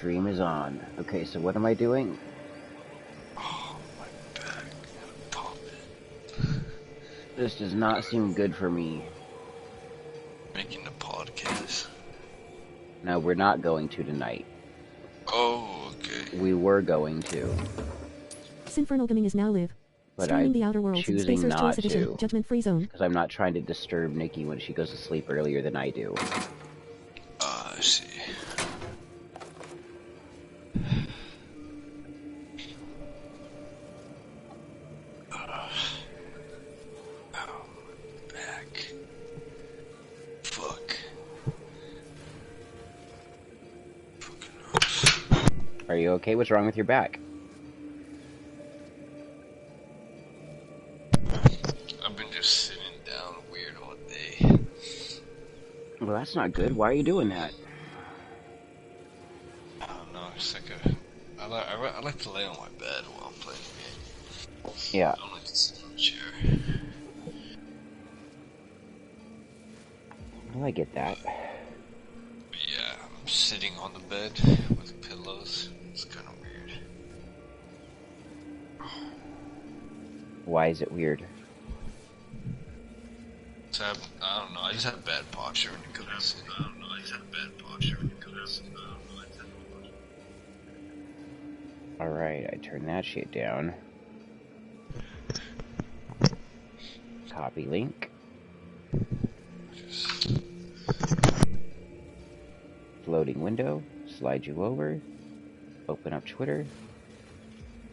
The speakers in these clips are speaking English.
Stream is on. Okay, so what am I doing? Oh, my back. Pop it. This does not seem good for me. Making a podcast. No, we're not going to tonight. Oh, okay. We were going to. Sinfernal Gaming is now live. But Streaming I'm the Outer Worlds, choosing Spacer's not Choice Edition, to. Judgment Free Zone. Because I'm not trying to disturb Nikki when she goes to sleep earlier than I do. I see. Ow, my back. Fuck. Fucking nuts. Are you okay? What's wrong with your back? I've been just sitting down weird all day. Well, that's not good. Why are you doing that? I don't know, it's like I like to lay on my bed while I'm playing the game. Yeah. I don't like to sit on a chair. Well, I get that. But yeah, I'm sitting on the bed with pillows. It's kind of weird. Why is it weird? So I don't know, I just have bad posture when it comes to I don't know, I just have bad posture when it comes to Alright, I turn that shit down. Copy link. Floating window. Slide you over. Open up Twitter.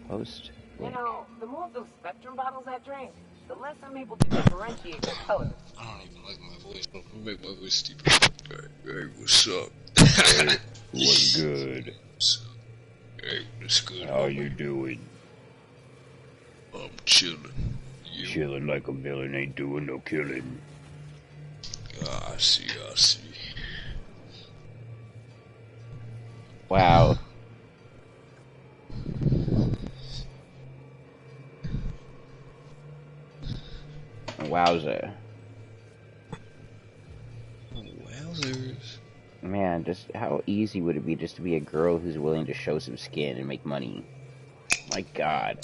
Post. You know, the more of those Spectrum bottles I drink, the less I'm able to differentiate the colors. I don't even like my voice. Don't make my voice stupid. Hey, what's up? What's good? Hey, what's good? How you doing? I'm chilling. You? Chilling like a villain, ain't doing no killing. I see, I see. Wow. Wowza. Wowzers. Man, just how easy would it be just to be a girl who's willing to show some skin and make money? My god.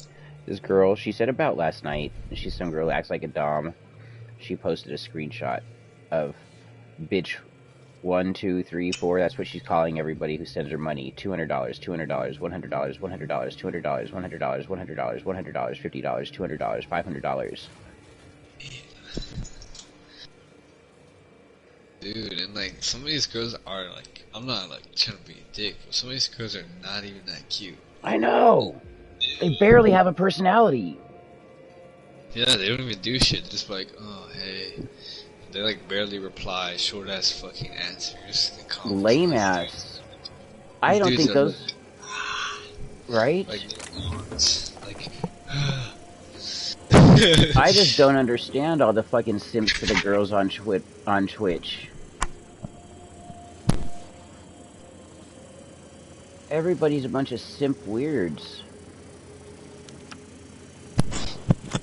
This girl, she said about last night, she's some girl who acts like a dom. She posted a screenshot of bitch 1, 2, 3, 4. That's what she's calling everybody who sends her money. $200, $200, $100, $100, $200, $100, $100, $100, $100, $50, $200, $500. Dude, and like, some of these girls are like, I'm not like trying to be a dick, but some of these girls are not even that cute. I know! They barely have a personality. Yeah, they don't even do shit, they're just like, oh, hey. They like barely reply, short ass fucking answers. Lame ass. I don't think those... Right? Like, I just don't understand all the fucking simps for the girls on Twitch. Everybody's a bunch of simp weirds.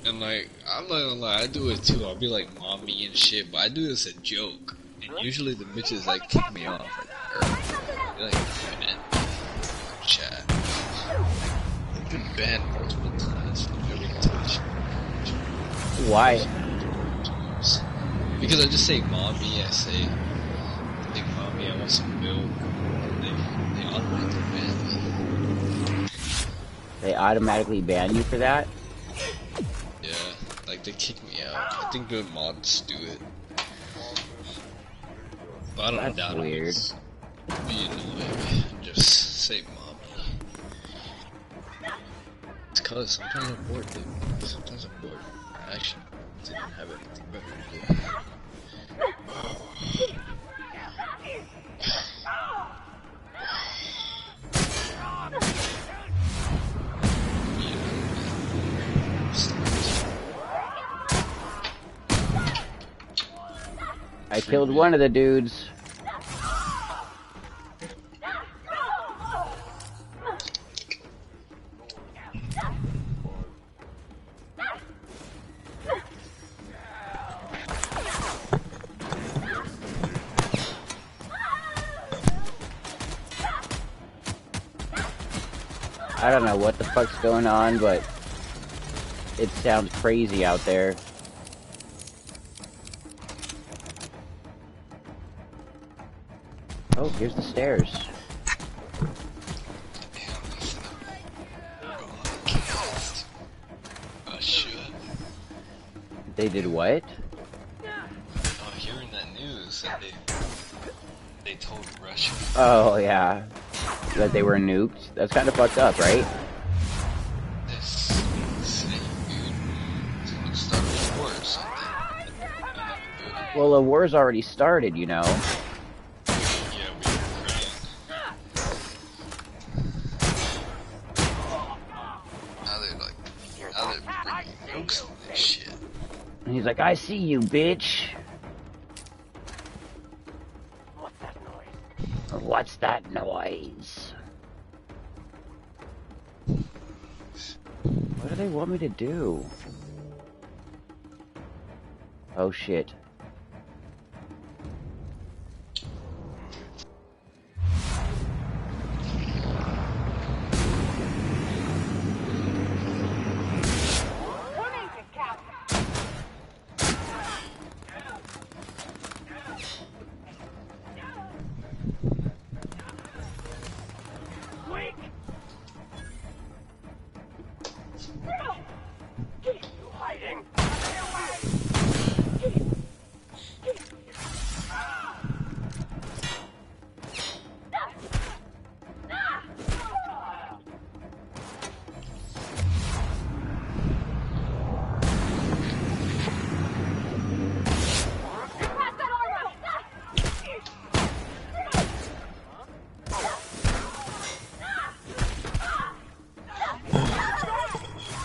And like, I'm not gonna lie, I do it too. I'll be like mommy and shit, but I do this a joke. And usually the bitches like kick me off. Like, they're like, man, chat. I've been banned multiple times from every touch. Why? Because I just say mommy, I say mommy, I want some milk. And they automatically ban me. They automatically ban you for that? Yeah, like they kick me out. I think the mods do it. But I don't doubt weird. It. Be annoying. Just say mommy. It's cause sometimes I'm bored, dude. Sometimes I'm bored. I actually didn't have anything better to do. I killed one of the dudes. I don't know what the fuck's going on, but it sounds crazy out there. Oh, here's the stairs. Oh shit. They did what? Oh, hearing that news that they told Russia. Oh, yeah. That they were nuked. That's kind of fucked up, right? This insane, dude. It's gonna start a war or something. Well, a war's already started, you know. Yeah, we Ukraine. Now they're bringing nukes on this shit. And he's like, I see you, bitch. What's that noise? What do they want me to do? Oh shit.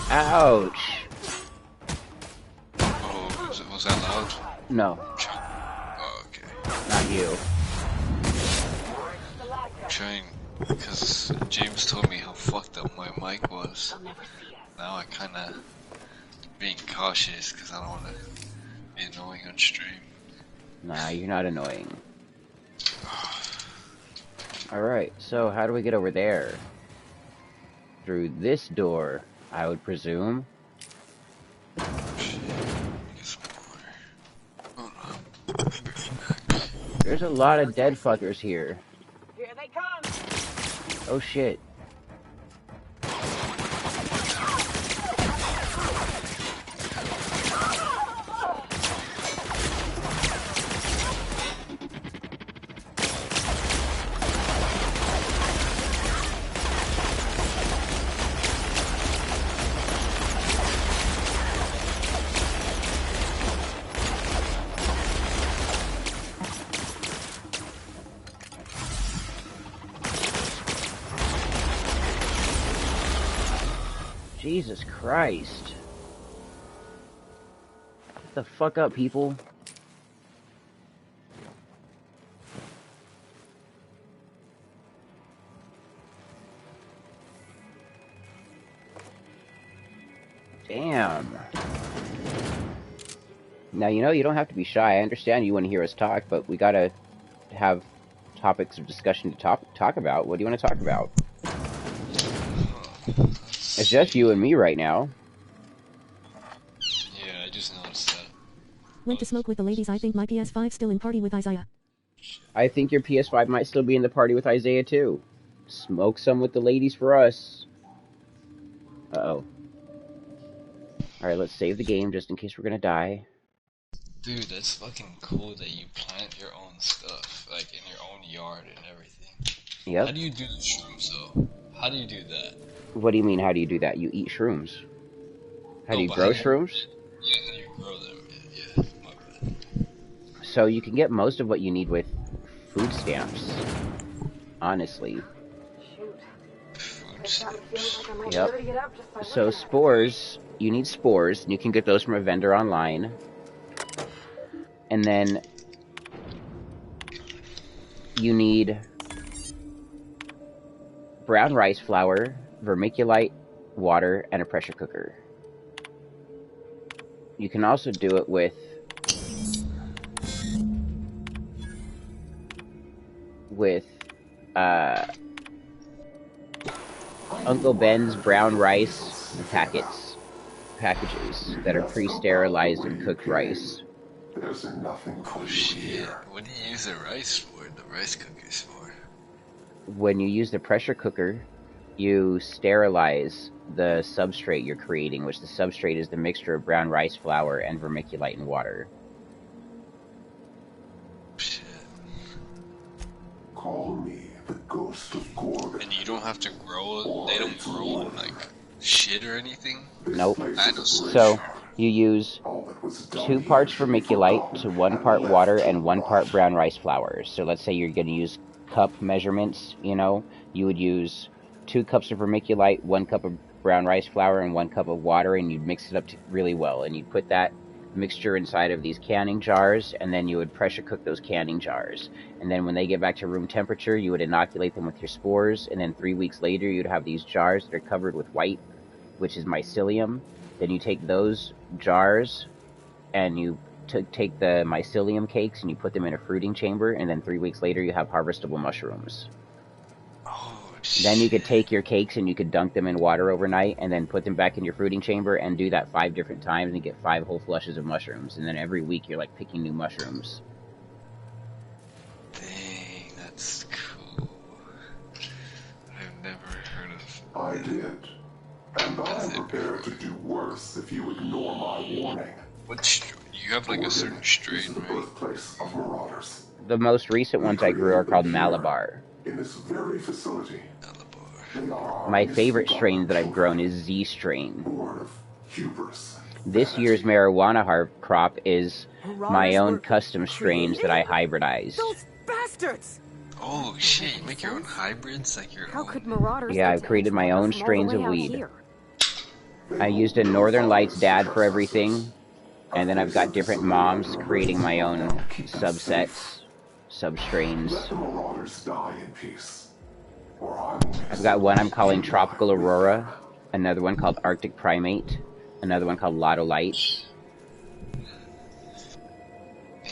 Ouch. Oh, was that loud? No, Oh, okay. not you. I'm trying, because James told me how fucked up my mic was. Now I kinda being cautious, because I don't want to be annoying on stream. Nah, you're not annoying. Alright, so how do we get over there? Through this door, I would presume. Get some water. Oh no. There's a lot of dead fuckers here. Here they come. Oh shit. Jesus Christ. Get the fuck up, people. Damn. Now, you know, you don't have to be shy. I understand you want to hear us talk, but we gotta have topics of discussion to talk about. What do you want to talk about? It's just you and me right now. Yeah, I just noticed that. Went to smoke with the ladies. I think my PS5 still in party with Isaiah. I think your PS5 might still be in the party with Isaiah, too. Smoke some with the ladies for us. Uh-oh. Alright, let's save the game just in case we're gonna die. Dude, that's fucking cool that you plant your own stuff, like in your own yard and everything. Yep. How do you do the shrooms though? How do you do that? What do you mean, how do you do that? You eat shrooms. How do you but grow how do you- shrooms? Yeah, how do you grow them? Yeah, my bad. So you can get most of what you need with food stamps. Honestly. Shoot. Food This got me feeling stamps. like I might Yep. never get up just by So looking at it. spores, you need spores, and you can get those from a vendor online. And then you need brown rice flour, vermiculite, water, and a pressure cooker. You can also do it with Uncle Ben's brown rice packages that are pre-sterilized and cooked rice. There's nothing for Oh you shit. here. What do you use the rice for? The rice cookers for? When you use the pressure cooker, you sterilize the substrate you're creating, which the substrate is the mixture of brown rice flour and vermiculite and water. Shit. Call me the ghost of Gorgon. And you don't have to grow. They don't grow on like shit or anything. Nope. I know. So you use All that was done 2 here parts should be vermiculite to 1 part water and 1 part brown rice flour. So let's say you're going to use cup measurements, you know, you would use 2 cups of vermiculite, 1 cup of brown rice flour, and 1 cup of water, and you'd mix it up really well. And you'd put that mixture inside of these canning jars, and then you would pressure cook those canning jars. And then when they get back to room temperature, you would inoculate them with your spores, and then 3 weeks later, you'd have these jars that are covered with white, which is mycelium. Then you take those jars, and you take the mycelium cakes, and you put them in a fruiting chamber, and then 3 weeks later, you have harvestable mushrooms. Oh, Then you could take your cakes and you could dunk them in water overnight and then put them back in your fruiting chamber and do that 5 different times and get 5 whole flushes of mushrooms. And then every week you're like picking new mushrooms. Dang, that's cool. I've never heard of. I did. And I'm prepared to do worse if you ignore my warning. What you have like a certain strain, This is the right? birthplace of marauders. The most recent ones I grew are called Malabar. In this very facility, they are My favorite strain that I've grown is Z strain. born of hubris. This year's marijuana crop is my Marauders own were custom strains that I hybridized. Those bastards! Oh shit, you make your own hybrids, like your How own. could marauders? Yeah, get I've created my from all own the strains way of out weed. here? I used a Northern Lights dad for everything, and then I've got different moms creating my own subsets, substrains. Let the marauders die in peace. Or I will I've got one I'm calling Tropical Aurora, another one called Arctic Primate, another one called Lotto Light. Yeah.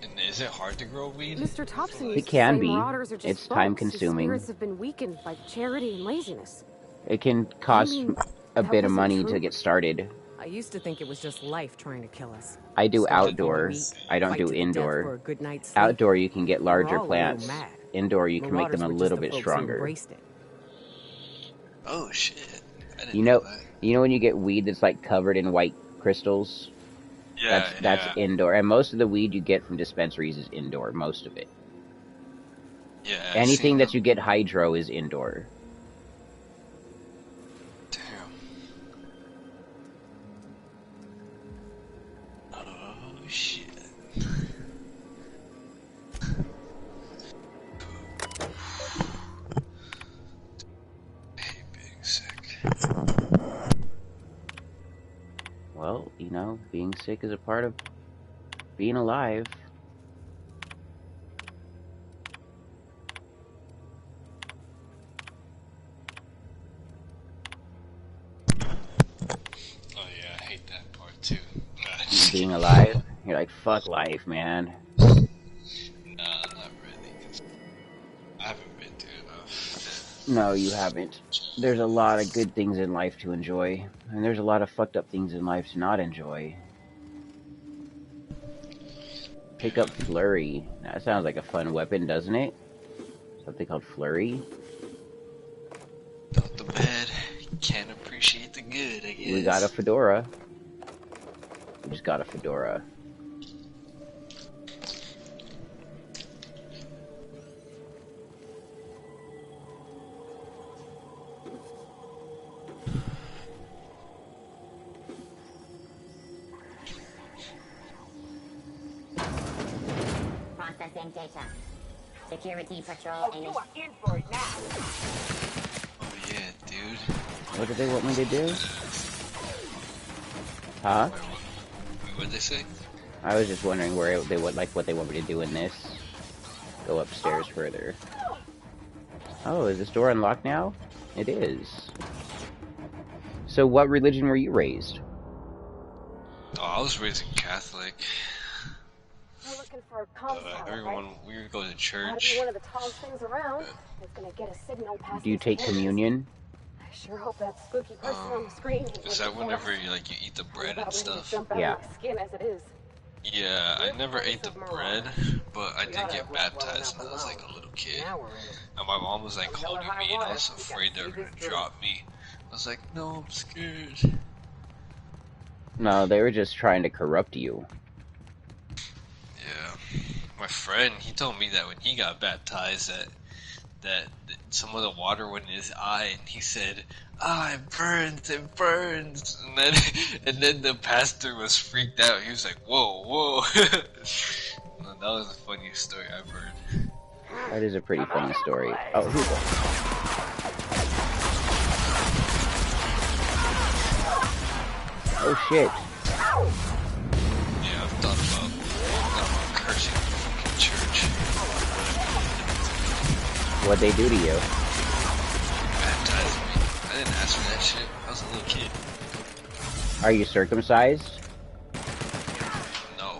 And is it hard to grow weed? Mr. Thompson It used to can say be. marauders are just It's folks time-consuming. whose spirits have been weakened by charity and laziness. It can cost You mean a that bit of wasn't money true? to get started. I used to think it was just life trying to kill us. I do So outdoor. we I don't fight do to the death for indoor. a good night's sleep. Outdoor you can get larger We're all a little plants. mad. Indoor you can make them Marauders a were just little the bit folks who stronger. embraced it. Oh shit. I didn't You know, that. you know when you get weed that's like covered in white crystals? Yeah, That's yeah. indoor. And most of the weed you get from dispensaries is indoor, most of it. Yeah. I've Anything seen that them. you get hydro is indoor. Damn. Oh shit. Hey, being sick. Well, you know, being sick is a part of being alive. Oh yeah, I hate that part too. Being alive, you're like, fuck life, man. Nah, not really. 'Cause I haven't been through enough. No, you haven't. There's a lot of good things in life to enjoy, and there's a lot of fucked up things in life to not enjoy. Pick up Flurry. That sounds like a fun weapon, doesn't it? Something called Flurry. Not the bad. Can't appreciate the good, I guess. We got a fedora. We just got a fedora. Processing data. Security patrol Oh, you are in for it now. Oh yeah, dude. What do they want me to do? Huh? What'd they say? I was just wondering where they would like what they want me to do in this. Go upstairs further. Oh, is this door unlocked now? It is. So what religion were you raised? Oh, I was raised in Catholic. We're looking for our comms tower, everyone, right? we would go to Gotta church. be one of the tallest things around. It's gonna get a signal past Do you these take cameras. communion? I sure hope that spooky person on the screen is Is that whenever you like you eat the bread and stuff? Jump out Yeah. of my skin as it is. Yeah, I never ate the bread, but I did get baptized when I was like a little kid. And my mom was like holding me, and I was afraid they were gonna drop me. I was like, no, I'm scared. No, they were just trying to corrupt you. Yeah, my friend, he told me that when he got baptized, that some of the water went in his eye, and he said, "Ah, it burns, it burns." And then the pastor was freaked out. He was like, "Whoa, whoa." No, that was the funniest story I've heard. That is a pretty funny story. Oh, who's Oh shit. Yeah, I've thought about cursing the fucking church. What'd they do to you? Baptized me. I didn't ask for that shit. I was a little kid. Are you circumcised? No.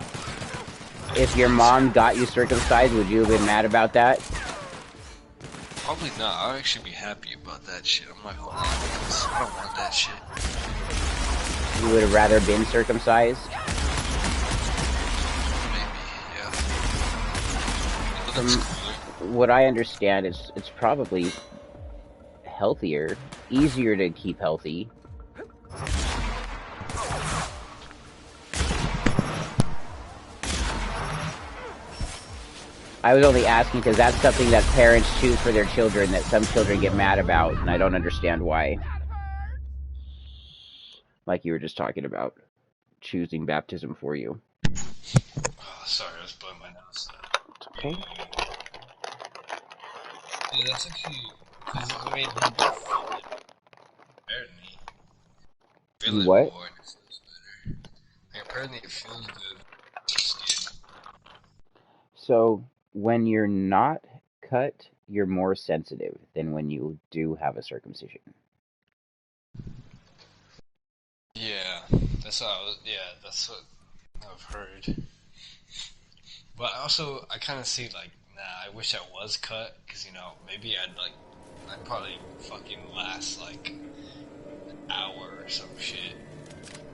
If your mom got you circumcised, would you have been mad about that? Probably not. I'd actually be happy about that shit. I'm not gonna lie, because I don't want that shit. You would have rather been circumcised? Maybe, yeah. It looks cooler. What I understand is it's probably healthier, easier to keep healthy. I was only asking because that's something that parents choose for their children that some children get mad about, and I don't understand why. Like you were just talking about, choosing baptism for you. Oh, sorry, I was blowing my nose. It's okay. Yeah, that's actually because I made me feel it. Apparently, feel it What? more and it feels better. Like, apparently, it feels good. Skin. So, when you're not cut, you're more sensitive than when you do have a circumcision. Yeah, that's what that's what I've heard. But also, I kind of see like, nah, I wish I was cut, because you know, maybe I'd probably fucking last like an hour or some shit.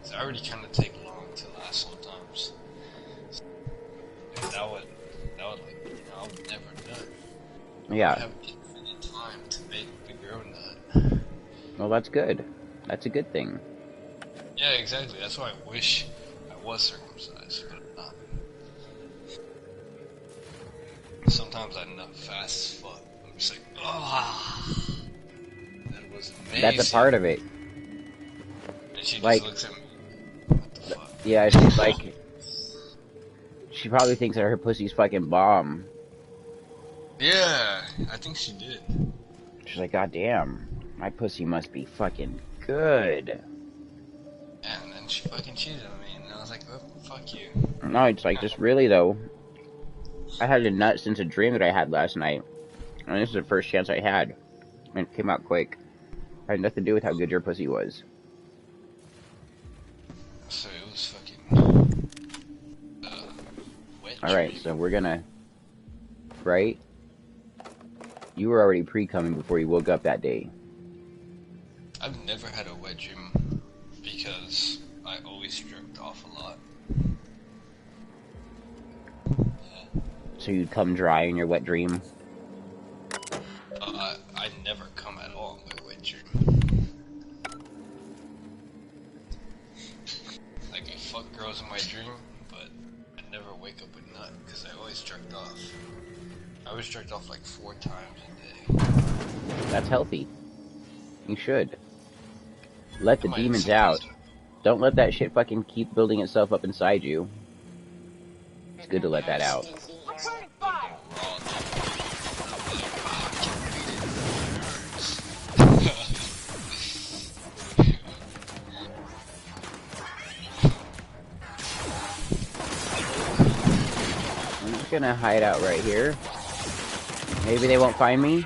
Cause I already kind of take long to last sometimes. So, that would like, you know, I would never nut. I Yeah. have infinite time to make the girl nut. Well, that's good. That's a good thing. Yeah, exactly. That's why I wish I was circumcised, but I'm not. Sometimes I nut fast as fuck. I'm just like, ah, that was amazing. That's a part of it. And she just like- looks at me. What the fuck? Yeah, she's like... She probably thinks that her pussy's fucking bomb. Yeah, I think she did. She's like, God damn, my pussy must be fucking good. And then she fucking cheated on me, and I was like, oh, fuck you. No, it's like, just really though. I had a nut since a dream that I had last night. And this is the first chance I had. And it came out quick. It had nothing to do with how good your pussy was. So it was fucking wet. Alright, dream. so we're gonna... Right? You were already pre-coming before you woke up that day. I've never had a wet dream because I always jerked off a lot. Yeah. So you'd come dry in your wet dream. I never come at all in my wet dream. Like, I fuck girls in my dream, but I never wake up with nut because I always jerked off. I always jerked off like 4 times a day. That's healthy. You should. Let the I might demons have out. something Don't let that shit fucking keep building itself up inside you. It's good to let that out. Returning fire! I'm just gonna hide out right here. Maybe they won't find me.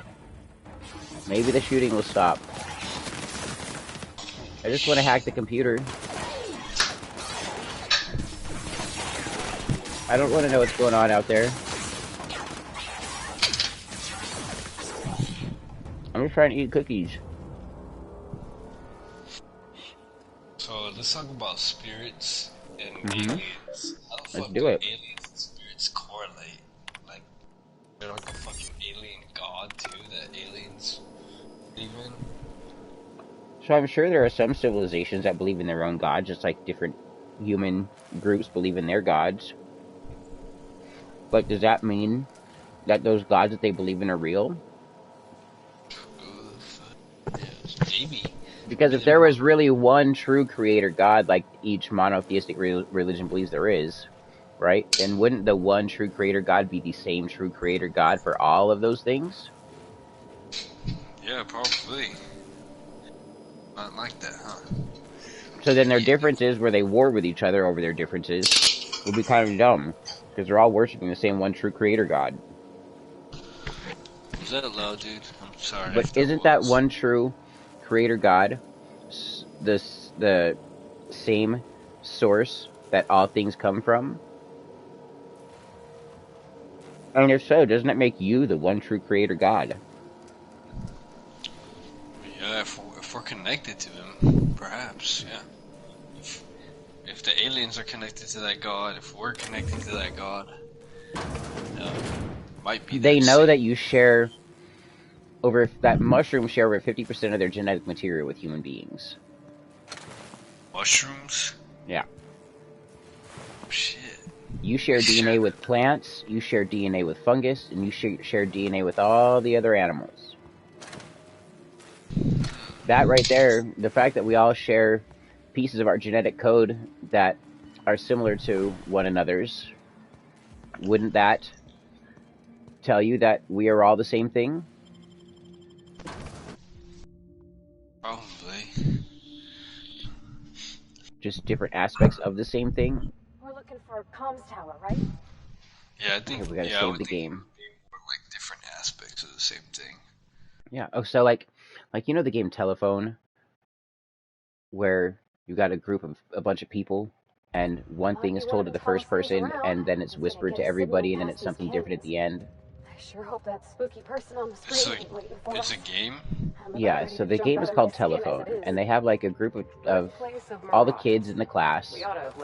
Maybe the shooting will stop. I just want to hack the computer. I don't want to know what's going on out there. I'm just trying to eat cookies. So let's talk about spirits and Mhm. aliens. How the fuck do it. aliens and spirits correlate? Like, they're like a fucking alien god too that aliens believe in. So I'm sure there are some civilizations that believe in their own god, just like different human groups believe in their gods. But does that mean that those gods that they believe in are real? Maybe. Because if there was really one true creator god, like each monotheistic religion believes there is, right? Then wouldn't the one true creator god be the same true creator god for all of those things? Yeah, probably. Not like that, huh? So then their differences, where they war with each other over their differences, would be kind of dumb. Because they're all worshipping the same one true creator god. Is that loud, dude? I'm sorry. But isn't that one true creator god the same source that all things come from? And if so, doesn't it make you the one true creator god? Yeah, if we're connected to him, perhaps, yeah. If the aliens are connected to that god, if we're connected to that god, might be. They know that you share that mushrooms share over 50% of their genetic material with human beings. Mushrooms? Yeah. Shit. You share DNA with plants, you share DNA with fungus, and you share DNA with all the other animals. That right there, the fact that we all share pieces of our genetic code that are similar to one another's, wouldn't that tell you that we are all the same thing? Probably. Just different aspects of the same thing? We're looking for a comms tower, right? Yeah, I think. Okay, we gotta Yeah, I save would the think game. more like different aspects of the same thing. Yeah. Oh, so like you know the game Telephone, where you got a bunch of people, and one thing is told to the first person, and then it's whispered to everybody, and then it's something different at the end. I sure hope that spooky person on the So screen ain't waiting for it's us. a game. I'm about Yeah, ready so to the jump game out is of called my skin as Telephone, it is. and they have like a group of all the kids in the class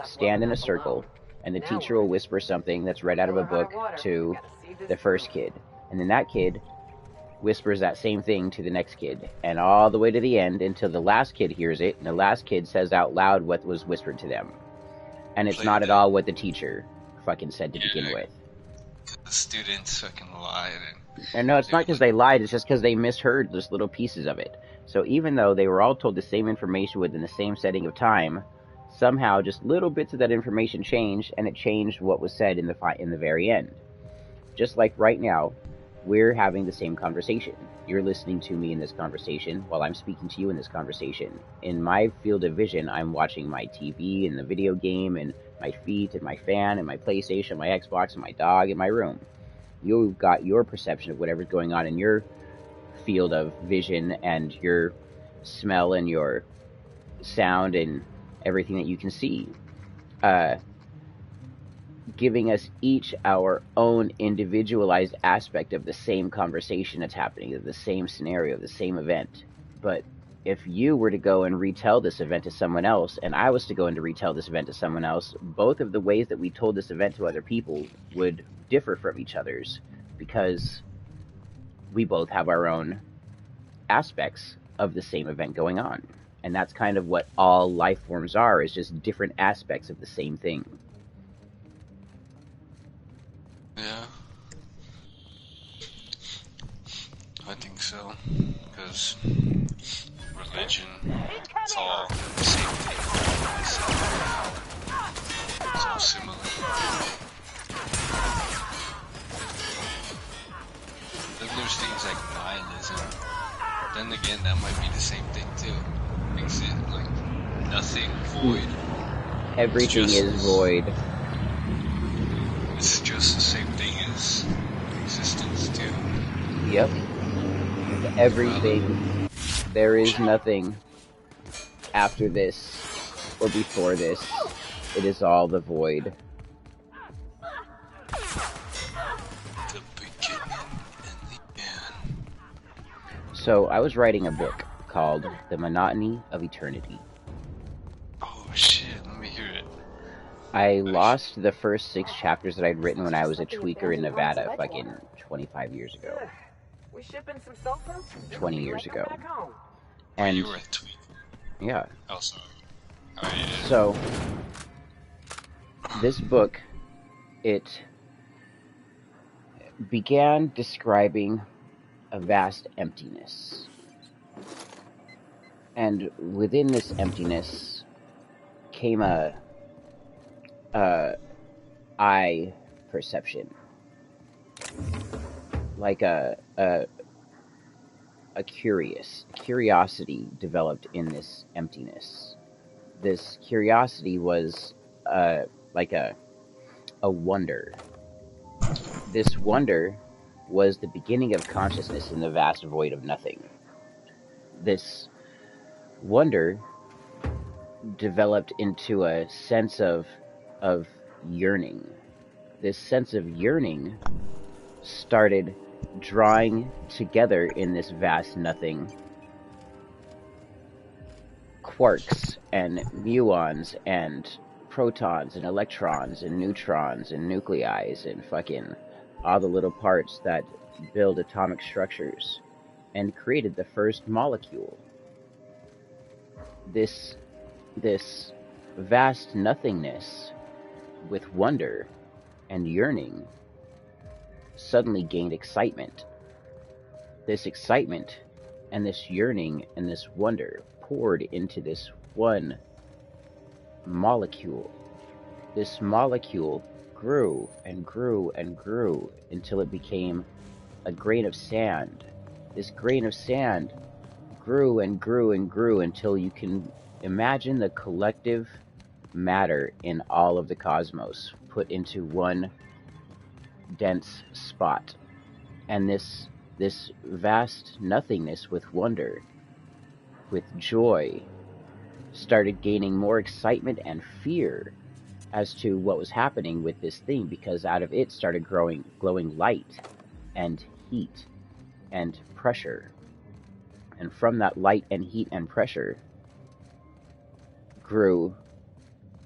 stand in a circle, and the teacher will whisper something that's read out of a book to the first kid, and then that kid whispers that same thing to the next kid, and all the way to the end until the last kid hears it, and the last kid says out loud what was whispered to them. And it's not at all what the teacher fucking said to begin with. The students fucking lied. And no, it's not because they lied, it's just because they misheard just little pieces of it. So even though they were all told the same information within the same setting of time, somehow just little bits of that information changed, and it changed what was said in the very end. Just like right now, we're having the same conversation. You're listening to me in this conversation while I'm speaking to you in this conversation. In my field of vision, I'm watching my TV and the video game and my feet and my fan and my PlayStation, my Xbox and my dog in my room. You've got your perception of whatever's going on in your field of vision and your smell and your sound and everything that you can see. Giving us each our own individualized aspect of the same conversation that's happening, of the same scenario, the same event. But if you were to go and retell this event to someone else, and I was to go and to retell this event to someone else, both of the ways that we told this event to other people would differ from each other's, because we both have our own aspects of the same event going on. And that's kind of what all life forms are, is just different aspects of the same thing. Yeah. I think so. Because religion, it's all the same thing. It's all similar. Then there's things like nihilism. Then again, that might be the same thing too. Makes it like nothing, void. Everything is void. It's just the same thing as existence too. Yep. Everything. There is nothing after this or before this. It is all the void. So I was writing a book called The Monotony of Eternity. Oh shit, let me hear it. I lost the first 6 chapters that I'd written when I was a tweaker in Nevada fucking 25 years ago. We shipping some sulfur? 20 years ago. Back home. And You were a tweet. yeah. Oh, sorry. Oh, yeah. So this book, it began describing a vast emptiness. And within this emptiness came a eye perception. Like a curiosity developed in this emptiness. This curiosity was like a wonder. This wonder was the beginning of consciousness in the vast void of nothing. This wonder developed into a sense of yearning. This sense of yearning started drawing together in this vast nothing quarks and muons and protons and electrons and neutrons and nuclei and fucking all the little parts that build atomic structures, and created the first molecule. This vast nothingness with wonder and yearning suddenly gained excitement. This excitement and this yearning and this wonder poured into this one molecule. This molecule grew and grew and grew until it became a grain of sand. This grain of sand grew and grew and grew until you can imagine the collective matter in all of the cosmos put into one dense spot. And this vast nothingness with wonder, with joy, started gaining more excitement and fear as to what was happening with this thing, because out of it started glowing light and heat and pressure. And from that light and heat and pressure grew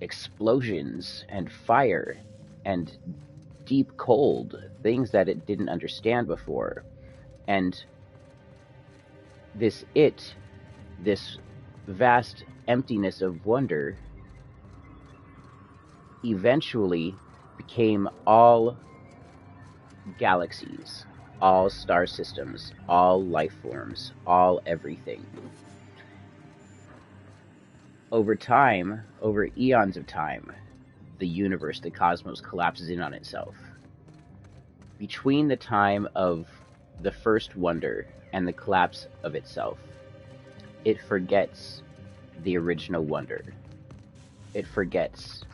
explosions and fire and deep cold, things that it didn't understand before. And this vast emptiness of wonder eventually became all galaxies, all star systems, all life forms, all everything. Over time, over eons of time, the universe, the cosmos, collapses in on itself. Between the time of the first wonder and the collapse of itself, it forgets the original wonder. It forgets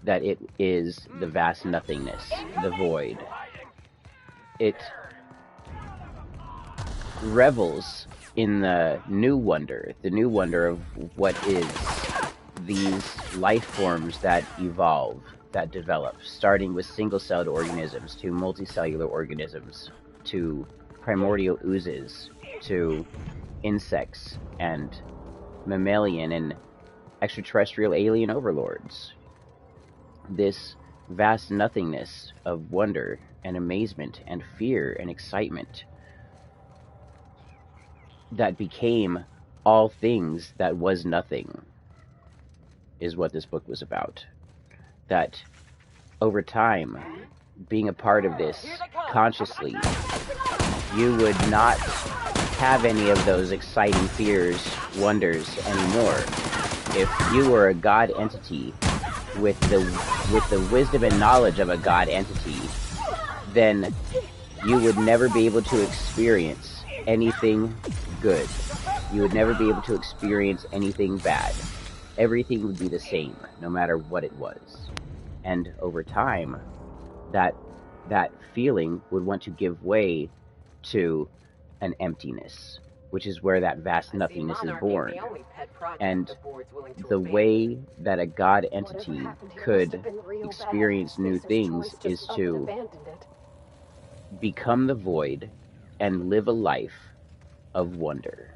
that it is the vast nothingness, the void. It revels in the new wonder of what is these life forms that evolve, that develop, starting with single-celled organisms to multicellular organisms, to primordial oozes, to insects and mammalian and extraterrestrial alien overlords. This vast nothingness of wonder and amazement and fear and excitement that became all things that was nothing is what this book was about. That over time, being a part of this consciously, you would not have any of those exciting fears, wonders anymore. If you were a God entity with the wisdom and knowledge of a God entity, then you would never be able to experience anything good. You would never be able to experience anything bad. Everything would be the same, no matter what it was. And over time, that feeling would want to give way to an emptiness, which is where that vast nothingness is born. And the way that a God entity could experience new things is to become the void and live a life of wonder.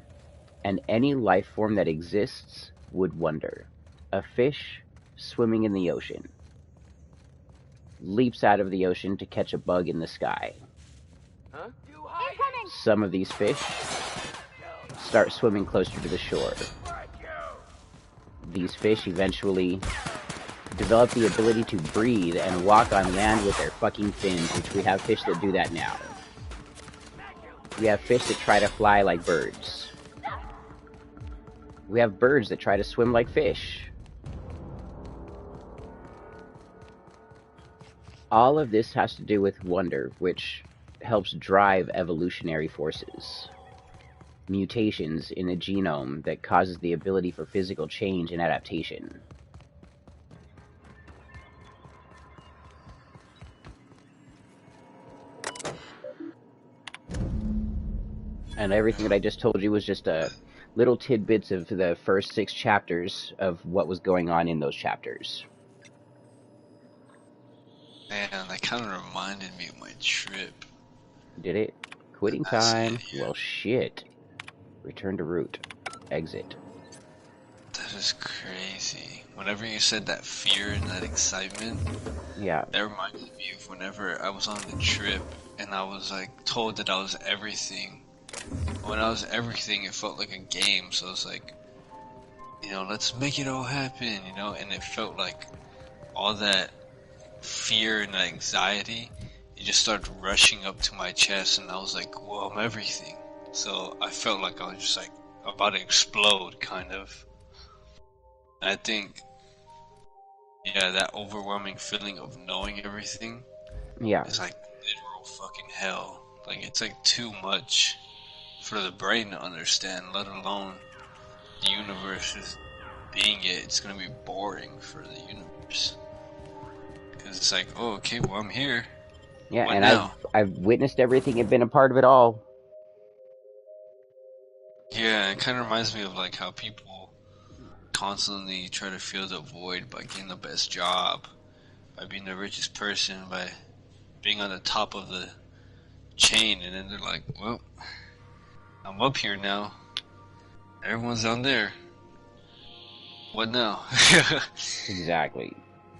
And any life form that exists would wonder. A fish swimming in the ocean leaps out of the ocean to catch a bug in the sky. Huh? Some of these fish start swimming closer to the shore. These fish eventually develop the ability to breathe and walk on land with their fucking fins, which we have fish that do that now. We have fish that try to fly like birds. We have birds that try to swim like fish. All of this has to do with wonder, which helps drive evolutionary forces. Mutations in the genome that causes the ability for physical change and adaptation. And everything that I just told you was just little tidbits of the first 6 chapters of what was going on in those chapters. Man, that kind of reminded me of my trip. Did it? Quitting That's time? it, yeah. Well, shit. Return to root. Exit. That is crazy. Whenever you said that fear and that excitement, Yeah. that reminded me of whenever I was on the trip and I was like told that I was everything. When I was everything, it felt like a game, so it's like, you know, let's make it all happen, you know, and it felt like all that fear and anxiety, it just started rushing up to my chest, and I was like, whoa, I'm everything. So I felt like I was just like about to explode, kind of. And I think, yeah, that overwhelming feeling of knowing everything Yeah. is like literal fucking hell. Like, it's like too much for the brain to understand, let alone the universe is being it. It's gonna be boring for the universe. Because it's like, oh, okay, well, I'm here. Yeah, What and now? I've witnessed everything and been a part of it all. Yeah, it kind of reminds me of like how people constantly try to fill the void by getting the best job, by being the richest person, by being on the top of the chain, and then they're like, well, I'm up here now. Everyone's down there. What now? Exactly.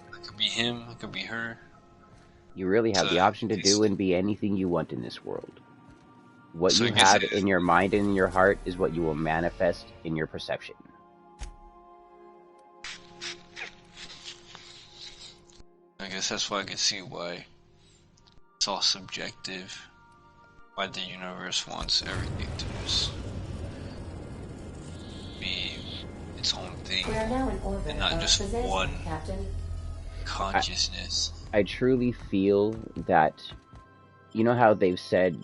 It could be him, it could be her. You really have So, the option to it's- do and be anything you want in this world. What So you I guess have it- in your mind and in your heart is what you will manifest in your perception. I guess that's why I can see why it's all subjective. Why the universe wants everything to just be its own thing, We are now in orbit and not of just position, one Captain. consciousness. I truly feel that, you know how they've said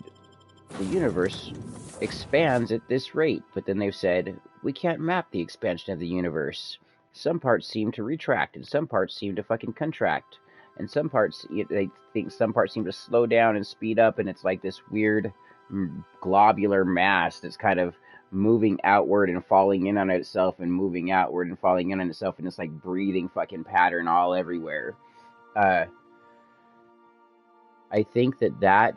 the universe expands at this rate, but then they've said we can't map the expansion of the universe. Some parts seem to retract, and some parts seem to fucking contract, and some parts, they think some parts seem to slow down and speed up, and it's like this weird globular mass that's kind of moving outward and falling in on itself and moving outward and falling in on itself in this like breathing fucking pattern all everywhere. I think that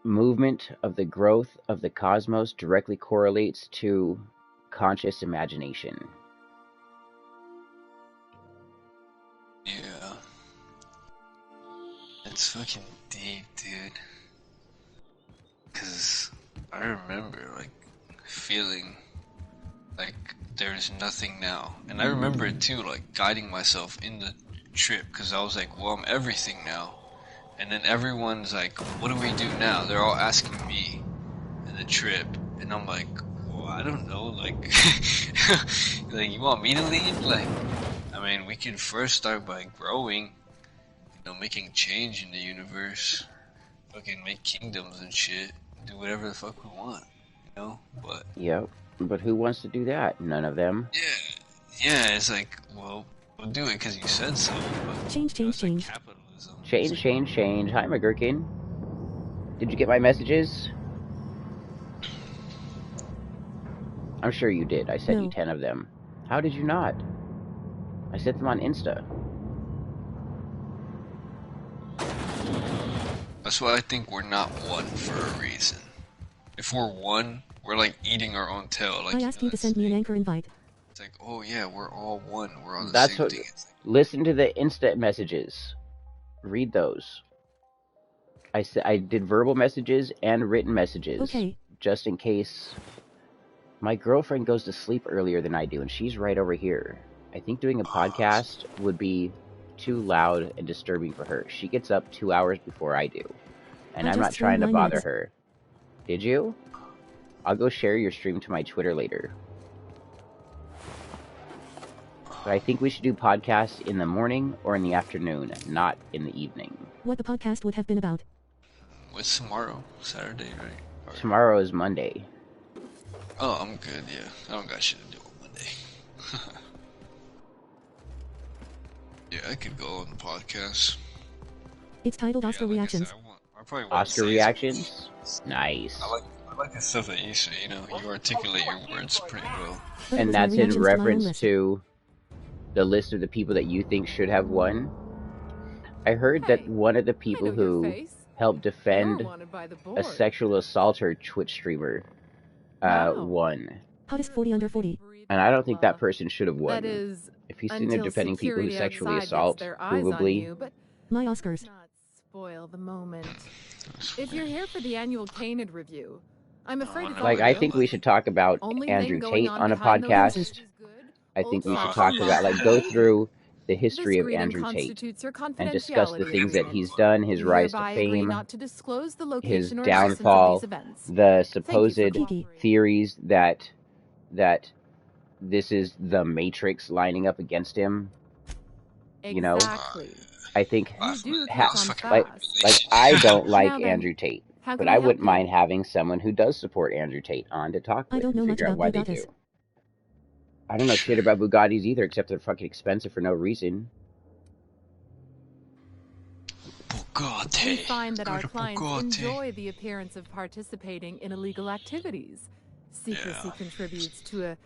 movement of the growth of the cosmos directly correlates to conscious imagination. Yeah. It's fucking deep, dude. Cause I remember, like, feeling like there's nothing now. And I remember it too, like, guiding myself in the trip, cause I was like, well, I'm everything now. And then everyone's like, what do we do now? They're all asking me in the trip. And I'm like, well, I don't know, like, like, you want me to lead? Like, I mean, we can first start by growing, you know, making change in the universe, fucking make kingdoms and shit, do whatever the fuck we want, you know? But Yep. But who wants to do that? None of them. yeah, it's like, well, we'll do it because you said so. But, Change, you know, it's change, like change. capitalism. Change. Hi, McGurkin. Did you get my messages? I'm sure you did. I sent you No. 10 of them. How did you not? I sent them on Insta. That's why I think we're not one for a reason. if we're one, we're like eating our own tail. Like I asked you to send me an anchor invite. It's like, oh yeah, we're all one. We're on the That's same what. thing. It's like, Listen to the instant messages. Read those. I did verbal messages and written messages. Okay. Just in case. My girlfriend goes to sleep earlier than I do, and she's right over here. I think doing a podcast would be too loud and disturbing for her. She gets up 2 hours before I do. And I I'm just not trying to streamed 9 bother minutes. her. Did you? I'll go share your stream to my Twitter later. But I think we should do podcasts in the morning or in the afternoon, not in the evening. What the podcast would have been about. what's tomorrow? Saturday, right? Or- Tomorrow is Monday. Oh, I'm good. Yeah, I don't got shit to do on Monday. Yeah, I could go on the podcast. It's titled Oscar Yeah, like I Reactions. said, I probably won't Oscar say reactions? Nice. I like the stuff that you say. You know, you articulate your words pretty well. But it And was my that's in reactions to my own reference list. to the list of the people that you think should have won. I heard that Hey, one of the I people know your who face. helped You're defend wanted by the a board. sexual assaulter Twitch streamer Wow. won. Hottest 40 under 40. And I don't think that person should have won. That is, If he's sitting there until defending people who security sexually outside gets assault, their eyes on provably, you, but My Oscars. not spoil the moment. If you're here for the annual Canid review, I'm afraid it's like, all I real. think we should talk about Only Andrew thing going Tate on a behind those podcast. scenes is good, I think we should old talk fashioned about, like, go through the history This of agreement Andrew Tate constitutes your and discuss the confidentiality things that agreement. he's done, his You rise to hereby agree fame, not to disclose the his location or existence of downfall, these events. the Thank you supposed for Kiki. theories that this is the Matrix lining up against him. You know, Exactly. I think You do ha- catch on like fast. I don't like Now then, Andrew Tate, How but can I help wouldn't you? mind having someone who does support Andrew Tate on to talk I with don't know and much figure out about why they Bugattis. do. I don't know shit about Bugattis either, except they're fucking expensive for no reason. Bugatti. We find that Go our to clients Bugatti. enjoy the appearance of participating in illegal activities. Secrecy Yeah. contributes to a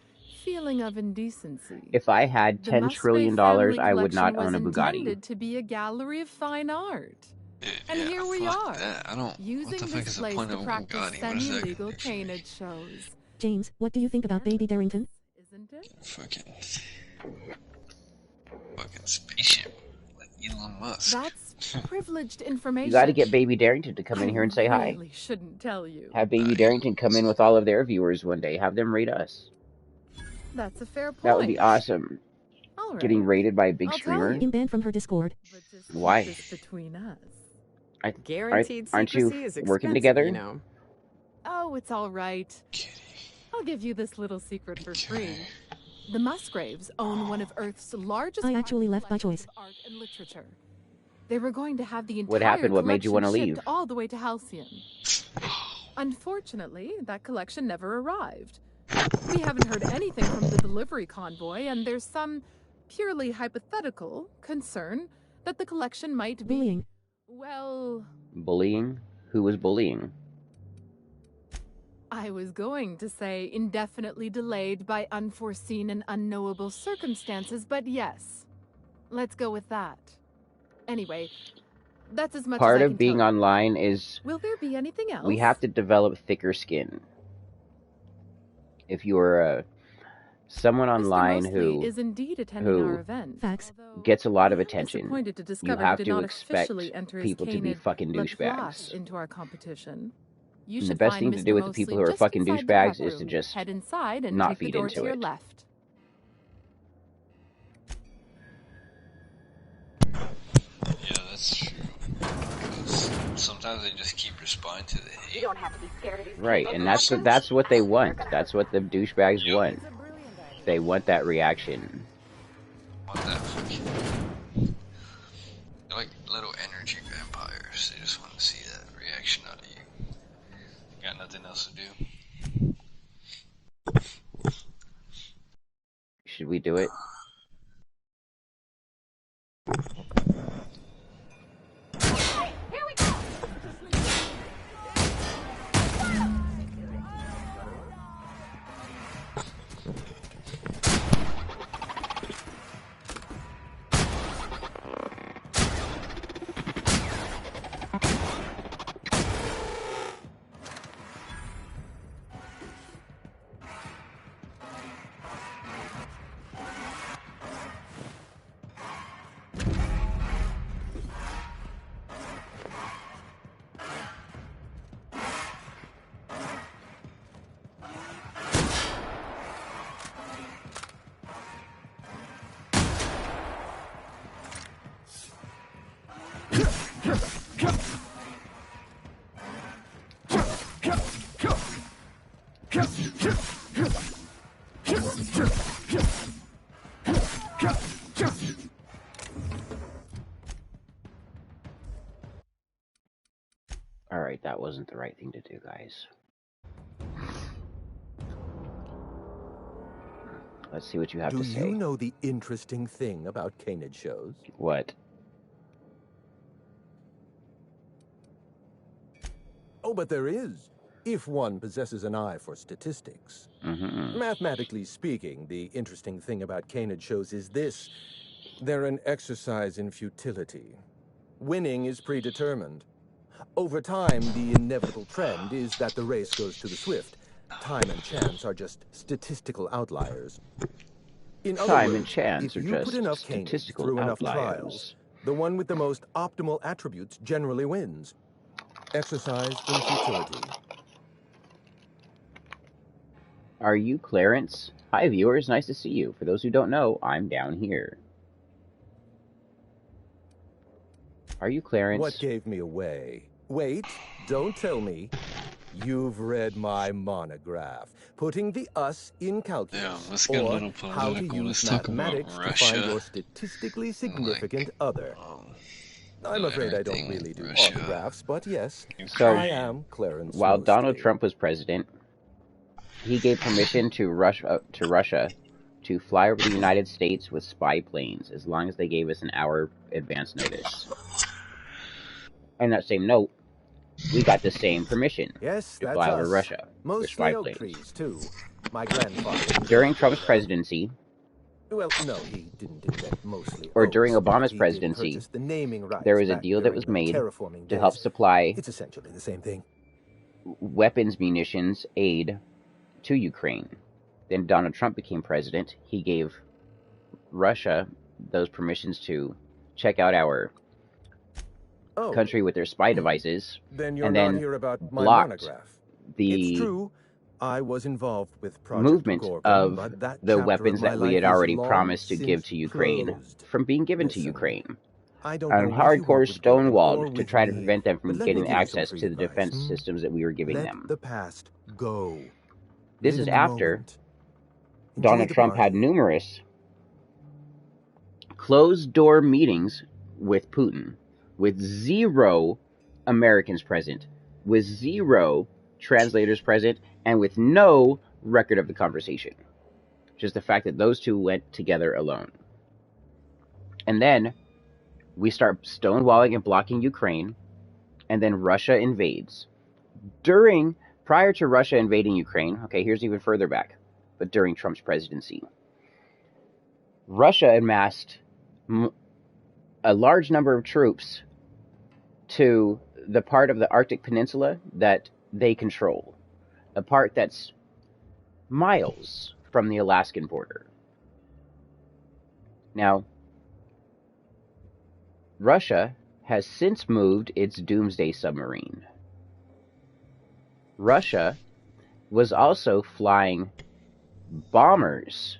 feeling of indecency. If I had The $10 Musgrave trillion, family I would not collection own a was Bugatti. intended to be a gallery of fine art. And Yeah, here we fuck are, that. I don't. using What the fuck this is the place point to of a practice Bugatti? What is that? semi-legal canid shows. James, what do you think about Baby Darrington? Isn't it? Fucking spaceship, like Elon Musk. That's privileged information. You gotta get Baby Darrington to come in here and say I hi. really shouldn't tell you. Have Baby Darrington come in with all of their viewers one day. Have them rate us. That's a fair point. That would be awesome. All right. Getting rated by a big I'll tell streamer. you. Been banned from her Discord. But just Why? keep this between us. Guaranteed aren't you secrecy is working expensive, together? you know. Oh, it's all right. I'll give you this little secret for free. The Musgraves own one of Earth's largest I actually private left by collections choice. of art and literature. They were going to have the entire What happened? What made you collection wanna shipped leave? all the way to Halcyon. Unfortunately, that collection never arrived. We haven't heard anything from the delivery convoy, and there's some purely hypothetical concern that the collection might be, Bullying. well, Bullying? Who was bullying? I was going to say indefinitely delayed by unforeseen and unknowable circumstances, but yes. Let's go with that. Anyway, that's as much Part as I of can being tell you. online is Will there be anything else? we have to develop thicker skin. If you're someone Mr. online Mosley who is indeed attending who our event. Facts. although gets a lot of I'm attention, disappointed to you discover have he did to not expect officially enter his people to be Canid fucking La Place douchebags. into our competition. You And the should best find thing to Mr. do with the Mosley people who are just fucking inside the douchebags prep is to room. just head inside and not take the feed door into to your it. left. Yeah, that's true. Because sometimes they just keep responding to the You hate. don't have to be scared of these Right, people. and that's what they want. That's what the douchebags want. They want that reaction. Want that fucking. They're like little energy vampires. They just want to see that reaction out of you. Got nothing else to do. Should we do it? Here we go. Alright, that wasn't the right thing to do, guys. Let's see what you have to say. Do you know the interesting thing about canid shows? What? Oh, but there is, if one possesses an eye for statistics. Mathematically speaking, the interesting thing about canid shows is this. They're an exercise in futility. Winning is predetermined. Over time, the inevitable trend is that the race goes to the swift. Time and chance are just statistical outliers. In other Time words, and chance if are you just put enough canid statistical through enough outliers. trials, the one with the most optimal attributes generally wins. Exercise in futility. Are you Clarence? Hi, viewers. Nice to see you. For those who don't know, I'm down here. Are you Clarence? What gave me away? Wait, don't tell me. You've read my monograph, Putting the Us in Calculus, Yeah, let's get a or little How to political. Use Let's talk about Mathematics to Russia. Find Your Statistically Significant Other. I'm afraid I don't everything really do Russia. autographs, but yes, So, I am Clarence while Donald Mostly. Trump was president, he gave permission to Russia to fly over the United States with spy planes as long as they gave us an hour advance notice. On that same note, we got the same permission Yes, to that's fly us. over Russia with Mostly spy oak planes. trees, too. My grandfather... During Trump's presidency, Well, no, he didn't invent mostly or oaks, during but Obama's he did presidency, purchase the naming rights there was a back deal that during was the made terraforming to help days. supply It's essentially the same thing. weapons, munitions, aid to Ukraine. Then Donald Trump became president. He gave Russia those permissions to check out our Oh, country with their spy devices, then you're and not then here about my blocked monograph. It's the true. I was involved with Project movement Gorgon, of but that the chapter weapons of my that we life had is already long promised to give since to Ukraine closed. from being given to Listen, Ukraine. I don't I'm know what you want hardcore with Gorgon or stonewalled to with try to me, prevent them but from let me getting give you some access free to the advice, defense systems that we were giving Let them. the past go. This Live is in the after moment. Enjoy Donald the Trump had party. numerous closed-door meetings with Putin, with 0 Americans present, with 0 translators present, and with no record of the conversation. Just the fact that those two went together alone. And then we start stonewalling and blocking Ukraine, and then Russia invades. Prior to Russia invading Ukraine, okay, here's even further back, but during Trump's presidency, Russia amassed a large number of troops to the part of the Arctic Peninsula that they control, a part that's miles from the Alaskan border. Now, Russia has since moved its Doomsday submarine. Russia was also flying bombers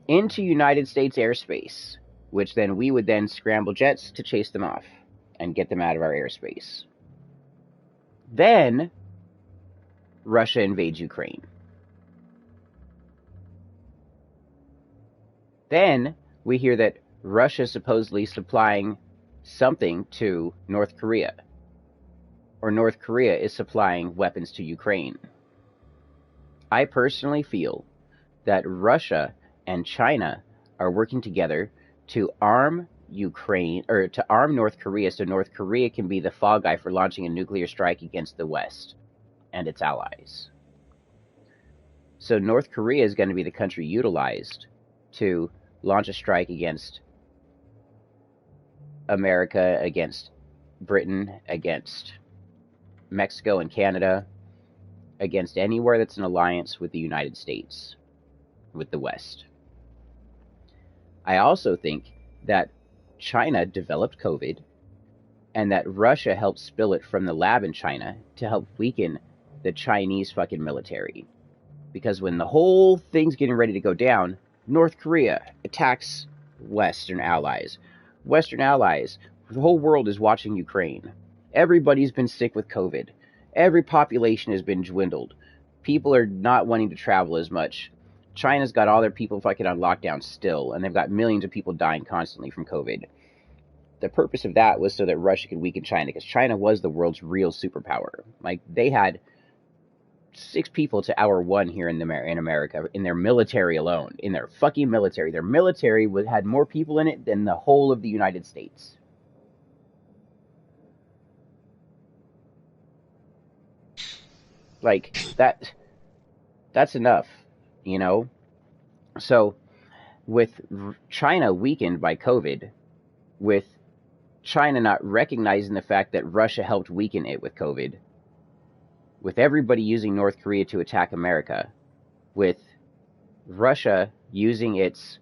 into United States airspace, which then we would then scramble jets to chase them off and get them out of our airspace. Then Russia invades Ukraine. Then we hear that Russia is supposedly supplying something to North Korea, or North Korea is supplying weapons to Ukraine. I personally feel that Russia and China are working together to arm Ukraine, or to arm North Korea, so North Korea can be the fall guy for launching a nuclear strike against the West and its allies. So North Korea is going to be the country utilized to launch a strike against America, against Britain, against Mexico and Canada, against anywhere that's an alliance with the United States, with the West. I also think that China developed COVID, and that Russia helped spill it from the lab in China to help weaken the Chinese fucking military. Because when the whole thing's getting ready to go down, North Korea attacks Western allies. Western allies, the whole world is watching Ukraine. Everybody's been sick with COVID. Every population has been dwindled. people are not wanting to travel as much. China's got all their people fucking on lockdown still, and they've got millions of people dying constantly from COVID. The purpose of that was so that Russia could weaken China, because China was the world's real superpower. Like, they had 6 people to our 1 here in America, in their military alone. In their fucking military. Their military had more people in it than the whole of the United States. Like, that's enough, you know? So, with China weakened by COVID, with China not recognizing the fact that Russia helped weaken it with COVID, with everybody using North Korea to attack America, with Russia using its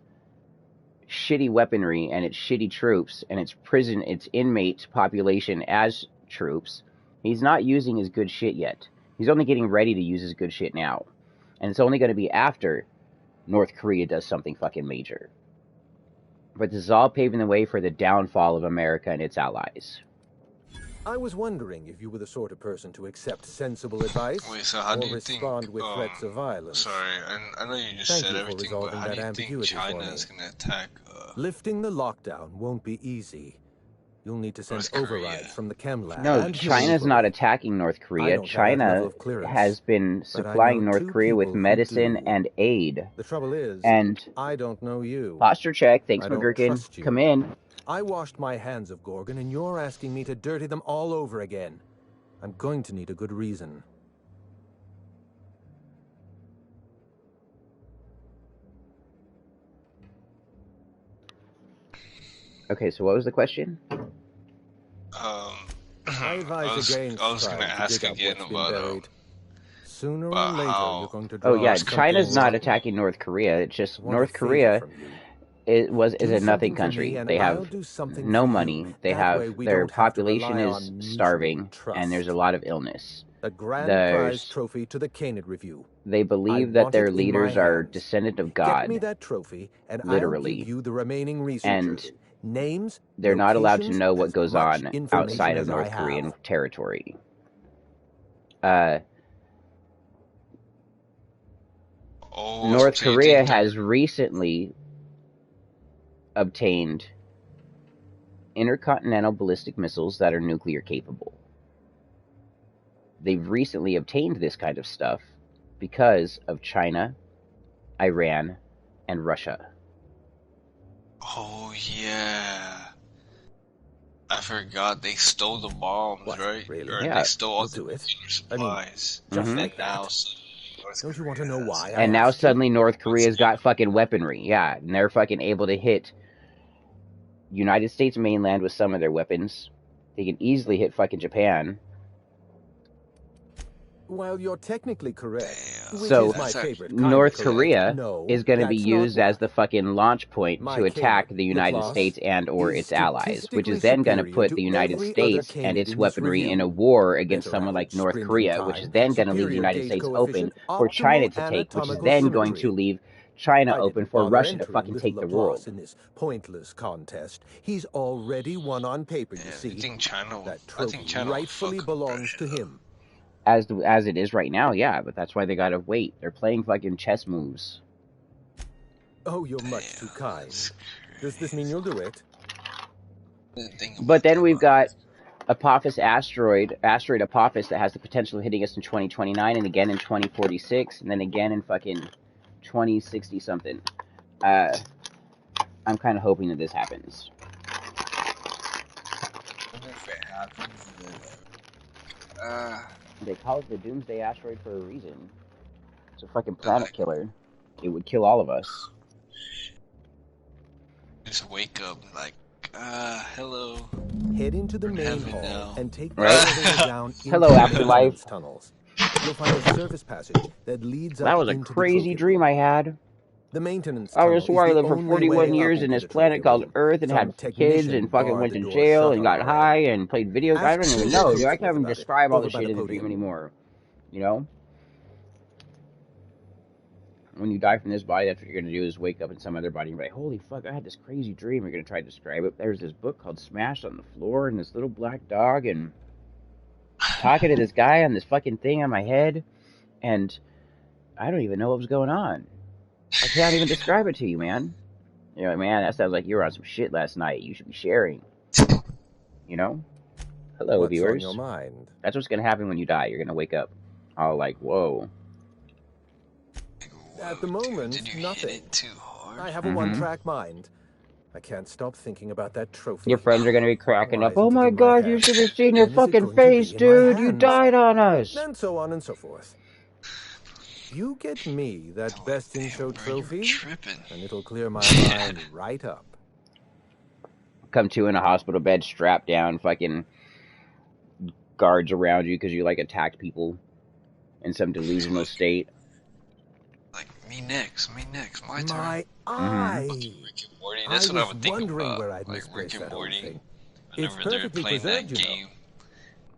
shitty weaponry and its shitty troops and its inmate population as troops, he's not using his good shit yet. He's only getting ready to use his good shit now. And it's only going to be after North Korea does something fucking major. But this is all paving the way for the downfall of America and its allies. I was wondering if you were the sort of person to accept sensible advice how do or you respond think, with threats of violence. Sorry, I know you just Thank said you for everything, but resolving how do that you think ambiguity China for is me. going to attack? Lifting the lockdown won't be easy. You'll need to send North Korea. overrides from the chem lab. No, and China's not attacking North I Korea. don't have that level China of clearance, has been but I supplying know North 2 Korea with people who medicine do. and aid. The trouble is, And I don't know you. posture check, thanks I don't McGurkin. trust you. Come in. I washed my hands of Gorgon, and you're asking me to dirty them all over again. I'm going to need a good reason. Okay, so what was the question? I advise against I was trying going to to ask dig up again what's been about buried. Sooner or about later, how- you're going to Oh draw yeah, something China's not out. attacking North Korea. It's just I want North a favor Korea from you. is Do a something nothing for me, country. and They I'll have do something no for you. money. They That way have we their don't have to population rely is on mutual starving, trust. and there's a lot of illness. A grand There's- prize trophy to the Canid Review. They I believe that want their it in my leaders are hands. descendant of Get me God. that trophy, and Literally. I'll give you the remaining researchers. Names, They're not allowed to locations, know what as goes much on information outside of as I North have. Korean territory. North so you Korea think that- has recently obtained intercontinental ballistic missiles that are nuclear capable. They've recently obtained this kind of stuff because of China, Iran, and Russia. Oh yeah. I forgot they stole the bombs, What, right? really? Or Yeah. they stole all We'll the do it. nuclear I mean, supplies. just Mhm. like And now that. suddenly North Don't you want to know Korea why? has- I And now asked you? suddenly North Korea's got fucking weaponry. Yeah, and they're fucking able to hit United States mainland with some of their weapons. They can easily hit fucking Japan. While you're technically correct, which So, is my That's actually- favorite kind North of correct, Korea no, is going to be that's not used as why. the fucking launch point My to attack Canid, the United Miklos, States and or is its allies, which is statistically then going to superior put to the United every other States Canid and its in this weaponry in a review. war against Better someone like average North sprint in Korea, which time, is then going to leave the superior United gauge States coefficient, open for China optimal to take, which is anatomical then going symmetry. to leave China I open didn't for bother Russia to entering fucking little take the Laplace world. in this pointless contest. He's already won on paper, you Yeah, see. I think China. That I trophy think China will rightfully fuck belongs to Russia, him. As it is right now, yeah, but that's why they gotta wait. They're playing fucking chess moves. Oh, you're much too kind. That's Does this mean you'll do it? Didn't think about But then that we've much. got Apophis asteroid Apophis that has the potential of hitting us in 2029 and again in 2046 and then again in fucking 2060 something. I'm kind of hoping that this happens. I wonder if it happens. They call it the Doomsday asteroid for a reason. It's a fucking planet killer. It would kill all of us. Just wake up like, hello. Head into the We're main heaven hall now. and take the Right? elevator down into Hello, the Afterlife. maintenance tunnels. You'll find a service passage that leads That up was a into the crazy trophy dream room. I had. The maintenance I tunnel just swore I is the lived for only 41 way years up in into this the planet trophy called room. Earth and Some had kids technician and fucking barred went the to door jail shut and on got our high end. and played video. I Ask don't even Susan know, dude. I Truthful can't even about it, describe all over the by shit the in the dream podium. anymore. You know? When you die from this body, that's what you're going to do is wake up in some other body and be like, holy fuck, I had this crazy dream. You're going to try to describe it. There's this book called Smashed on the Floor and this little black dog and talking to this guy on this fucking thing on my head. And I don't even know what was going on. I can't even describe it to you, man. You're like, man, that sounds like you were on some shit last night. You should be sharing. You know? Hello, What's viewers. on your mind? That's what's gonna happen when you die. You're gonna wake up all like, whoa. At the moment, Did you nothing. hit it too hard? I have a one-track mind. I can't stop thinking about that trophy. Your friends are gonna be cracking up. Rising Oh to my my god, head. you should have seen your When is it fucking going to face, be in my dude. You hands? died on us. And so on and so forth. You get me that Best in Show trophy, Tripping. and it'll clear my mind right up. Come to in a hospital bed, strapped down, fucking guards around you because you like attacked people in some delusional state. Like, me next, my turn. My eye. Rick and Morty, that's I what I was would think wondering about. where I'd Like misplaced Rick and that old Morty. thing. Whenever It's they're perfectly playing that preserved, you know. game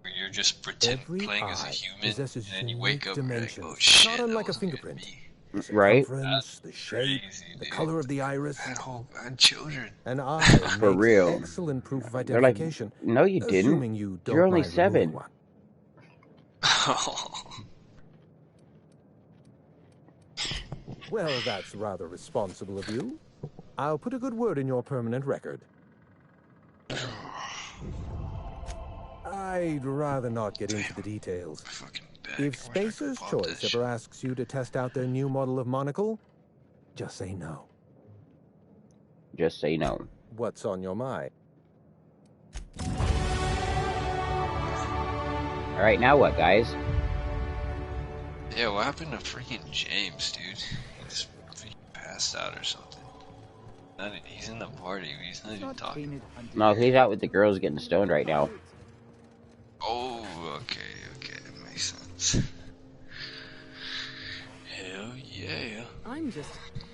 where you're just Every playing as a eye human, possesses and then you unique wake up and you're like, dimensions, oh shit, not that unlike a wasn't even fingerprint. me. The Right? circumference, the shape, Crazy, the dude. color of the iris. I had children. An eye For makes real. excellent proof of They're like, identification. no, you didn't. Assuming you don't You're only mind removing 7. one. Well, that's rather responsible of you. I'll put a good word in your permanent record. I'd rather not get into the details. Fucking back. If Spacer's Choice ever asks you to test out their new model of monocle, just say no. Just say no. What's on your mind? Alright, now what, guys? Yeah, what happened to freaking James, dude? He just freaking passed out or something. He's in the party, but he's not even talking. No, he's out with the girls getting stoned right now. Oh, okay, that makes sense. Hell yeah. I'm just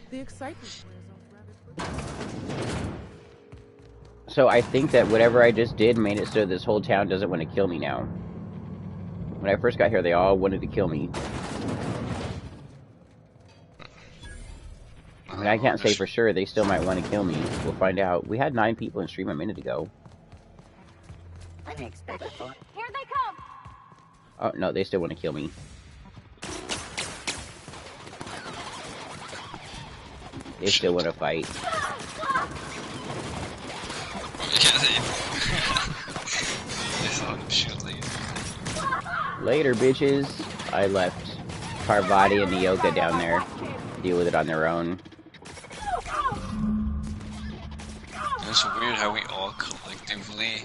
the excitement wears off rather quickly. So I think that whatever I just did made it so this whole town doesn't want to kill me now. When I first got here, they all wanted to kill me. I mean, I can't say for sure. They still might want to kill me. We'll find out. We had 9 people in stream a minute ago. Unexpected. Here they come! Oh, no, they still want to kill me. They still want to fight. Later, bitches. I left Parvati and Nyoka down there to deal with it on their own. It's weird how we all collectively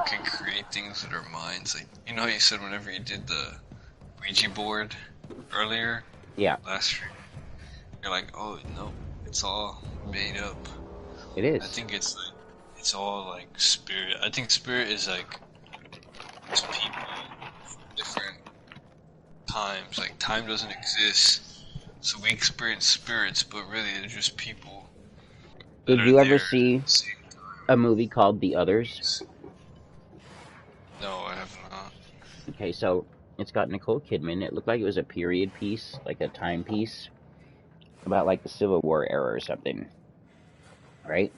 can create things with our minds. Like, you know how you said whenever you did the Ouija board earlier? Yeah. Last stream. You're like, oh, no, it's all made up. It is. I think it's like, it's all like spirit. I think spirit is like, it's people from different times. Like, time doesn't exist. So we experience spirits, but really they're just people. Did you ever see a movie called The Others? No, I have not. Okay, so it's got Nicole Kidman. It looked like it was a period piece, like a timepiece, about like the Civil War era or something, right?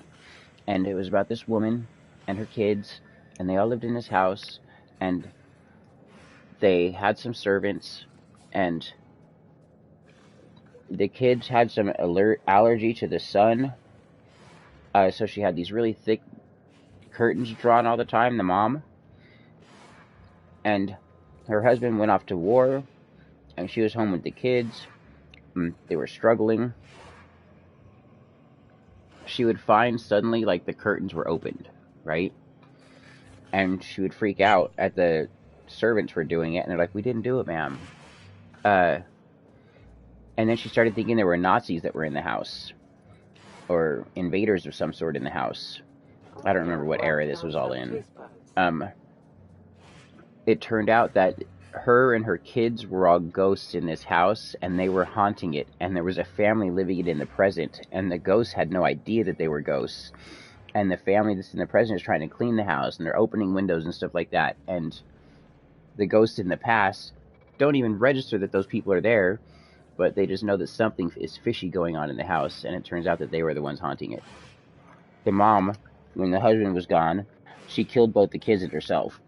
And it was about this woman and her kids, and they all lived in this house, and they had some servants, and the kids had some allergy to the sun, so she had these really thick curtains drawn all the time, the mom. And her husband went off to war, and she was home with the kids. They were struggling. She would find suddenly, like, the curtains were opened, right? And she would freak out at the servants for doing it, and they're like, we didn't do it, ma'am. And then she started thinking there were Nazis that were in the house, or invaders of some sort in the house. I don't remember what era this was all in. It turned out that her and her kids were all ghosts in this house, and they were haunting it, and there was a family living it in the present, and the ghosts had no idea that they were ghosts, and the family that's in the present is trying to clean the house, and they're opening windows and stuff like that, and the ghosts in the past don't even register that those people are there, but they just know that something is fishy going on in the house, and it turns out that they were the ones haunting it. The mom, when the husband was gone, she killed both the kids and herself.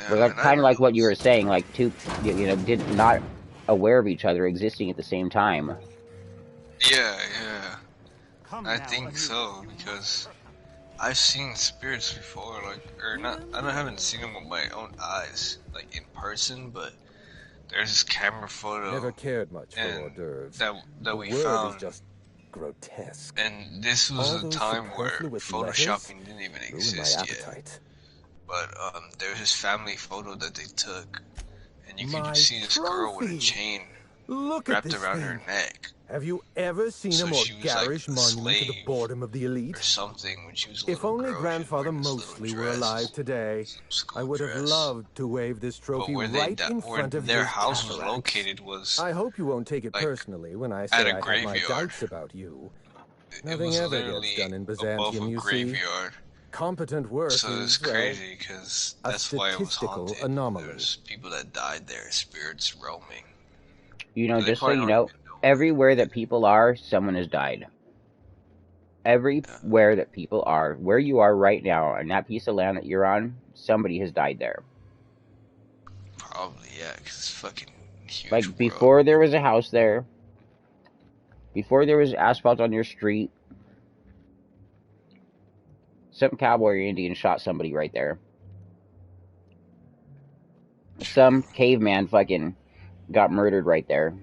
But that's kind of like what you were saying, like two, did not aware of each other existing at the same time. Yeah. I think so, because I've seen spirits before, I haven't seen them with my own eyes, like in person, but there's this camera photo. Never cared much for hors d'oeuvres. that we word found. Is just grotesque. And this was a time where photoshopping didn't even exist yet. But there was this family photo that they took, and you could just see this girl with a chain wrapped around her neck. Have you ever seen a more garish monument to the boredom of the elite? Or something when she was a if little only girl, Grandfather Mosley were alive today, I would have loved to wave this trophy right in front of their his house was cataract. located was. I hope you won't take it personally when I say I have my doubts about you. Nothing ever gets done in Byzantium, you see. Competent work so it's is, crazy because that's why it was haunted. Anomaly. There's people that died there, spirits roaming. Just so you know, everywhere that people are, someone has died. Everywhere that people are, where you are right now, on that piece of land that you're on, somebody has died there. Probably, yeah, because it's fucking huge. Like, before there was a house there, before there was asphalt on your street, some cowboy or Indian shot somebody right there. Some caveman fucking got murdered right there.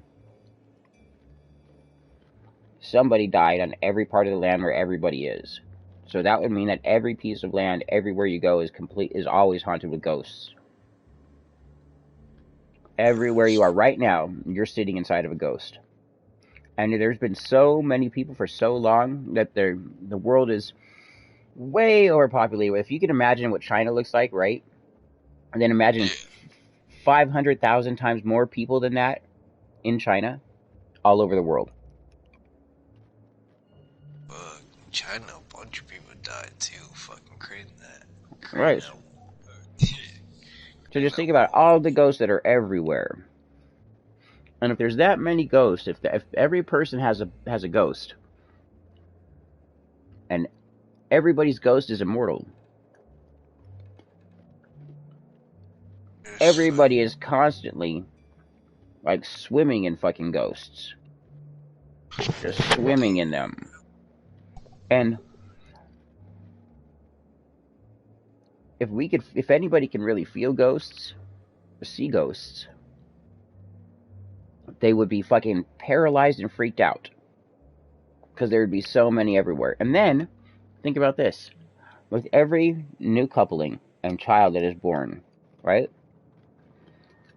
Somebody died on every part of the land where everybody is. So that would mean that every piece of land, everywhere you go, is always haunted with ghosts. Everywhere you are right now, you're sitting inside of a ghost. And there's been so many people for so long that the world is way overpopulated. If you can imagine what China looks like, right? And then imagine 500,000 times more people than that in China, all over the world. China, a bunch of people died too. Fucking crazy that. Right. So just think about all the ghosts that are everywhere. And if there's that many ghosts, if every person has a ghost, and everybody's ghost is immortal, everybody is constantly like swimming in fucking ghosts, just swimming in them. And if anybody can really feel ghosts or see ghosts, they would be fucking paralyzed and freaked out. Because there would be so many everywhere. And then, think about this. With every new coupling and child that is born, right?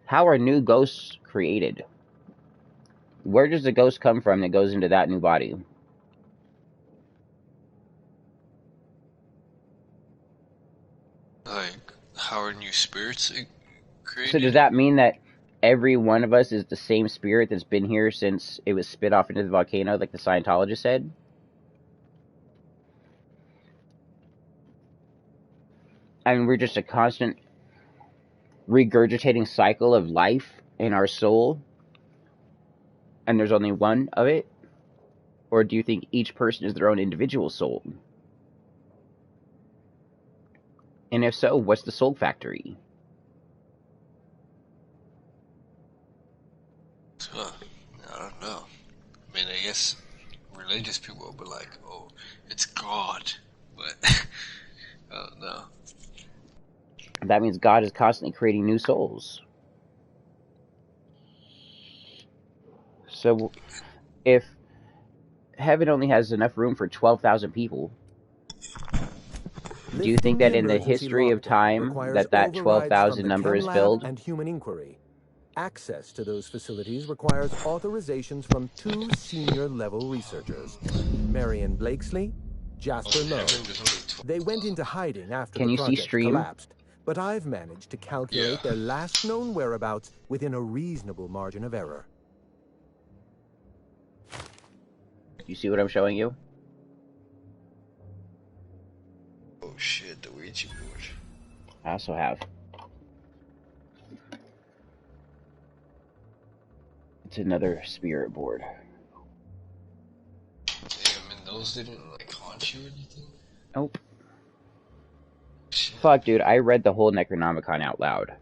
How are new ghosts created? Where does the ghost come from that goes into that new body? Like, how are new spirits created? So does that mean that every one of us is the same spirit that's been here since it was spit off into the volcano, like the Scientologist said? And we're just a constant regurgitating cycle of life in our soul? And there's only one of it? Or do you think each person is their own individual soul? And if so, what's the soul factory? Huh. I don't know. I mean, I guess religious people will be like, oh, it's God. But, I don't know. That means God is constantly creating new souls. So, if heaven only has enough room for 12,000 people, do you think that in the history of time that 12,000 number is filled? And human inquiry. Access to those facilities requires authorizations from 2 senior-level researchers, Marion Blakesley, Jasper Lowe. They went into hiding after the project collapsed, but I've managed to calculate their last known whereabouts within a reasonable margin of error. You see what I'm showing you? Oh shit, the Ouija board. I also have. It's another spirit board. Damn, and those didn't like haunt you or anything? Nope. Fuck, dude, I read the whole Necronomicon out loud.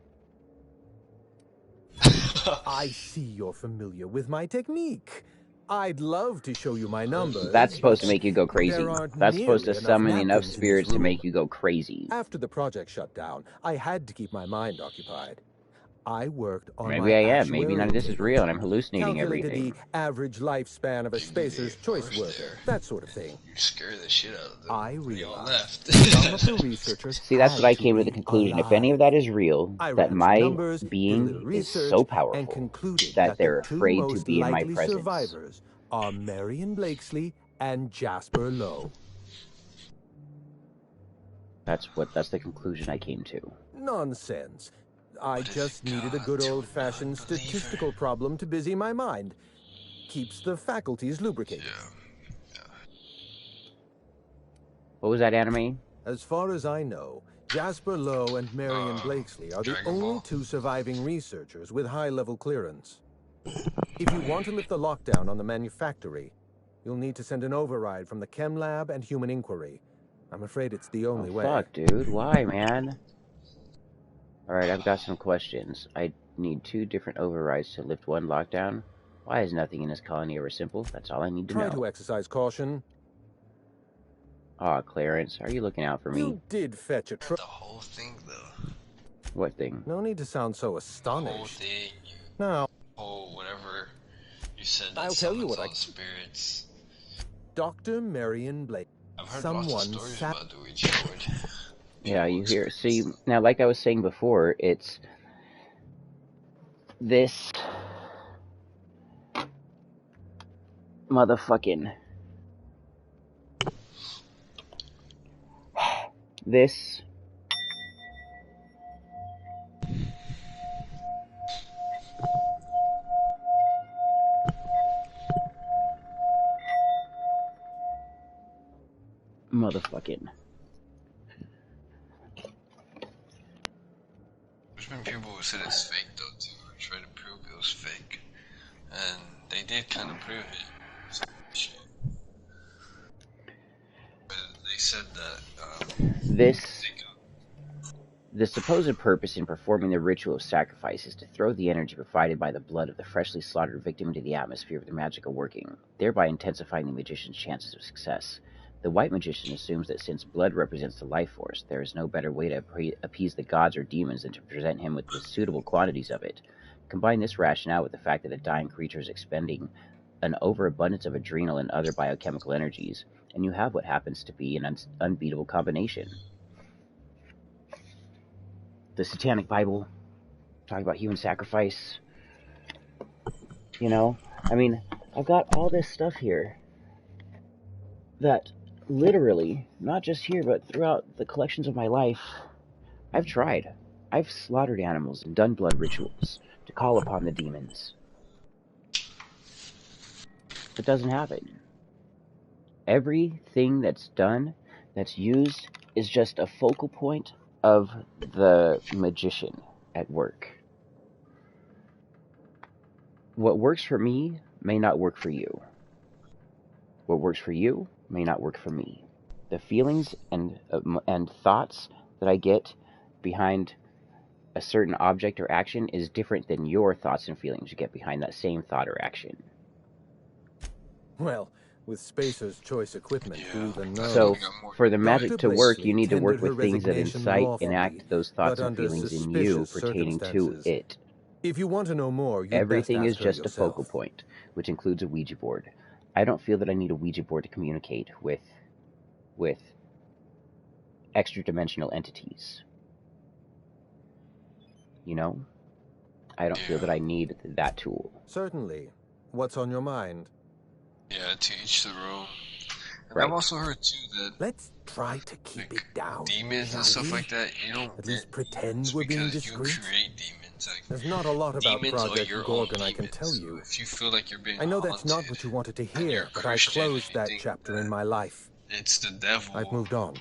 I see you're familiar with my technique. I'd love to show you my numbers. That's supposed to but make you go crazy. there aren't That's supposed to nearly summon enough napkins in this spirits to room. make you go crazy. After the project shut down, I had to keep my mind occupied. I worked on Maybe my I am. Maybe none of this is actuarial real and I'm table, hallucinating calculated everything. the average lifespan of a spacer's choice worker, that sort of thing. You scared the shit out of them. I They all realized left. some of the researchers See, that's what I had came to the be conclusion. If alive. any of that is real, I that ran some my numbers, did a being little is research, so and powerful concluded that they're the two afraid to most be in my likely presence. survivors are Marion Blakesley and Jasper Lowe. That's the conclusion I came to. Nonsense. I What is just it needed a got good to old-fashioned non-believer? statistical problem to busy my mind. Keeps the faculties lubricated. Yeah. What was that anime? As far as I know, Jasper Lowe and Marion Blakesley are the Dragon only Ball? two surviving researchers with high-level clearance. If you want to lift the lockdown on the manufactory, you'll need to send an override from the Chem Lab and Human Inquiry. I'm afraid it's the only way. Fuck, dude. Why, man? Alright, I've got some questions. I need 2 different overrides to lift 1 lockdown. Why is nothing in this colony ever simple? That's all I need to Try know. to exercise caution. Aw, Clarence, are you looking out for me? You did fetch a The whole thing, though. What thing? No need to sound so The whole astonished. thing. Now, Whatever you said. That I'll tell you what summons I- all spirits. Dr. Marion Blake. I've heard Someone lots of stories sat- about the Ouija board. Yeah, you hear. See, now, like I was saying before, it's this motherfucking this motherfucking There's been people who said it's fake though too, or tried to prove it was fake, and they did kind of prove it. Shit. But they said that this they got the supposed purpose in performing the ritual of sacrifice is to throw the energy provided by the blood of the freshly slaughtered victim into the atmosphere of the magical working, thereby intensifying the magician's chances of success. The white magician assumes that since blood represents the life force, there is no better way to appease the gods or demons than to present him with the suitable quantities of it. Combine this rationale with the fact that a dying creature is expending an overabundance of adrenal and other biochemical energies, and you have what happens to be an unbeatable combination. The Satanic Bible, talking about human sacrifice. You know, I mean, I've got all this stuff here that literally, not just here, but throughout the collections of my life, I've tried. I've slaughtered animals and done blood rituals to call upon the demons. It doesn't happen. Everything that's done, that's used, is just a focal point of the magician at work. What works for me may not work for you. What works for you may not work for me. The feelings and thoughts that I get behind a certain object or action is different than your thoughts and feelings you get behind that same thought or action. Well, with Spacer's choice equipment, who even knows? So, for the magic Dr. to work, Blakely you need to work tendered with her things that resignation incite, lawfully, enact those thoughts but and under feelings in you suspicious pertaining to circumstances. it. If you want to know more, you Everything is best ask her just a focal yourself. point, which includes a Ouija board. I don't feel that I need a Ouija board to communicate with extra-dimensional entities. You know? I don't feel that I need that tool. Certainly. What's on your mind? Yeah, to each their own. And Right. I've also heard too that Let's try to keep it down. demons shall and stuff we? like that, you don't At least get pretend demons we're being because you discreet. create demons. Like, There's not a lot about demons are Project your own Gorgon I can demons, tell so you. if you feel like you're being I know that's not haunted, what you wanted to and you're hear, but I Christian and closed you that think chapter that in my life. it's the devil. I've moved on.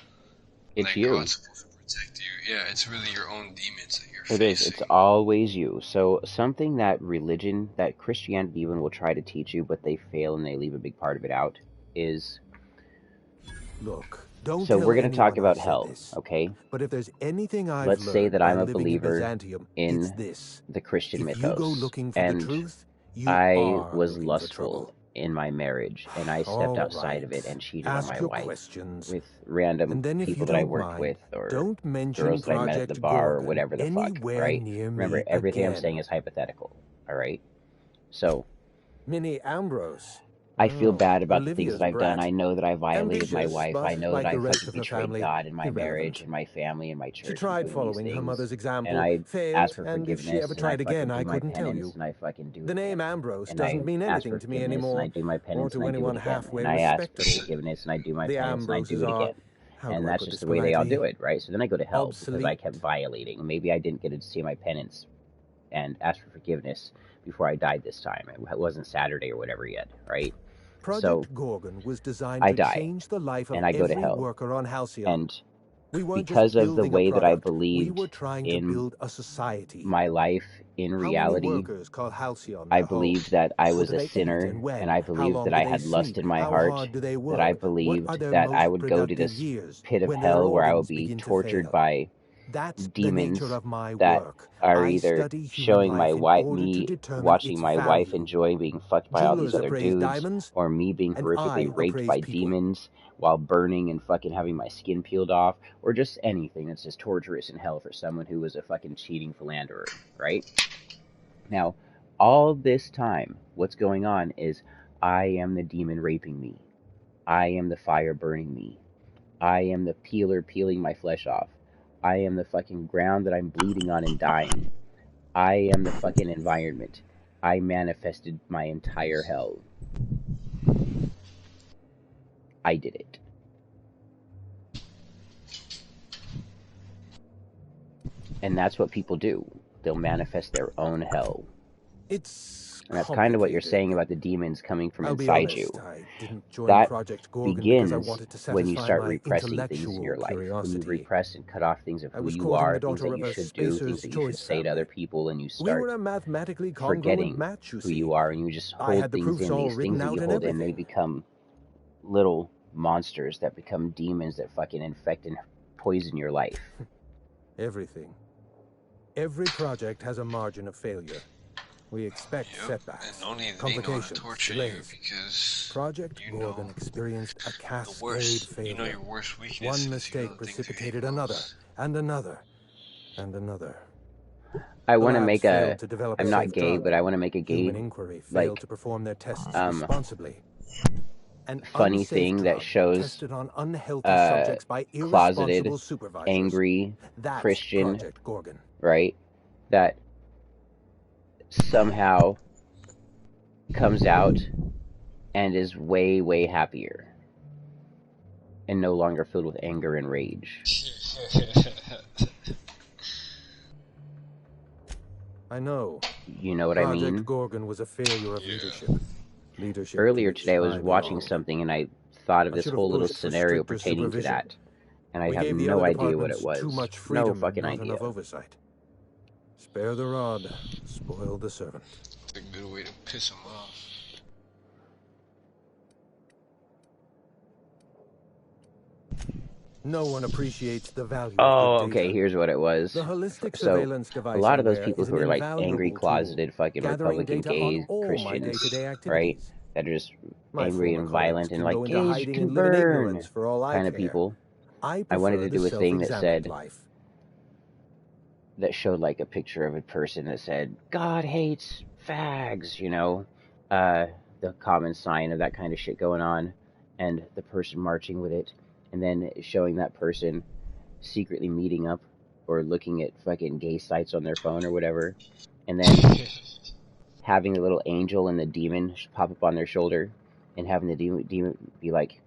It's like, you. God's supposed to protect you. Yeah, it's really your own demons that you're It facing. is. It's always you. So something that religion, that Christianity even will try to teach you, but they fail and they leave a big part of it out, is Look, Don't So tell we're going to talk anyone I about said hell, this. okay? But if there's anything I've Let's say learned that by I'm a living in believer Byzantium, it's in this. the Christian If you go mythos, looking for the and truth, you I are was looking for lustful trouble. in my marriage, and I stepped All outside of it right. and cheated on Ask my your wife questions. with random And then if people you that I don't worked mind, with, or don't mention girls that I met at the Project bar, or Gorgon whatever the fuck, anywhere right? near Remember, me everything I'm again. saying is hypothetical, alright? So, Minnie Ambrose. I feel Oh, bad about the things Olivia's that I've done. brat. I know that I violated my Ambitious, wife. I but know like that the I rest fucking of her betrayed family, God in my marriage, irrelevant. and my family, and my church, She and tried doing these following her things. mother's And example, I asked failed, for and if she forgiveness, ever and I tried again, fucking I do my couldn't tell penance, you. and I fucking do The it name again. Ambrose And doesn't I mean ask for anything to me forgiveness, and I anymore, do my or penance, to and I do it anyone again. halfway And I ask for respectable. forgiveness, and I do my The penance, and I do Ambroses it are, again. how And do I that's put just this the way they all politely? do it, right? So then I go to hell because I kept Obsolete. violating. Maybe I didn't get to see my penance and ask for forgiveness before I died this time. It wasn't Saturday or whatever yet, right? So Project Gorgon was designed I to die, change the life of and I go to every hell. worker on Halcyon. And We weren't because just of the building a way that I product, we believed were trying to in build a society. my life in How many reality, workers call Halcyon I their home? believed that I What was do a they eat sinner, and when? and I How believed long that do I they had lust sleep? in my How heart, hard do they that I work? What are believed their that I most would go to productive this years pit of when their hell where I would organs be begin to tortured fail? by That's the demons nature of my that work. are I either study human showing my life in wife, order to me determine watching its my wife value. enjoy being fucked by all these Jewelers other appraise dudes, diamonds, or me being and horrifically I raped appraise by people. demons while burning and fucking having my skin peeled off, or just anything that's just torturous in hell for someone who was a fucking cheating philanderer, right? Now, all this time, what's going on is I am the demon raping me. I am the fire burning me. I am the peeler peeling my flesh off. I am the fucking ground that I'm bleeding on and dying. I am the fucking environment. I manifested my entire hell. I did it. And that's what people do. They'll manifest their own hell. And that's kind of what you're saying about the demons coming from inside you. That begins when you start repressing things in your life. When you repress and cut off things of who you are, things that you should do, things that you should say to other people, and you start forgetting who you are, and you just hold things in. These things that you hold in, they become little monsters that become demons that fucking infect and poison your life. Everything. Every project has a margin of failure. We expect setbacks, complications, delays. Because Project Gorgon experienced a cascade failure. your worst weakness. One mistake precipitated another, and another, and another. I want to make a. I'm not gay, but I want to make a gay, like, to perform their tests responsibly. An funny thing that shows closeted, angry Christian, right? That somehow comes out and is way, way happier and no longer filled with anger and rage. I know. You know what I mean? Project Gorgon was a failure of leadership. Earlier today I was watching something and I thought of this whole little scenario pertaining to that. And I have no idea what it was. No fucking idea. Spare the rod, spoil the servant. It's a good way to piss him off. No one appreciates the value Oh, of the data. okay, here's what it was. The holistic So, surveillance device a lot of those I people wear who is are an like invaluable angry, tool, closeted, fucking gathering Republican data gay on all my Christians, day-to-day right? activities. That are just My angry former and violent colleagues and can like, go into gays hiding can and live in burn ignorance for all I kind of care. people. I wanted prefer to do the a thing that self-examined said, life. that showed like a picture of a person that said, God hates fags, you know, the common sign of that kind of shit going on, and the person marching with it, and then showing that person secretly meeting up or looking at fucking gay sites on their phone or whatever, and then having the little angel and the demon pop up on their shoulder, and having the demon be like,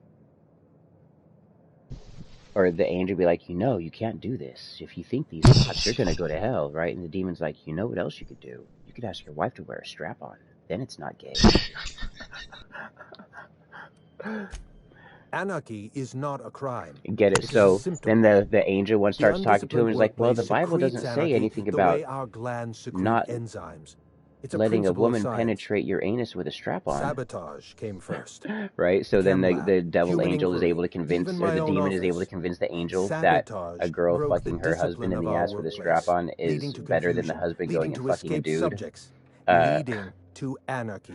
or the angel be like, you know, you can't do this. If you think these thoughts, you're gonna go to hell, right? And the demon's like, you know what else you could do? You could ask your wife to wear a strap-on. Then it's not gay. Anarchy is not a crime. Get it? So then the angel one starts talking to him and is like, well, the Bible doesn't say anything about not It's a letting a principle of woman science. penetrate your anus with a strap-on. Sabotage came first. Right? So then the devil human angel is inquiry, able to convince, even or my the own demon is able to office. convince the angel that Sabotage a girl broke fucking the her husband discipline in of the our ass with a workplace, strap-on leading is to better than the confusion, husband going leading and to fucking a escaped dude. subjects, leading to anarchy.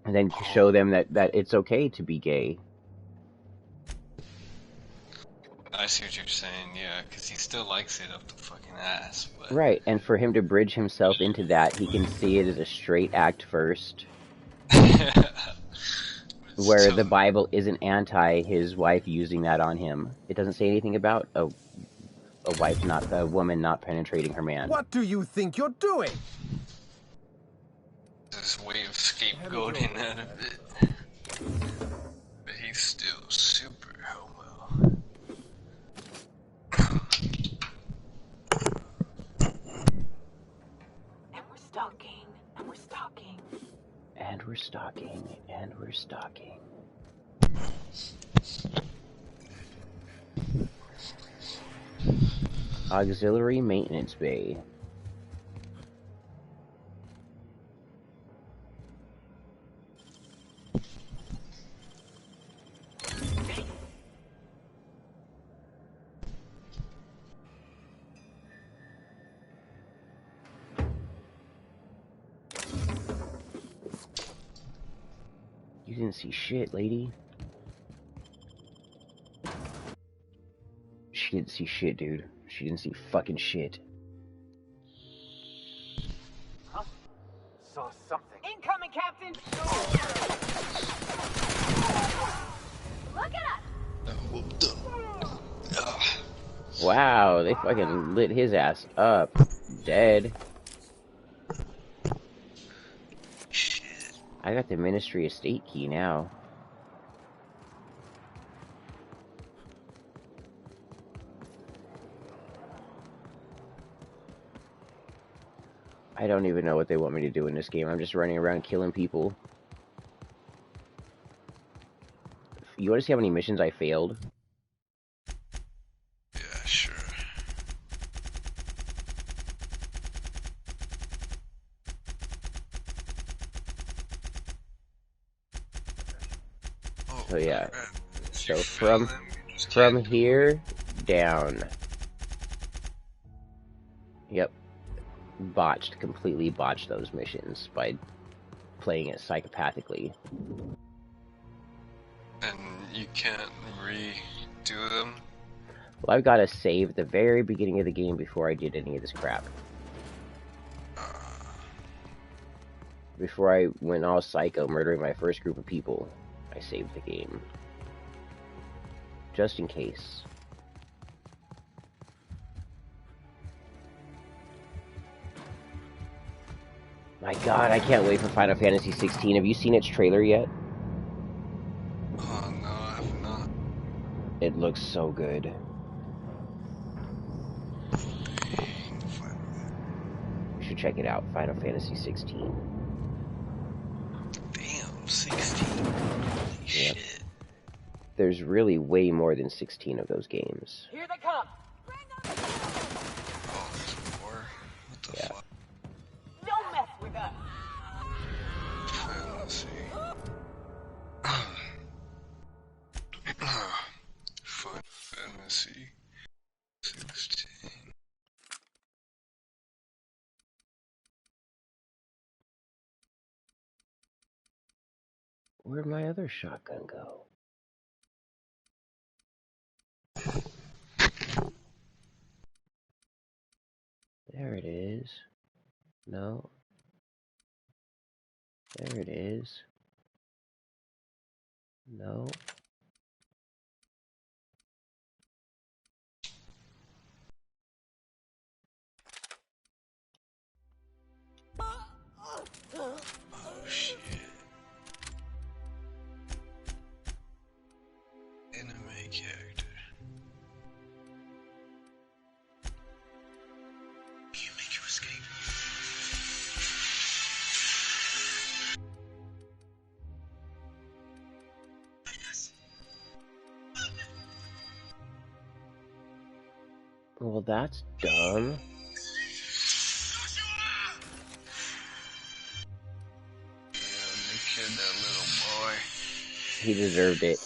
And then show them that it's okay to be gay. I see what you're saying, yeah, because he still likes it up the fucking ass, but... Right, and for him to bridge himself into that, he can see it as a straight act first. Where the Bible isn't anti his wife using that on him. It doesn't say anything about a woman not penetrating her man. What do you think you're doing? This way of scapegoating out of it. But he's still super homo. And we're stalking, and we're stalking. And we're stalking, and we're stalking. Auxiliary maintenance bay. You didn't see shit, lady. She didn't see shit, dude. She didn't see fucking shit. Huh? Saw something. Incoming, Captain! Look at us! Wow, they fucking lit his ass up. Dead. I got the Ministry Estate key now. I don't even know what they want me to do in this game. I'm just running around killing people. You want to see how many missions I failed? Yeah, sure. So yeah. So from here down. Yep. Completely botched those missions by playing it psychopathically. And you can't redo them? Well, I've got to save the very beginning of the game before I did any of this crap. Before I went all psycho murdering my first group of people, I saved the game. Just in case. My god, I can't wait for Final Fantasy 16. Have you seen its trailer yet? Oh, no, I have not. It looks so good. You should check it out, Final Fantasy 16. Damn, 16. Holy shit. There's really way more than 16 of those games. Here they come! Oh, there's more? What the fuck? Don't mess with us! Let's see. Final Fantasy 16. Where'd my other shotgun go? There it is. No. There it is. No. Oh shit. Anime character. Can you make your escape? Well, that's dumb. He deserved it.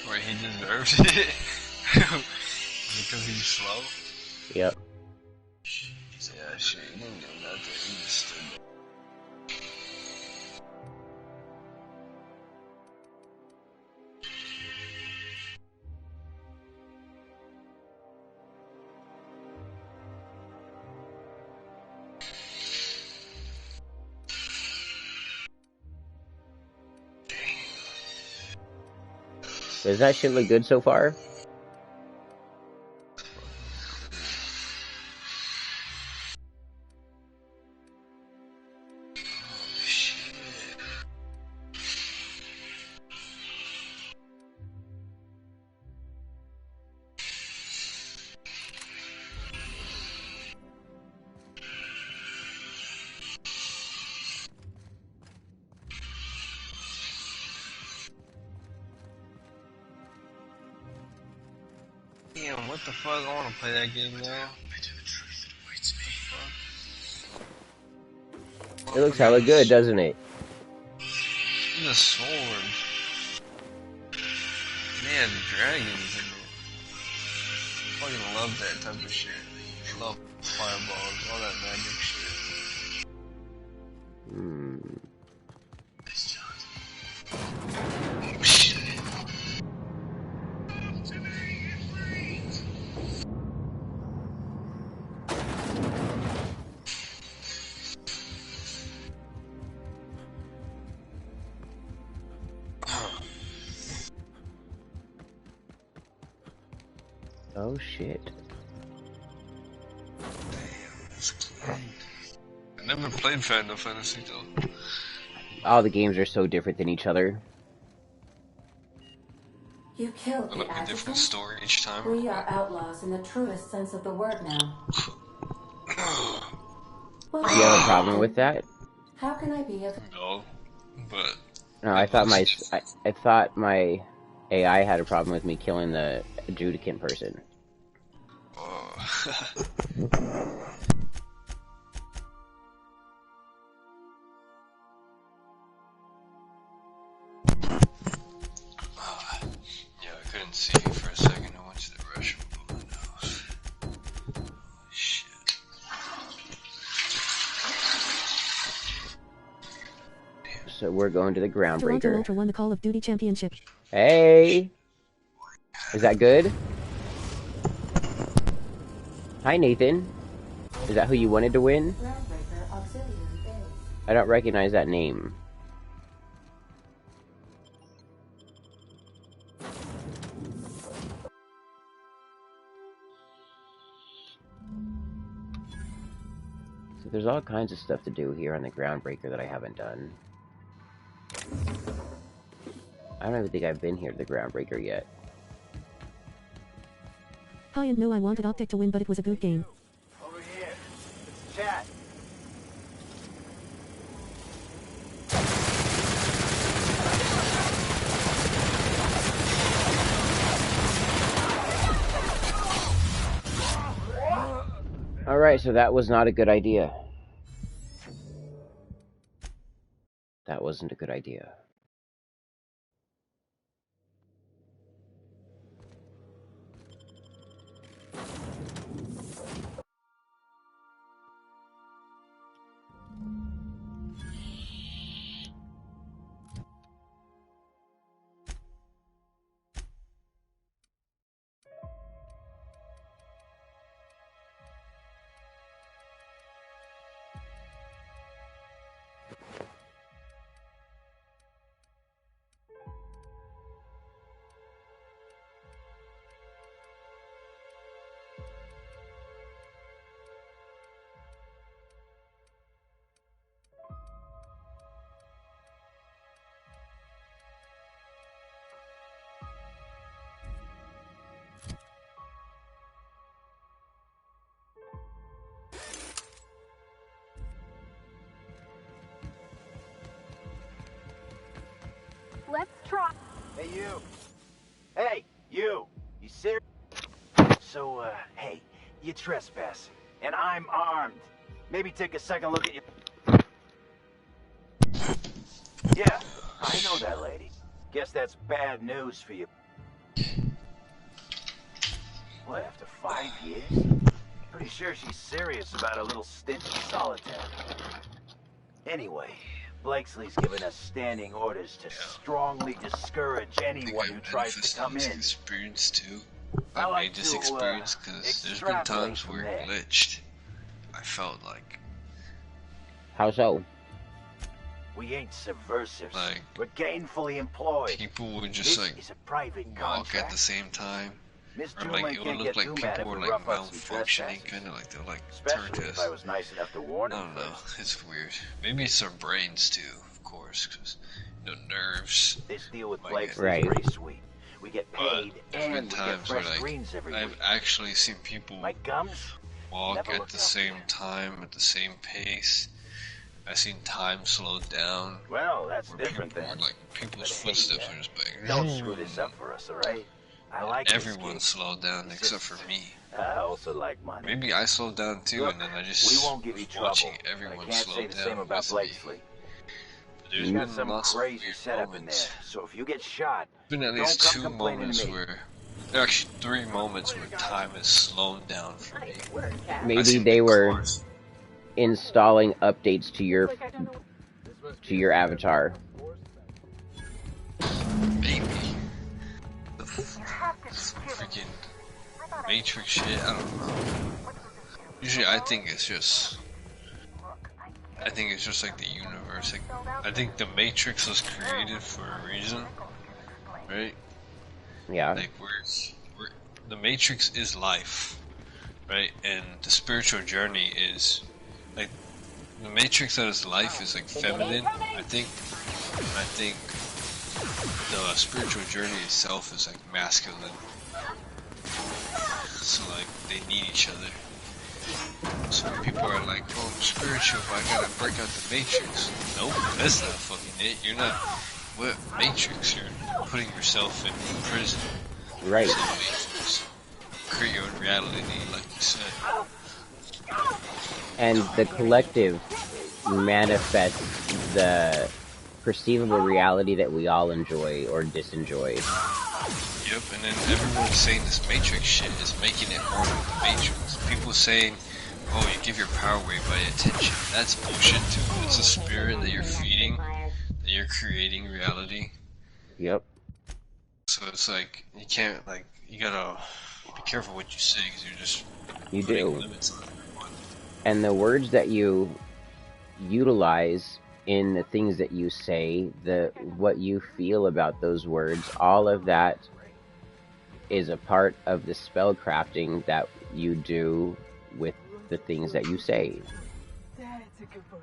Wait, he deserves it? Because he's slow? Yep. Yeah, shit, he didn't do nothing. He just stood there. Does that shit look good so far? Damn, what the fuck? I wanna play that game now. It looks hella good, doesn't it? It's a sword. Man, dragons in it. Fucking love that type of shit. Love fireballs, all that magic shit. Oh shit. I never played Final Fantasy though. All the games are so different than each other. You killed the Like a different adjutant? story each time. We are outlaws in the truest sense of the word now. Do you have a problem with that? How can I be of... No, but... No, I thought my AI had a problem with me killing the adjudicant person. Yeah, I couldn't see for a second. I went to the restroom for my nose. Holy shit. So we're going to the Toronto Groundbreaker. Ultra won the Call of Duty Championship. Hey! Is that good? Hi, Nathan. Is that who you wanted to win? Groundbreaker Auxiliary Base. I don't recognize that name. So there's all kinds of stuff to do here on the Groundbreaker that I haven't done. I don't even think I've been here to the Groundbreaker yet. Hi and no, I wanted Optic to win, but it was a good game. Over here. It's chat. Alright, so that was not a good idea. That wasn't a good idea. Let's try. Hey, you. Hey, you. You serious? So, hey, you trespassing, and I'm armed. Maybe take a second look at your... Yeah, I know that lady. Guess that's bad news for you. What, after 5 years? Pretty sure she's serious about a little stint in solitary. Anyway, Blakesley's given us standing orders to strongly discourage anyone who tries to come in. Experience too. I made this experience because there's been times where it glitched. I felt like. How so? We ain't subversives. Like, we're gainfully employed. People would just like walk at the same time. Or like it would look like people were like malfunctioning, kind of like they're like turn to us. I was nice enough to warn I don't know. It's weird. Maybe it's our brains too, of course, because nerves. This deal with Blake's right. is pretty sweet. We get paid and we get fresh like, greens every I've week. actually seen people walk at the same time, at the same pace. I've seen time slow down. Well, that's different then. Like people's footsteps are just like. Don't screw this up for us, alright? I like everyone slowed down except for me. I also like money. Maybe I slowed down too, and then I just we won't give you watching trouble. everyone I can't slow say the down same about with Blakesley. me. There's got been some lots of crazy weird setup moments. in there, so if you get shot, There's been at least 2 moments where, actually 3 moments where time has slowed down for me. Maybe they were installing updates to your avatar. Maybe. The freaking Matrix shit, I don't know. Usually I think it's just like the universe. Like, I think the Matrix was created for a reason, right? Yeah. Like the Matrix is life, right? And the spiritual journey is like the Matrix that is life is like feminine. I think the spiritual journey itself is like masculine. So like they need each other. So people are like, oh, I'm spiritual, but I gotta break out the Matrix. Nope, that's not fucking it. You're not. What Matrix? You're putting yourself in prison. Right. Create your own reality, like you said. And the collective manifests the perceivable reality that we all enjoy or disenjoy. Yep, and then everyone's saying this Matrix shit is making it more like the Matrix. People saying, oh, you give your power away by attention. That's bullshit too. It's a spirit that you're feeding, that you're creating reality. Yep. So it's like, you can't, like, you gotta be careful what you say, because you're just putting limits on everyone. And the words that you utilize in the things that you say, what you feel about those words, all of that is a part of the spell crafting that you do with the things that you say. That's a good boy.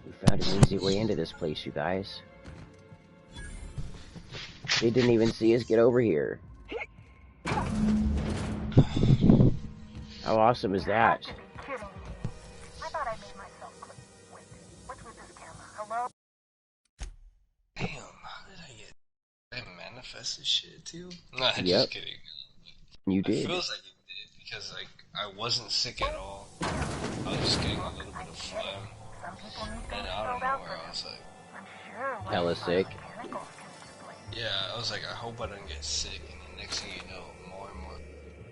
We found an easy way into this place, you guys. They didn't even see us get over here. How awesome is that? Damn, how did I get... Did I manifest this shit too? Nah, Yep. just kidding. You It did. feels like it did, because like, I wasn't sick at all. I was just getting a little bit of phlegm. And out of nowhere, I was like... Hella sick. Yeah, I was like, I hope I don't get sick, and the next thing you know, more and more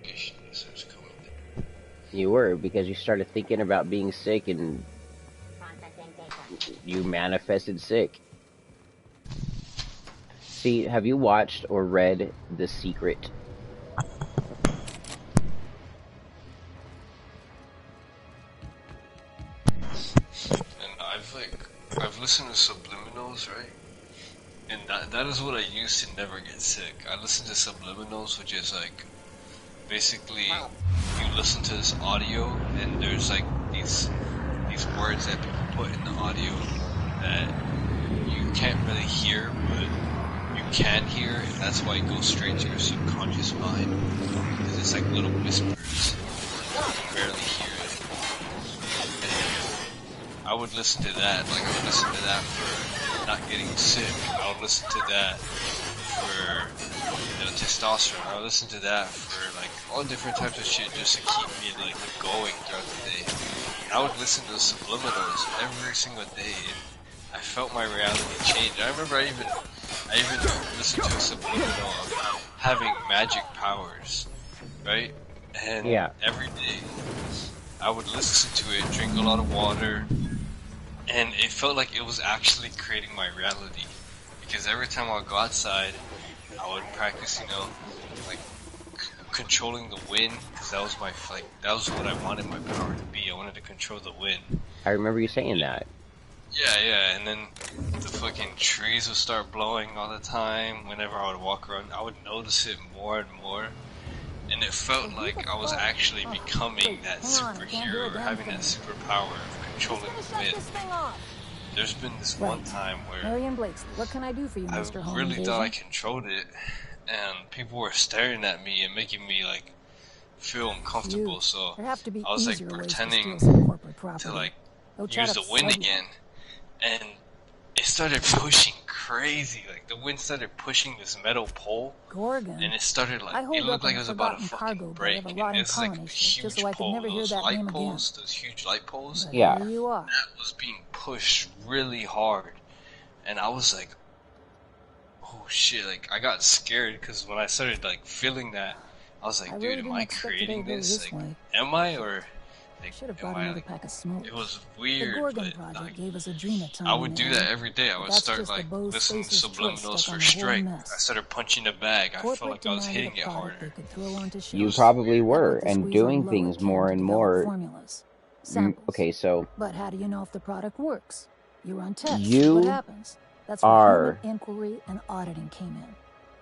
shit starts coming in. You were, because you started thinking about being sick and you manifested sick. See, have you watched or read The Secret? And I've listened to subliminals, right? And that is what I use to never get sick. I listen to subliminals, which is like, basically, you listen to this audio, and there's like these words that people put in the audio that you can't really hear, but you can hear, and that's why it goes straight to your subconscious mind. Because it's like little whispers, you can barely hear it. would listen to that. Like, I would listen to that for not getting sick. I would listen to that for, you know, testosterone. I would listen to that for, like, all different types of shit just to keep me, like, going throughout the day. And I would listen to the subliminals every single day, and I felt my reality change. I remember I even listened to a subliminal of having magic powers, right? And every day I would listen to it, drink a lot of water, and it felt like it was actually creating my reality. Because every time I would go outside, I would practice, you know, like controlling the wind, because that was that was what I wanted my power to be. I wanted to control the wind. I remember you saying that. Yeah, and then the fucking trees would start blowing all the time. Whenever I would walk around, I would notice it more and more. And it felt like I was actually becoming that superhero, or having that superpower of controlling the wind. There's been this one time where Marion Blakes, what can I do for you, Mr. Home really thought I Invasion? controlled it, and people were staring at me and making me like feel uncomfortable. So There have to be I was like easier ways to pretending steal some corporate property. to like They'll try use to the wind flood you. again, and it started pushing crazy. Like the wind started pushing this metal pole, Gorgon. and it started like I hold it looked up like a it was about to forgotten fucking cargo break. bay of a And rotting it's like a colony ship, just huge so I could pole, never hear those that light name again. poles, those huge light poles. But Yeah. here you are. That was being pushed really hard, and I was like, oh shit, like I got scared, because when I started like feeling that, I was like, I dude, really am didn't I expect creating today to go this? this Like, way. am I, or like, Should have am brought I another like, pack of smoke. it was The weird, Gorgon but project like, gave us a dream at time. I would do that every day. I would That's start just the like Bose listening to Space's choice subliminals stuck for on the whole strength. mess. I started punching the bag. I felt Corporate like I was demanded hitting a it product harder. they could throw onto You shelves. probably That were, let the and squeeze doing on lower things can more to and develop more. formulas. Samples. Okay, so But how do you know if the product works? You run tests. What you happens? That's where are human inquiry and auditing came in.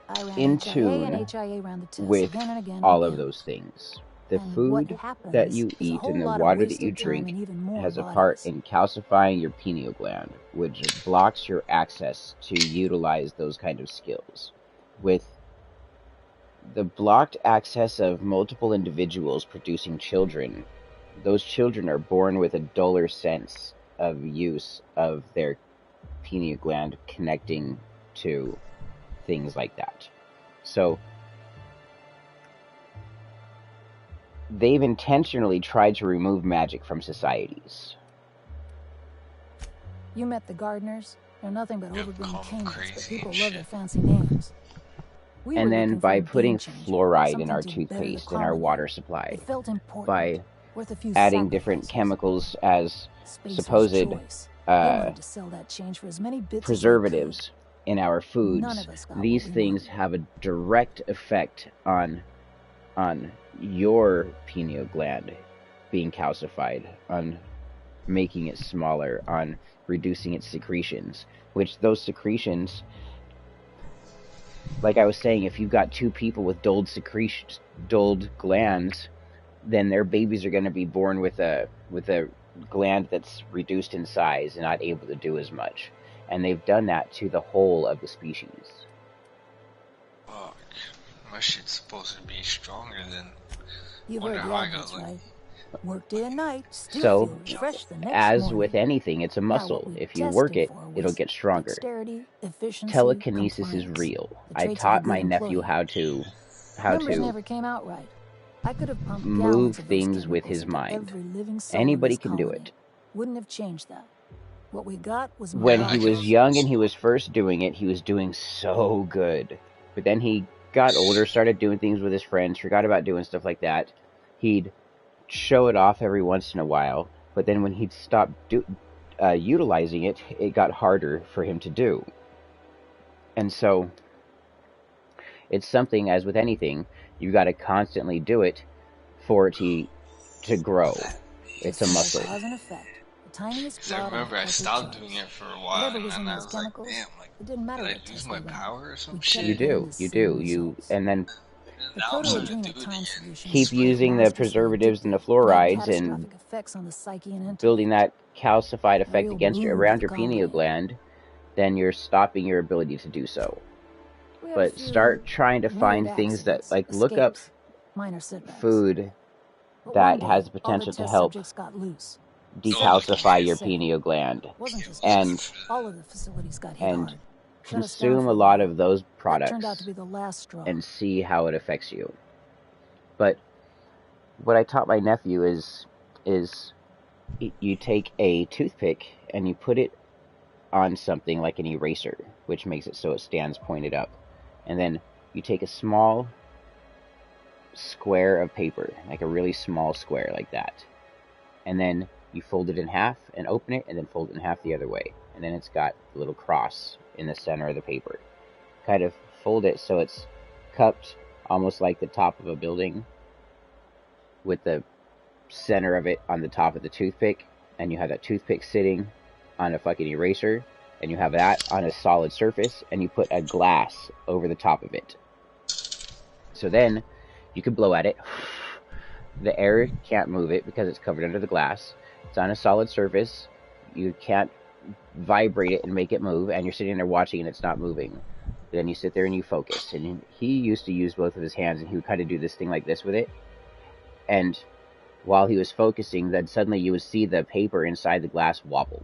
I ran in HIA and tune HIA ran the tests with again and again and all of again. those things. The And what food happens that you is a eat whole and the lot of water that you wasted time drink and even more has a part bodies. in calcifying your pineal gland, which blocks your access to utilize those kind of skills. With the blocked access of multiple individuals producing children, those children are born with a duller sense of use of their pineal gland connecting to things like that. So they've intentionally tried to remove magic from societies. You met the gardeners. They're nothing but overgrown canines, but crazy people and love their fancy names. We And were then looking for by a game putting changer, fluoride in something our to better the toothpaste and our colony. water supply, It felt important, by worth a few adding different sacrifices. chemicals as Spacer's supposed choice. They wanted to sell that change for as many bits as they could. preservatives in our None foods, of us got what these we things have a direct effect on your pineal gland being calcified, on making it smaller, on reducing its secretions, which those secretions, like I was saying, if you've got two people with dulled glands, then their babies are going to be born with a gland that's reduced in size and not able to do as much. And they've done that to the whole of the species. Fuck, my shit's supposed to be stronger than. You've Wonder heard how the I got adverts, like. right? Work day and night, still So, feel refreshed the next as morning. with anything, it's a Now, what muscle. we If you work tested it, for it'll was get stronger. dexterity, efficiency, Telekinesis is compliance. real. The I traits of a taught good my nephew employee. how Numbers to never came out right. I could have pumped move gallons of those things with chemicals his into mind. every living cell in Anybody this can do colony. it. Wouldn't have changed that. What we got was When more he was young and he was first doing it, he was doing so good. But then he got older, started doing things with his friends, forgot about doing stuff like that. He'd show it off every once in a while, but then when he'd stop utilizing it, it got harder for him to do. And so, it's something, as with anything, you got to constantly do it for it to grow. It's a muscle. Cause and effect. The tiniest Cause I cloud on remember I the stopped charts. doing it for a while, Whatever was in and I those was like, chemicals, damn, like, it didn't matter did I what lose test my we ran. power or some We shit? You do, and then The Now I'm starting to protoadrenal do it time again. solution keep sprayed using the monster preservatives and the had fluorides and catastrophic effects on the psyche and intellect. building that calcified effect real against bloom to around the your pineal colony. gland, then you're stopping your ability to do so. We had a But few start trying to find weird things that, accidents, like, look up escapes, minor setbacks. food But that one has day, the all the potential to test help subjects got loose. decalcify your pineal gland and all of the facilities got hit hard. Shut us down consume for a a lot while. of those That products turned out to be the last straw. and see how it affects you. But what I taught my nephew is you take a toothpick and you put it on something like an eraser, which makes it so it stands pointed up. And then you take a small square of paper, like a really small square like that. And then you fold it in half and open it, and then fold it in half the other way. And then it's got a little cross in the center of the paper. Kind of fold it so it's cupped almost like the top of a building, with the center of it on the top of the toothpick, and you have that toothpick sitting on a fucking eraser, and you have that on a solid surface, and you put a glass over the top of it. So then you can blow at it. The air can't move it because it's covered under the glass. It's on a solid surface. You can't vibrate it and make it move, and you're sitting there watching and it's not moving. Then you sit there and you focus. And he used to use both of his hands, and he would kind of do this thing like this with it. And while he was focusing, then suddenly you would see the paper inside the glass wobble.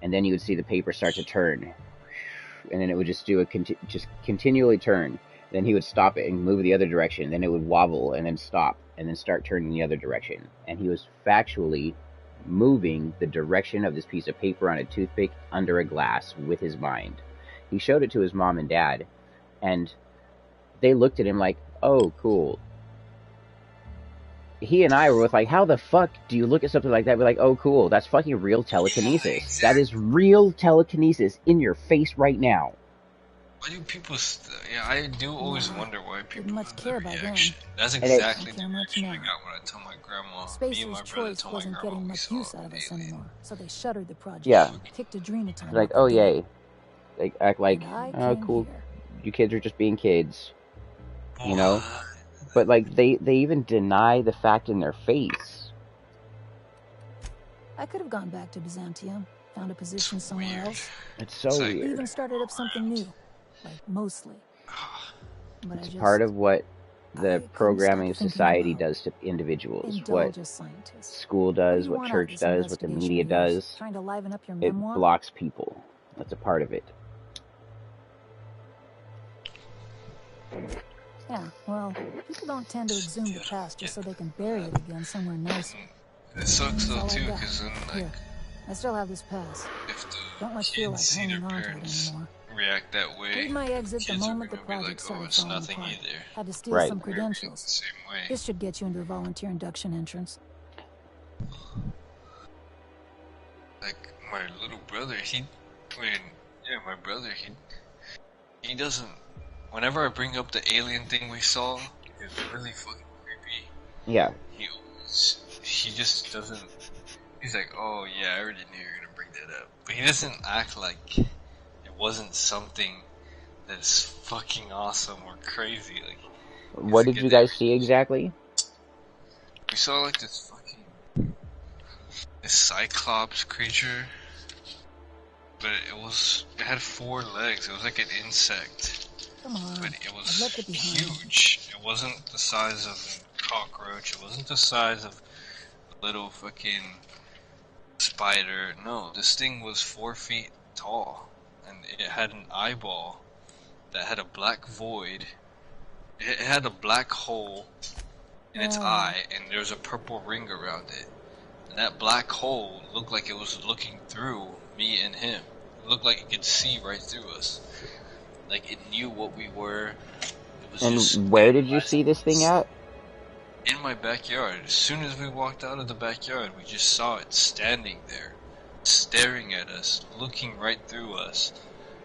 And then you would see the paper start to turn. And then it would just do just continually turn. Then he would stop it and move the other direction. Then it would wobble and then stop and then start turning the other direction. And he was factually moving the direction of this piece of paper on a toothpick under a glass with his mind. He showed it to his mom and dad, and they looked at him like, oh, cool. He and I were both like, how the fuck do you look at something like that? We're like, oh, cool, that's fucking real telekinesis. That is real telekinesis in your face right now. Why do people... yeah, I do always wonder why people much care by then. That's exactly the reaction I got when I told my grandma. Me and my brother told my grandma getting much use out of us anymore, so they shuttered the project. Yeah. Kicked Adrenatime. Like, oh, yay. They act like, oh, cool, you kids are just being kids. You know? But, like, they even deny the fact in their face. I could have gone back to Byzantium, found a position somewhere else. It's so weird. Even started up something new. Like, mostly. But it's part of what the programming of society does to individuals. What school does, what church does, what the media does. Trying to liven up your it memoir? blocks people. That's a part of it. Yeah, well, people don't tend to exhume the past just so they can bury it again somewhere nicer. It sucks though too, because then like... Here, I still have this pass. Don't much feel like hanging on to it anymore. React that way. Read my exit the moment the project started falling apart. Had to steal some credentials. This should get you into a volunteer induction entrance. Like my little brother, my brother, he doesn't. Whenever I bring up the alien thing we saw, it's really fucking creepy. Yeah. He just doesn't. He's like, oh yeah, I already knew you were gonna bring that up, but he doesn't act like it wasn't something that's fucking awesome or crazy. Like, what did you guys see exactly? We saw like this cyclops creature, but it had 4 legs. It was like an insect. Come on, but it was huge. It wasn't the size of a cockroach. It wasn't the size of a little fucking spider. No, this thing was 4 feet tall, and it had an eyeball that had a black void. It had a black hole in its eye, and there was a purple ring around it. And that black hole looked like it was looking through me and him. It looked like it could see right through us. Like, it knew what we were. It was and where did you see this thing at? In my backyard. As soon as we walked out of the backyard, we just saw it standing there, staring at us, looking right through us.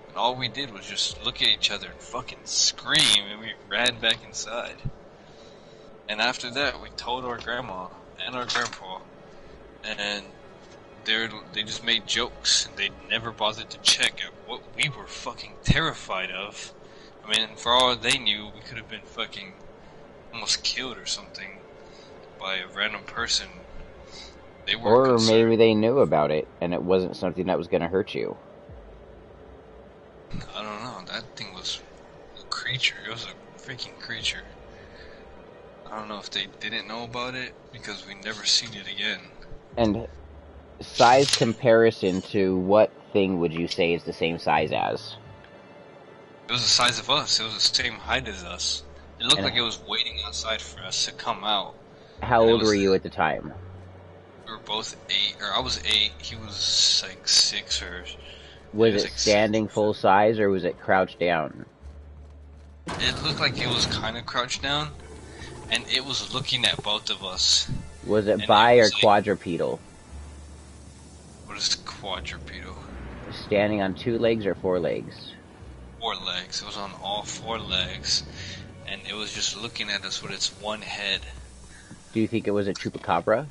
And all we did was just look at each other and fucking scream, and we ran back inside. And after that, we told our grandma and our grandpa, and they just made jokes, and they never bothered to check at what we were fucking terrified of. I mean, for all they knew, we could have been fucking almost killed or something by a random person. They weren't or concerned. Maybe they knew about it, and it wasn't something that was going to hurt you. I don't know, that thing was a creature. It was a freaking creature. I don't know if they didn't know about it, because we never seen it again. And size comparison to what thing would you say is the same size as? It was the size of us. It was the same height as us. It looked like it was waiting outside for us to come out. How old were you at the time? We were both 8, or I was 8. He was like 6 or. Was it like standing full size or was it crouched down? It looked like it was kind of crouched down, and it was looking at both of us. Was it bi or quadrupedal? What is quadrupedal? Standing on 2 legs or 4 legs? 4 legs. It was on all 4 legs, and it was just looking at us with its one head. Do you think it was a chupacabra?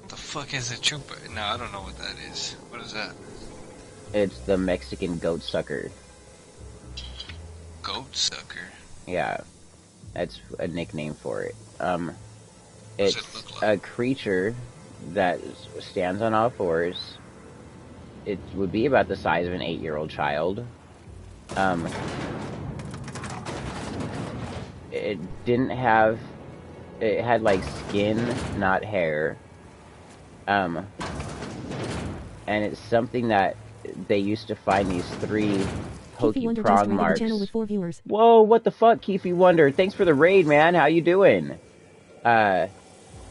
What the fuck is a chupa? No, I don't know what that is. What is that? It's the Mexican goat sucker. Goat sucker? Yeah. That's a nickname for it. It's a creature that stands on all fours. It would be about the size of an 8-year-old child. It didn't have... It had, like, skin, not hair. And it's something that they used to find these 3 pokey prong marks. With 4 viewers. Whoa, what the fuck, Keefy Wonder? Thanks for the raid, man. How you doing?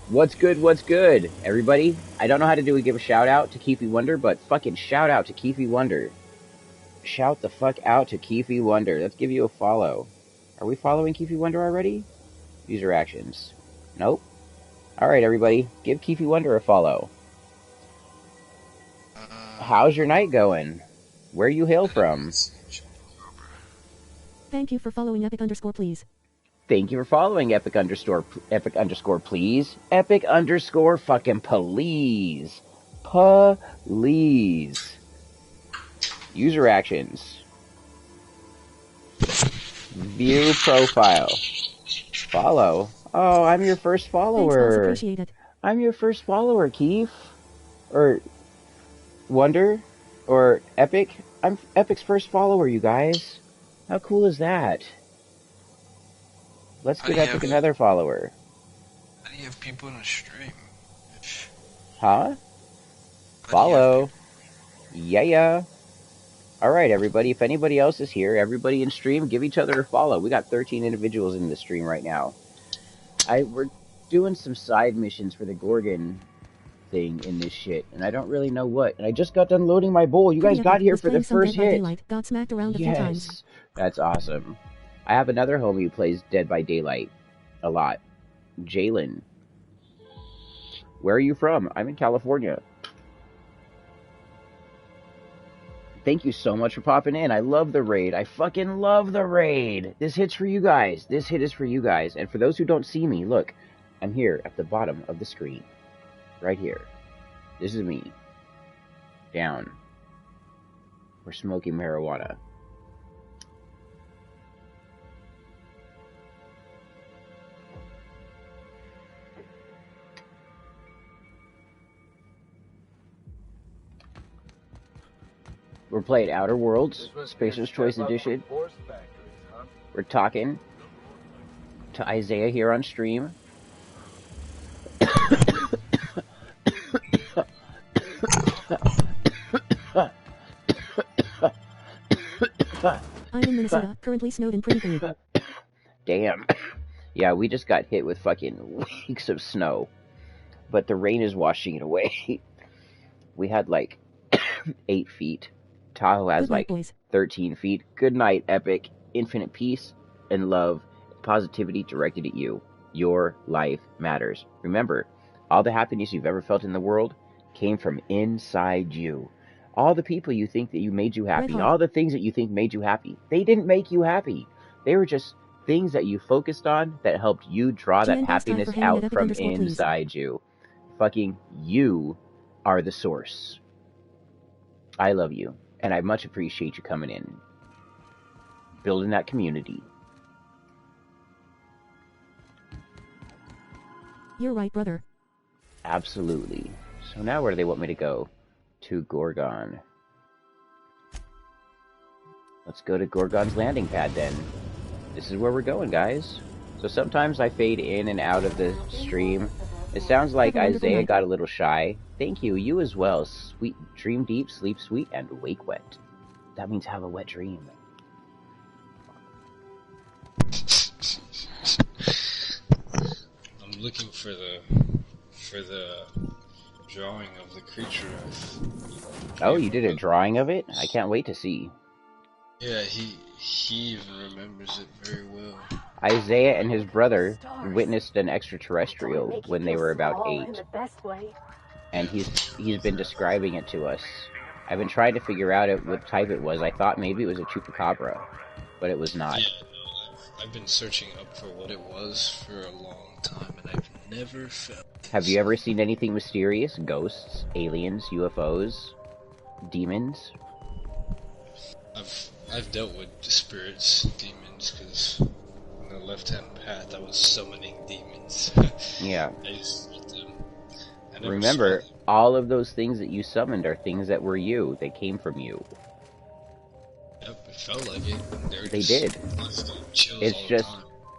What's good, everybody? I don't know how to give a shout out to Keefy Wonder, but fucking shout out to Keefy Wonder. Shout the fuck out to Keefy Wonder. Let's give you a follow. Are we following Keefy Wonder already? User actions. Nope. Alright, everybody. Give Keefy Wonder a follow. How's your night going? Where you hail from? Thank you for following epic_please. Thank you for following epic_please. Epic_ please. Please. User actions. View profile. Follow. Oh, I'm your first follower. Thanks, appreciate it. I'm your first follower, Keef. Or Wonder. Or Epic. I'm Epic's first follower, you guys. How cool is that? Let's give Epic another follower. How do you have people in a stream? Huh? Follow. Yeah. Alright, everybody. If anybody else is here, everybody in stream, give each other a follow. We got 13 individuals in the stream right now. We're doing some side missions for the Gorgon thing in this shit, and I don't really know what. And I just got done loading my bowl. You guys got here for the first hit. Got smacked around a few times. That's awesome. I have another homie who plays Dead by Daylight a lot. Jalen. Where are you from? I'm in California. Thank you so much for popping in. I love the raid. I fucking love the raid. This hit's for you guys. This hit is for you guys. And for those who don't see me, look. I'm here at the bottom of the screen. Right here. This is me. Down. We're smoking marijuana. We're playing Outer Worlds, Spacer's Choice Edition. We're talking to Isaiah here on stream. I'm in Minnesota, currently snowed and pretty good. Damn. Yeah, we just got hit with fucking weeks of snow. But the rain is washing it away. We had like 8 feet. Tahoe has like 13 feet. Good night, Epic. Infinite peace and love, positivity directed at you. Your life matters. Remember, all the happiness you've ever felt in the world came from inside you. All the people you think that you made you happy, all the things that you think made you happy, they didn't make you happy. They were just things that you focused on that helped you draw that happiness out from inside you. Fucking you are the source. I love you, and I much appreciate you coming in. Building that community. You're right, brother. Absolutely. So now where do they want me to go? To Gorgon. Let's go to Gorgon's landing pad then. This is where we're going, guys. So sometimes I fade in and out of the stream. It sounds like Isaiah got a little shy Thank you. You as well. Sweet, dream deep, sleep sweet, and wake wet. That means have a wet dream. I'm looking for the drawing of the creature. Oh, you did a drawing of it? I can't wait to see. Yeah, he even remembers it very well. Isaiah and his brother witnessed an extraterrestrial when they were about 8. And he's been describing it to us. I've been trying to figure out what type it was. I thought maybe it was a chupacabra, but it was not. Yeah, no, I've been searching up for what it was for a long time, and I've never found it. Have you ever seen anything mysterious? Ghosts, aliens, UFOs, demons? I've dealt with spirits, demons, because on the left-hand path I was summoning demons. Yeah. I used to them. Remember, all of those things that you summoned are things that were you. They came from you. Yep, it felt like it. They did.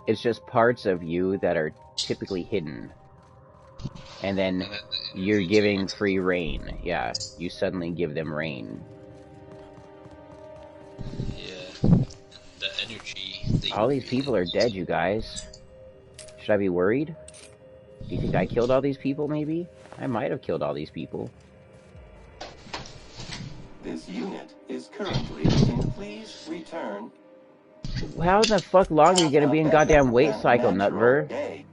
It's just parts of you that are typically hidden. And then you're giving free reign. Yeah, you suddenly give them reign. Yeah, the energy. All these people are dead, you guys. Should I be worried? Do you think I killed all these people, maybe? I might have killed all these people. This unit is currently in please return. How the fuck long are you gonna be in goddamn wait cycle, Nutver?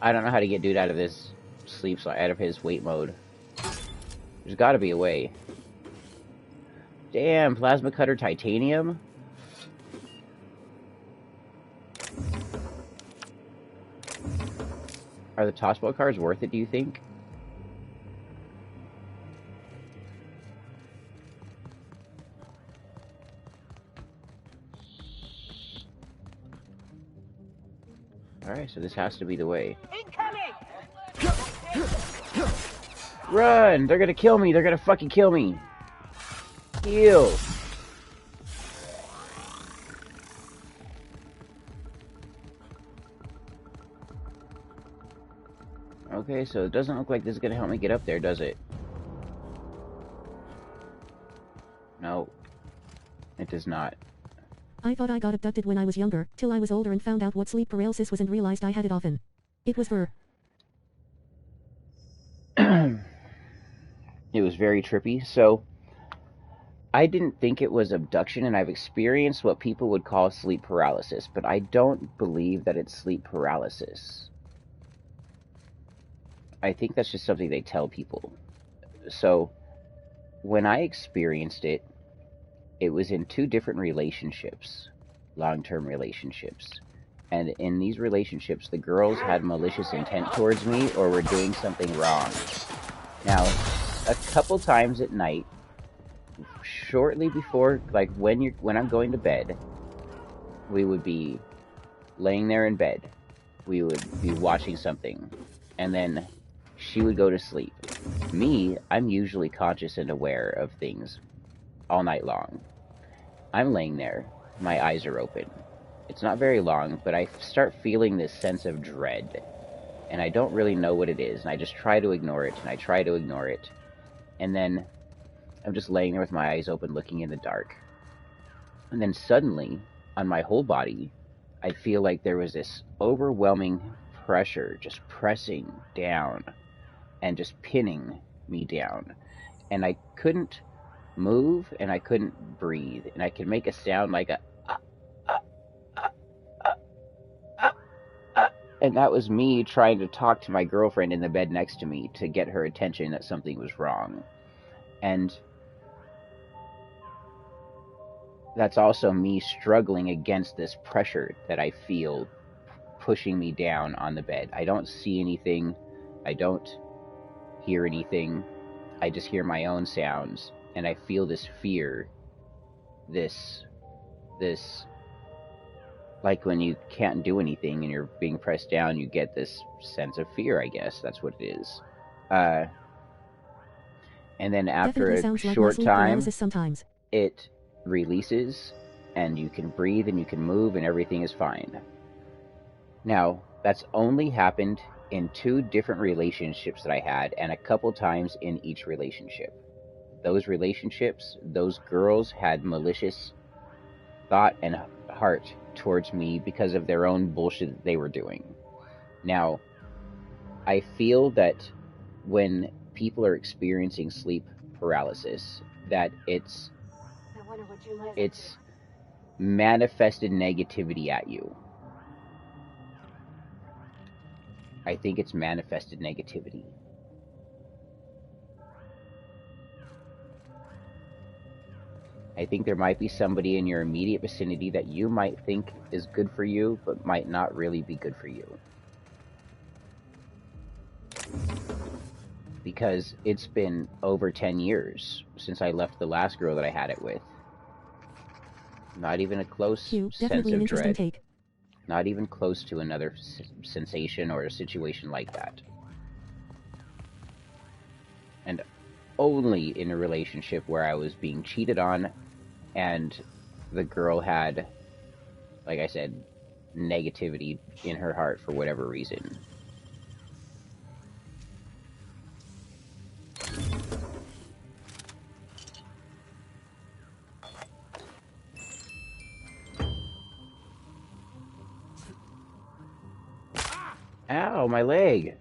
I don't know how to get dude out of this sleep, out of his wait mode. There's gotta be a way. Damn, plasma cutter titanium? Are the Tossball cards worth it, do you think? Alright, so this has to be the way. Run! They're gonna kill me! They're gonna fucking kill me! Heal! Okay, so it doesn't look like this is gonna help me get up there, does it? No. It does not. I thought I got abducted when I was younger, till I was older and found out what sleep paralysis was and realized I had it often. It was for... It was very trippy, so... I didn't think it was abduction, and I've experienced what people would call sleep paralysis, but I don't believe that it's sleep paralysis. I think that's just something they tell people. So, when I experienced it, it was in 2 different relationships, long-term relationships. And in these relationships, the girls had malicious intent towards me or were doing something wrong. Now, a couple times at night, shortly before, like when I'm going to bed, we would be laying there in bed. We would be watching something, and then she would go to sleep. Me, I'm usually conscious and aware of things all night long. I'm laying there, my eyes are open. It's not very long, but I start feeling this sense of dread, and I don't really know what it is, and I just try to ignore it, and I try to ignore it, and then I'm just laying there with my eyes open, looking in the dark. And then suddenly, on my whole body, I feel like there was this overwhelming pressure just pressing down and just pinning me down. And I couldn't move, and I couldn't breathe, and I could make a sound like a and that was me trying to talk to my girlfriend in the bed next to me to get her attention that something was wrong. And that's also me struggling against this pressure that I feel pushing me down on the bed. I don't see anything. I don't hear anything. I just hear my own sounds, and I feel this fear, this like when you can't do anything and you're being pressed down, you get this sense of fear, I guess. That's what it is. And then after a short time, sometimes it releases, and you can breathe and you can move and everything is fine. Now, that's only happened in 2 different relationships that I had, and a couple times in each relationship. Those relationships, those girls had malicious thought and heart towards me because of their own bullshit that they were doing. Now, I feel that when people are experiencing sleep paralysis, that it's manifested negativity at you. I think it's manifested negativity. I think there might be somebody in your immediate vicinity that you might think is good for you, but might not really be good for you. Because it's been over 10 years since I left the last girl that I had it with. Not even a close sense of dread. Take. Not even close to another sensation or a situation like that. And only in a relationship where I was being cheated on and the girl had, like I said, negativity in her heart for whatever reason. Ow, my leg.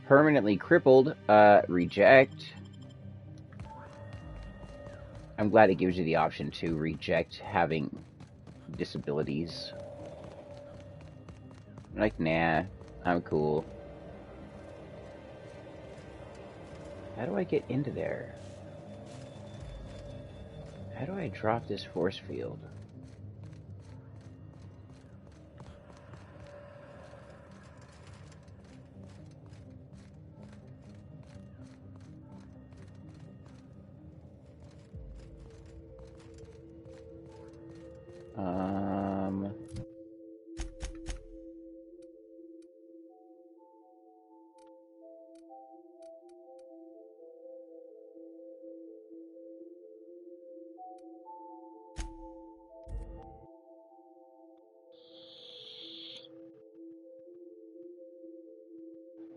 Permanently crippled. Reject. I'm glad it gives you the option to reject having disabilities. I'm like, nah, I'm cool. How do I get into there? How do I drop this force field?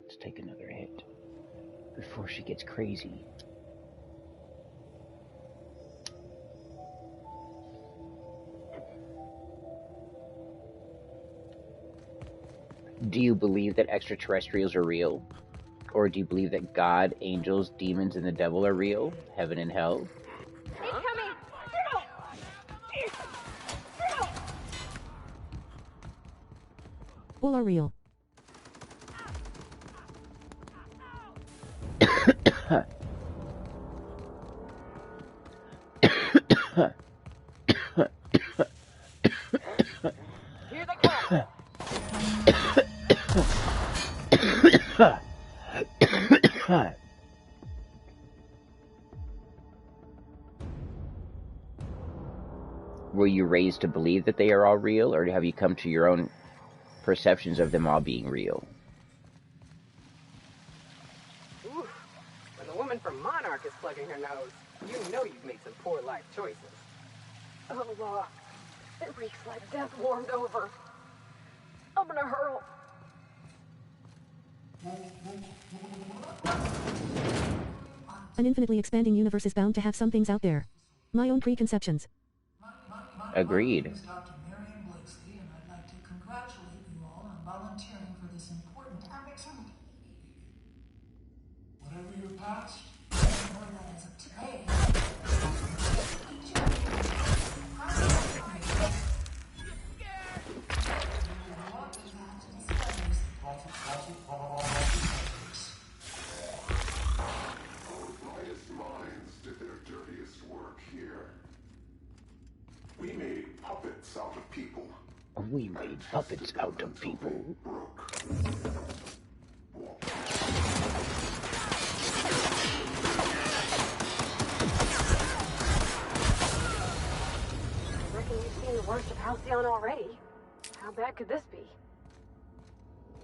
Let's take another hit before she gets crazy. Do you believe that extraterrestrials are real? Or do you believe that God, angels, demons, and the devil are real? Heaven and hell? All are real. Here they come. Were you raised to believe that they are all real, or have you come to your own perceptions of them all being real? Ooh, when the woman from Monarch is plugging her nose, you know you've made some poor life choices. Oh, Lord. It reeks like death warmed over. I'm gonna hurl. An infinitely expanding universe is bound to have some things out there. My own preconceptions. Agreed. Dr. Miriam Blakeslee, and I'd like to congratulate you all on volunteering for this important opportunity. Whatever your past, more than as of today. We made puppets out of people. We made puppets out of people. Reckon you've seen the worst of Halcyon already. How bad could this be?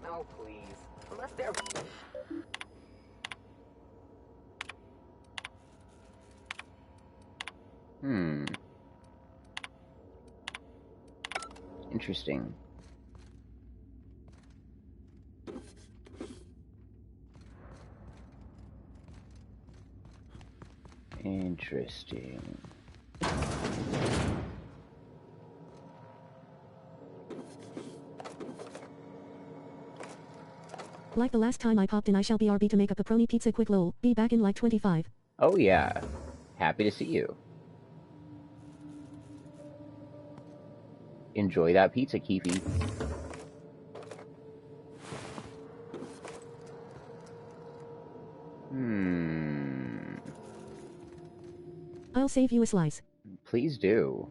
No, please. Unless they're... Interesting. Interesting. Like the last time I popped in, I shall BRB to make a pepperoni pizza quick lol. Be back in like 25. Oh yeah. Happy to see you. Enjoy that pizza, Keefy. I'll save you a slice. Please do.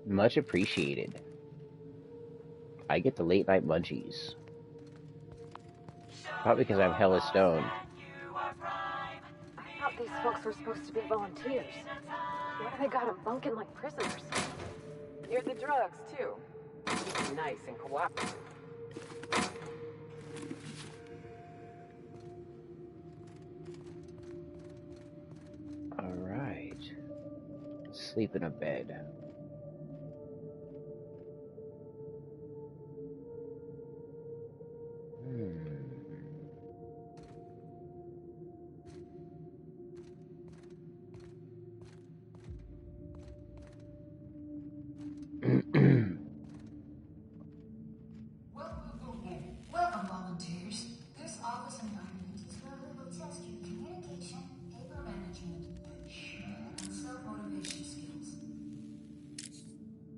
Much appreciated. I get the late night munchies. Probably because I'm hella stoned. I thought these folks were supposed to be volunteers. Why do they got them bunking like prisoners? You're the drugs, too. Keep nice and cooperative. Alright. Sleep in a bed. Welcome, volunteers. This office environment is where we will test your communication, paper management, and self-motivation skills.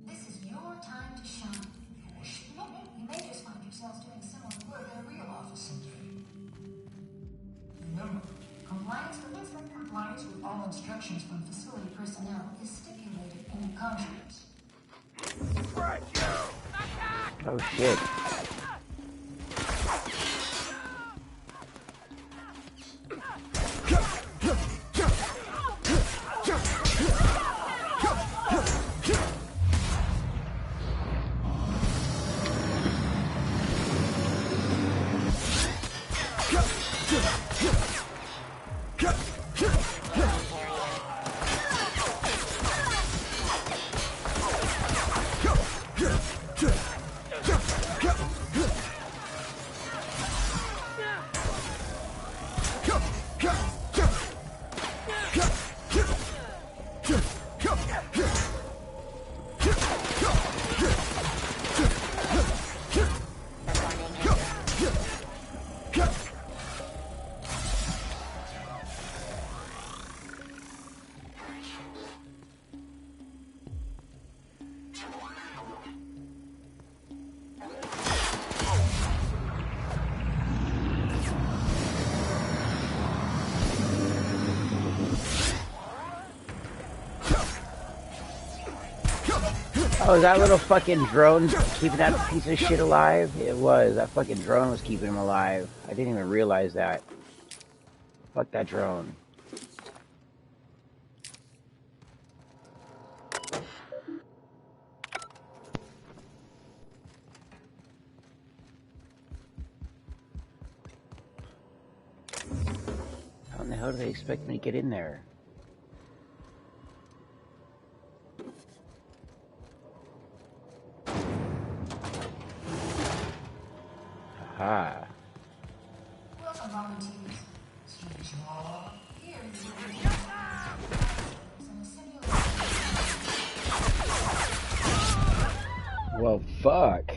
This is your time to shine. You may just find yourselves doing similar work in a real office someday. Remember, compliance with all instructions from facility personnel is stipulated in the contracts. Oh shit. Oh, is that little fucking drone keeping that piece of shit alive? It was. That fucking drone was keeping him alive. I didn't even realize that. Fuck that drone. How in the hell do they expect me to get in there? Ah. Welcome, volunteers. Here is Well, fuck.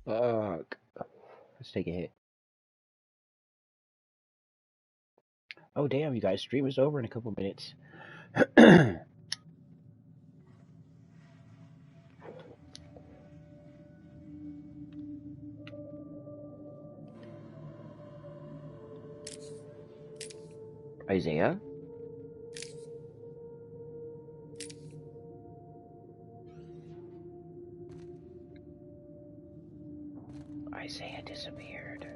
Fuck. Let's take a hit. Oh, damn, you guys. Stream is over in a couple minutes. Isaiah? Isaiah disappeared.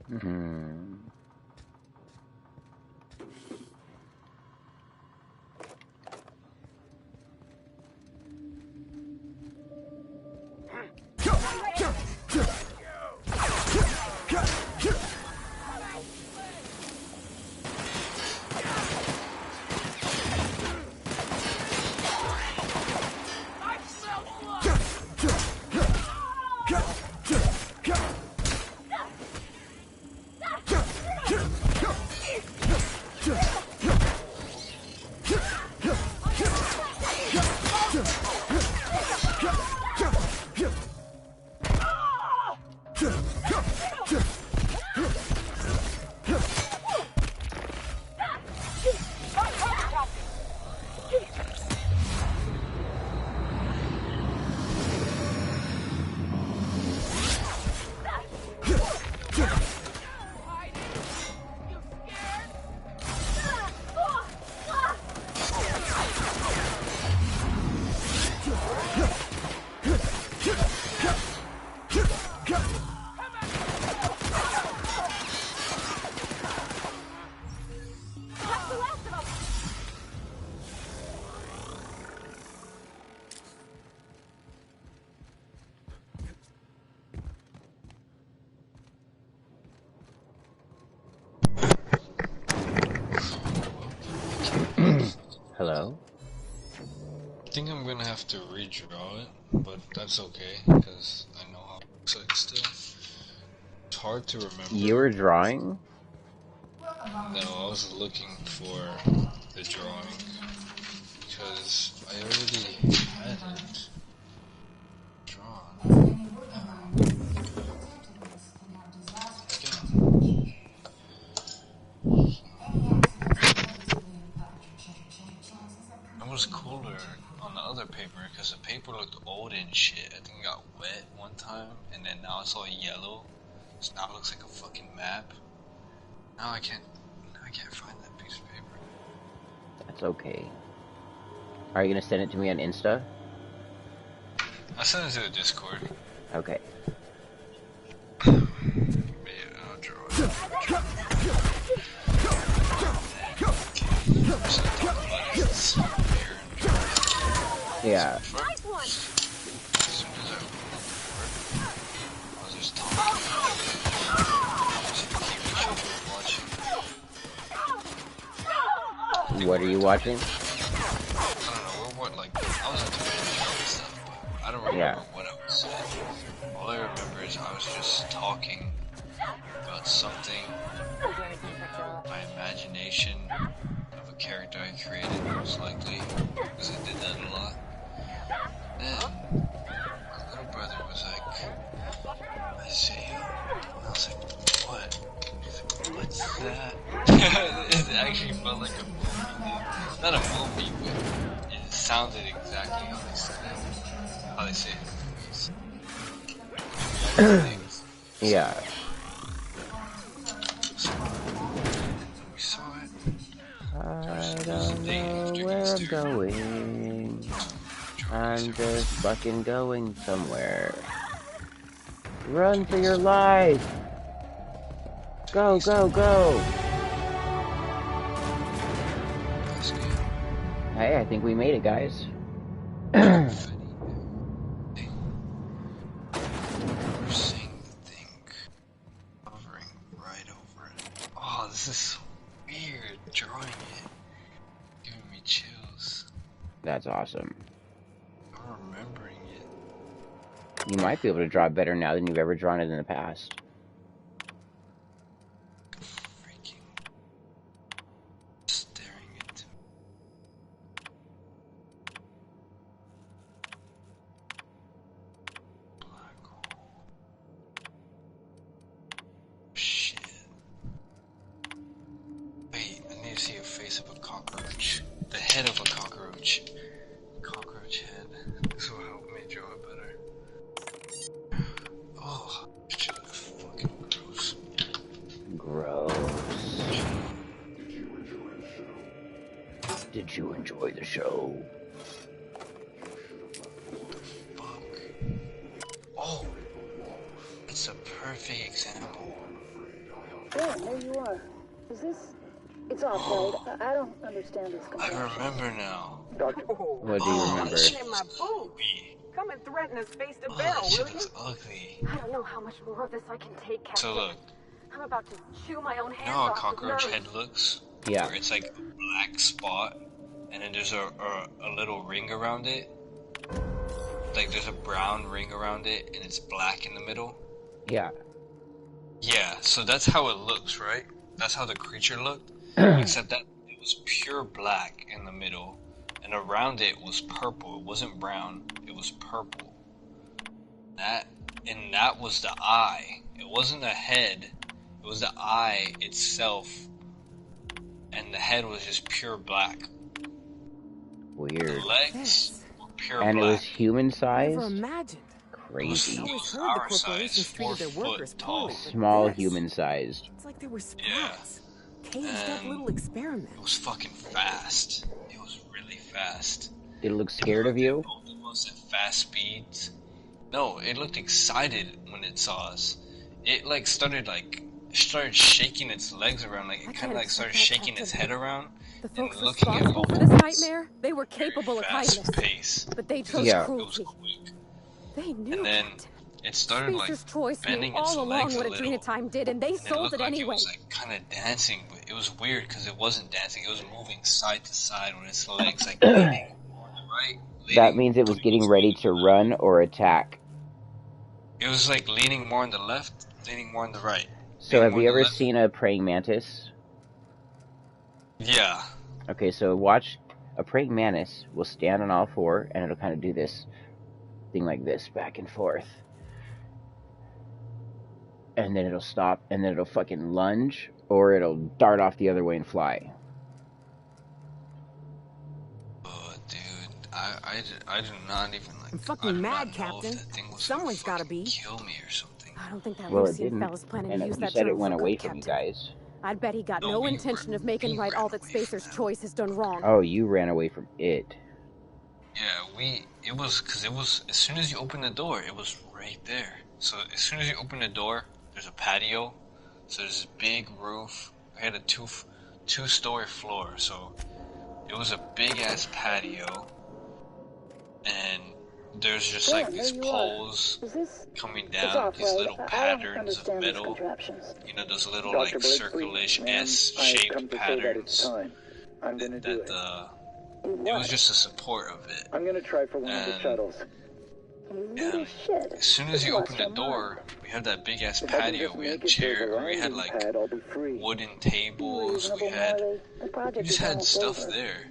Hmm. Hello? I think I'm gonna have to redraw it, but that's okay, because I know how it looks like still. It's hard to remember. You were drawing? No, I was looking for the drawing, because I already had it drawn. It was cooler on the other paper because the paper looked old and shit. I think it got wet one time and then now it's all yellow. So now it looks like a fucking map. Now I can't find that piece of paper. That's okay. Are you gonna send it to me on Insta? I'll send it to the Discord. Okay. Yeah, I'll draw it. Yeah. What are you watching? I don't know, I was into and stuff, but I don't remember what I was saying. All I remember is I was just talking about something, my imagination of a character I created, most likely, because I did that a lot. Then, my little brother was like, I was like, what? He's like, what's that? It actually felt like a movie. Not a movie, but it sounded exactly how they said it. How they say it in movies. Yeah. We saw it. I don't know where I'm going. I'm just fucking going somewhere. Run for your life! Go, go, go! Hey, I think we made it, guys. We're seeing the thing hovering right over it. Oh, this is so weird, drawing it. Giving me chills. That's awesome. I'm remembering it. You might be able to draw better now than you've ever drawn it in the past. Did you enjoy the show? Oh, it's a perfect example Yeah, there you are. Is this... It's off, right? I don't understand this. I remember now. What do you remember? In my boots. Come and threaten us face to barrel, will you? Looks ugly. I don't know how much more of this I can take, Captain. So look. I'm about to chew my own hands You know how a off cockroach with head looks? Yeah. Where it's like a black spot, and then there's a little ring around it. Like there's a brown ring around it, and it's black in the middle. Yeah. Yeah, so that's how it looks, right? That's how the creature looked. Except that it was pure black in the middle, and around it was purple. It wasn't brown, it was purple. That was the eye. It wasn't the head, it was the eye itself. And the head was just pure black. Weird. The legs were pure and black. It was human sized? Never imagined. Crazy. It was our size, 4 foot tall. Small human sized. It's like they were sprats. Yeah. Caged up little experiments. It was fucking fast. It was really fast. Did it look scared of you? Both of us at fast speeds. No, it looked excited when it saw us. It started shaking its legs around, like it kind of started shaking its head around and looking at both for this nightmare, they were capable of fast kindness, pace. but they chose cruelty. It was quick. They knew. And then it started bending its all along legs what a little. Adrena Time did, and they sold it anyway. It was kind of dancing, but it was weird because it wasn't dancing. It was moving side to side with its legs leaning more on the right. That means it was getting ready to run or attack. It was leaning more on the left, leaning more on the right. So have you ever seen a praying mantis? Yeah. Okay, so watch. A praying mantis will stand on all four, and it'll kind of do this thing like this, back and forth. And then it'll stop, and then it'll fucking lunge, or it'll dart off the other way and fly. Oh, dude, I do not even I'm fucking mad, Captain. Someone's gotta be. Kill me or something. I don't think that Well, it Lucian didn't. fella's planning And to use you that said term it went for away good, from you Captain. guys. I'd bet he got no intention of making right all that Spacer's Choice has done wrong. Oh, you ran away from it. Yeah, it was, as soon as you open the door, it was right there. So as soon as you open the door, there's a patio, so there's this big roof. We had a two-story floor, so it was a big-ass patio, and there's just these poles coming down, these little patterns of metal, those little circulish S-shaped patterns it was just the support of it. I'm gonna try for one of the shuttles. And as soon as you open the door, we had that big ass patio. We had chairs, we had wooden tables. We just had stuff there.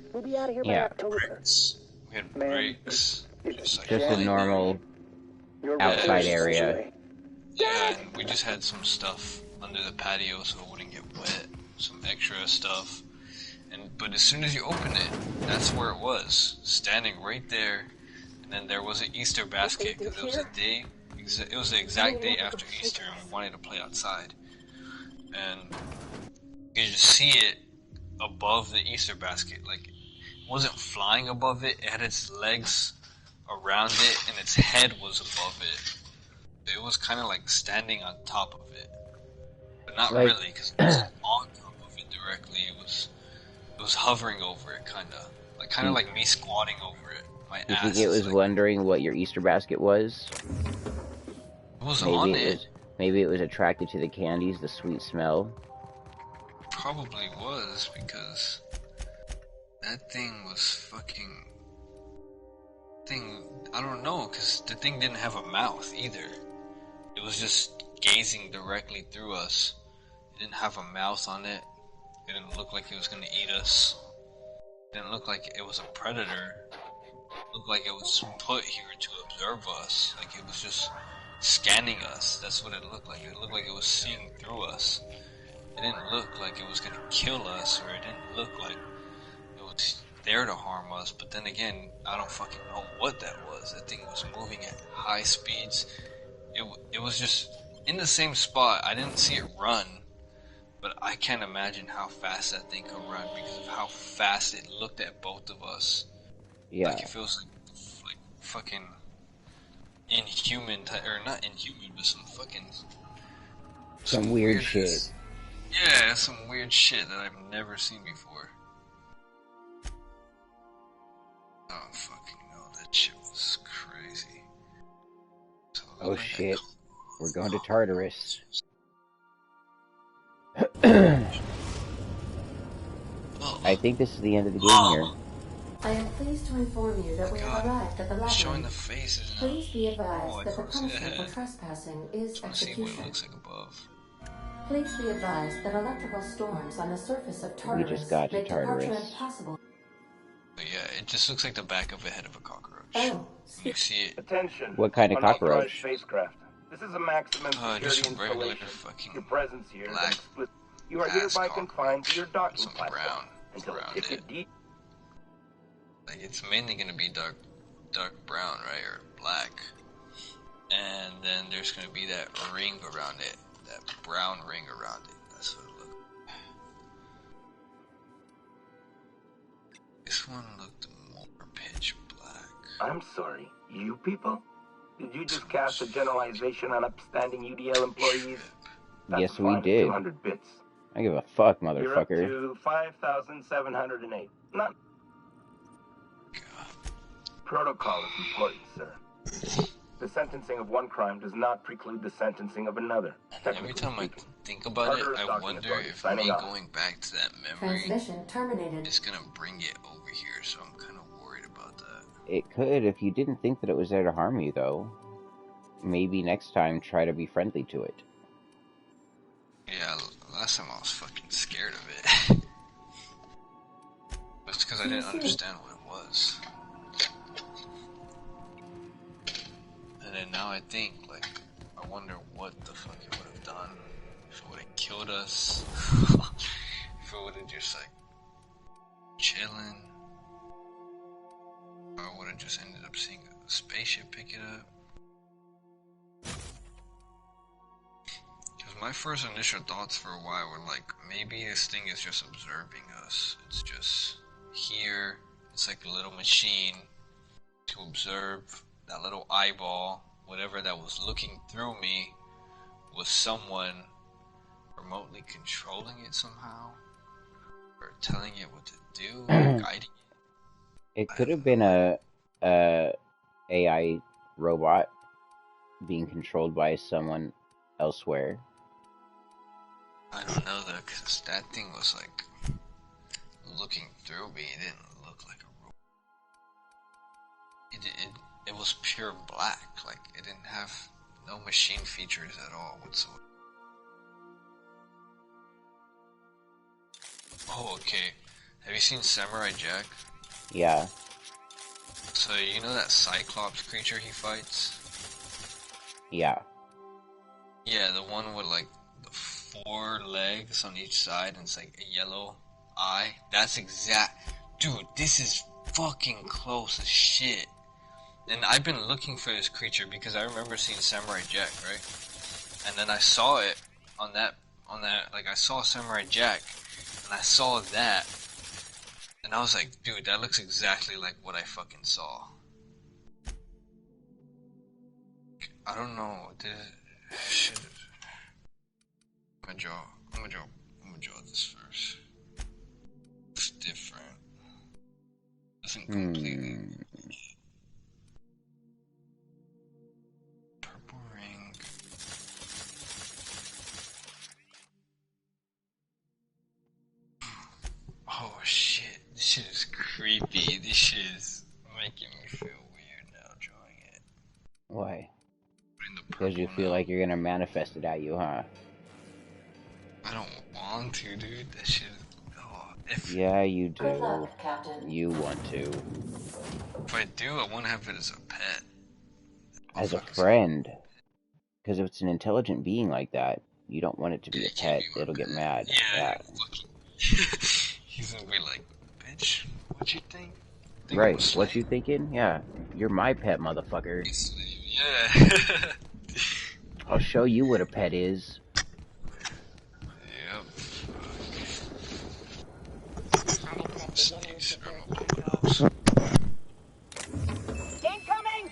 Yeah. Bricks. We had bricks. Just a normal outside area. Yeah, and we just had some stuff under the patio so it wouldn't get wet. Some extra stuff. But as soon as you open it, that's where it was, standing right there. And then there was an Easter basket because it was a day. It was the exact day after Easter, and we wanted to play outside. And you could just see it above the Easter basket. It wasn't flying above it. It had its legs around it, and its head was above it. It was kind of standing on top of it, but not really because it wasn't on top of it directly. It was hovering over it, kind of like me squatting over it. My You ass think it was wondering what your Easter basket was? It was on it. Maybe it was attracted to the candies, the sweet smell. Probably was, because that thing was fucking... I don't know, because the thing didn't have a mouth either. It was just gazing directly through us. It didn't have a mouth on it. It didn't look like it was gonna eat us. It didn't look like it was a predator. It looked like it was put here to observe us. It was just scanning us. That's what it looked like. It looked like it was seeing through us. It didn't look like it was gonna kill us, or it didn't look like it was there to harm us. But then again, I don't fucking know what that was. That thing was moving at high speeds. It was just in the same spot. I didn't see it run. But I can't imagine how fast that thing could run because of how fast it looked at both of us. Yeah. It feels like fucking inhuman, or not inhuman, but some fucking... Some weird shit. Yeah, that's some weird shit that I've never seen before. Oh, fucking no, that shit was crazy. So, oh shit. We're going to Tartarus. I think this is the end of the game here. I am pleased to inform you that we have arrived at the labyrinth. Showing the faces now. Please be advised that the punishment for trespassing is execution. See what it looks like above. Please be advised that electrical storms on the surface of Tartarus we just got to make Tartarus. departure impossible. But yeah, it just looks like the back of the head of a cockroach. Oh, you see it. Attention. What kind of cockroach? Spacecraft. This is a maximum security installation. Your presence here is explicit. You are hereby confined to your docking platform until it deep. Like it's mainly gonna be dark brown, right, or black, and then there's gonna be that ring around it, that brown ring around it. That's what it looked like. This one looked more pitch black. I'm sorry, you people? Did you just cast a generalization on upstanding UDL employees? That's yes, we did. 200 bits. I give a fuck, motherfucker. You're up to 5,708. Not. Protocol is important, sir. The sentencing of one crime does not preclude the sentencing of another. Every time I think about it, I wonder if me going back to that memory is gonna bring it over here, so I'm kind of worried about that. It could if you didn't think that it was there to harm you, though. Maybe next time try to be friendly to it. Yeah, last time I was fucking scared of it. It's because I didn't understand what it was. And then now I think, like, I wonder what the fuck it would have done. If it would have killed us. If it would have just, like, chilling. Or I would have just ended up seeing a spaceship pick it up. Because my first initial thoughts for a while were like, maybe this thing is just observing us. It's just here. It's like a little machine to observe. That little eyeball, whatever that was looking through me, was someone remotely controlling it somehow, or telling it what to do, guiding it. It could have been a AI robot being controlled by someone elsewhere. I don't know though, because that thing was like looking through me. It didn't look like a robot. It was pure black, like it didn't have no machine features at all whatsoever. Oh, okay. Have you seen Samurai Jack? Yeah. So you know that Cyclops creature he fights? Yeah. Yeah, the one with like the 4 legs on each side and it's like a yellow eye. That's exact. Dude, this is fucking close as shit. And I've been looking for this creature because I remember seeing Samurai Jack, right? And then I saw it on that, like I saw Samurai Jack, and I saw that, and I was like, dude, that looks exactly like what I fucking saw. I don't know, shit. I'm gonna draw this first. It's different. Doesn't completely. Oh shit, this shit is creepy. This shit is making me feel weird now drawing it. Why? Because you feel like you're gonna manifest it at you, huh? I don't want to, dude. That shit is... Oh, yeah, you do. Good luck, Captain. You want to. If I do, I want to have it as a pet. As a friend. Because if it's an intelligent being like that, you don't want it to be a pet. It'll get mad. Yeah. He's gonna be like, bitch, what you think? Right, what you thinking? Yeah, you're my pet, motherfucker. Yeah. I'll show you what a pet is. Yep. Incoming!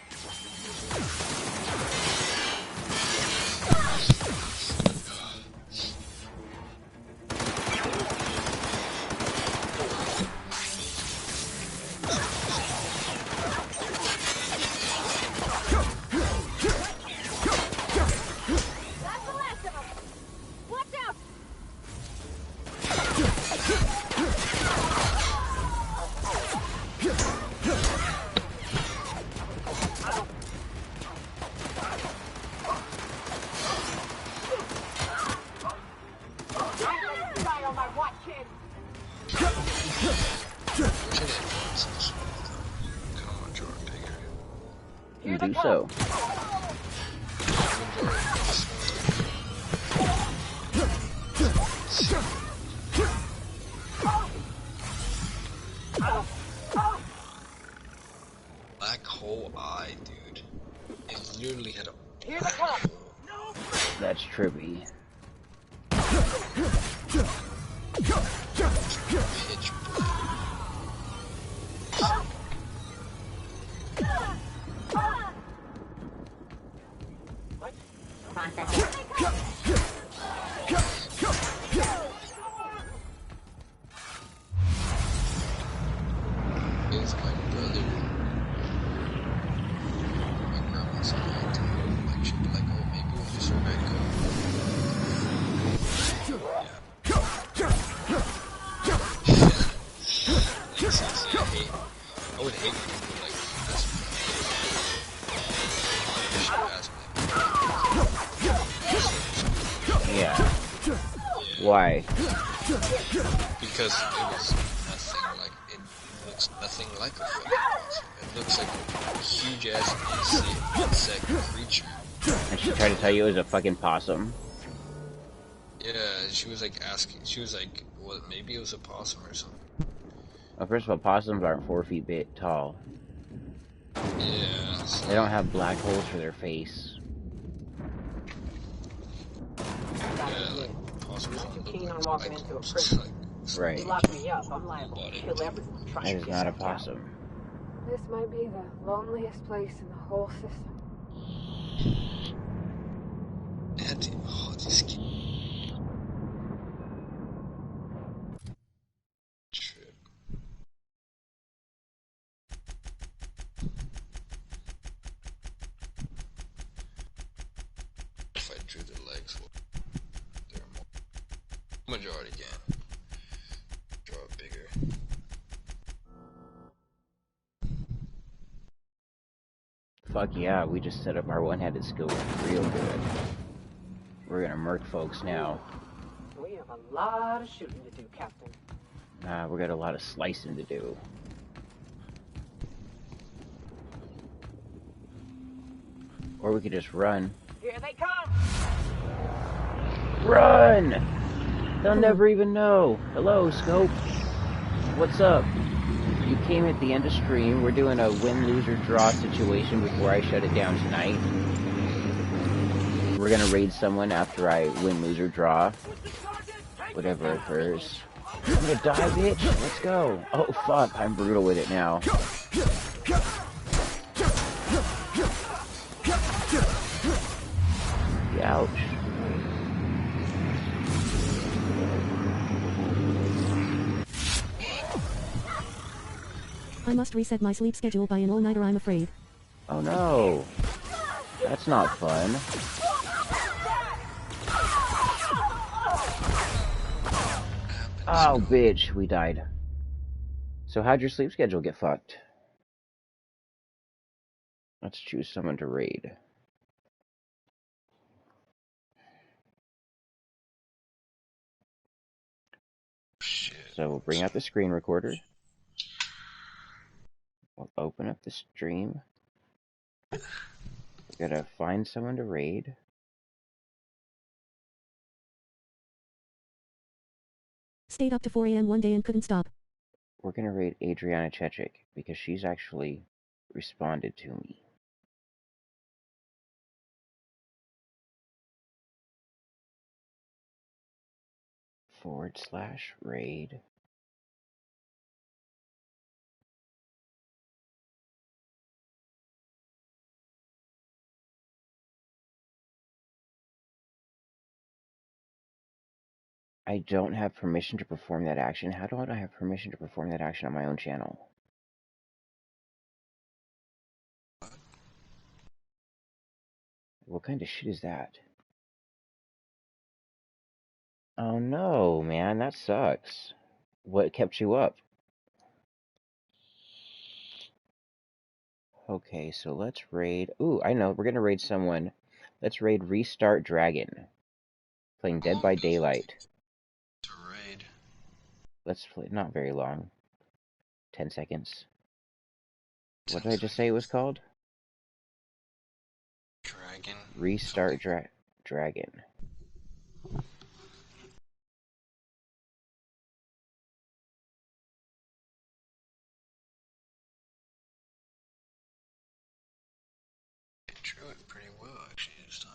do so. Black hole eye, dude. It literally had a. Here they come. That's trippy. Pitch black. Is my brother. My grandma's like, she'd be like, oh, maybe we'll just red I would hate people like this. Yeah. Why? Because it was nothing like it looks nothing like a fucking possum. It looks like a huge ass insect creature. And she tried to tell you it was a fucking possum. Yeah, she was like asking. She was like, "Well, maybe it was a possum or something." Well, first of all, possums aren't 4 feet tall. Yeah. So they don't have black holes for their face. Yeah, like possums Not too don't keen look on like walking into a prison. Right. You lock me up, I'm liable to kill everyone trying That to is get not a some out. possum. This might be the loneliest place in the whole system. Auntie, oh, this kid. Trip. If I drew the legs, they're more. Majority again. Draw it bigger. Fuck yeah, we just set up our one-handed skill real good. We're gonna murk folks now. We have a lot of shooting to do, Captain. Nah, we got a lot of slicing to do. Or we could just run. Here they come! Run! They'll never even know. Hello, Scope. What's up? You came at the end of stream. We're doing a win, lose, or draw situation before I shut it down tonight. We're gonna raid someone after I win, lose, or draw. Whatever occurs. I'm gonna die, bitch. Let's go. Oh, fuck. I'm brutal with it now. Ouch. I must reset my sleep schedule by an all-nighter, I'm afraid. Oh no. That's not fun. Oh, bitch, we died. So how'd your sleep schedule get fucked? Let's choose someone to raid. Shit. So we'll bring out the screen recorder. We'll open up the stream. We're gonna find someone to raid. Stayed up to 4 a.m. one day and couldn't stop. We're gonna raid Adriana Chechik because she's actually responded to me. /raid. I don't have permission to perform that action. How don't I have permission to perform that action on my own channel? What kind of shit is that? Oh no, man, that sucks. What kept you up? Okay, so let's raid. Ooh, I know, we're gonna raid someone. Let's raid Restart Dragon. Playing Dead by Daylight. To raid. Let's play, not very long. 10 seconds. What did I just say it was called? Dragon. Restart Dragon. It drew it pretty well, actually, this time.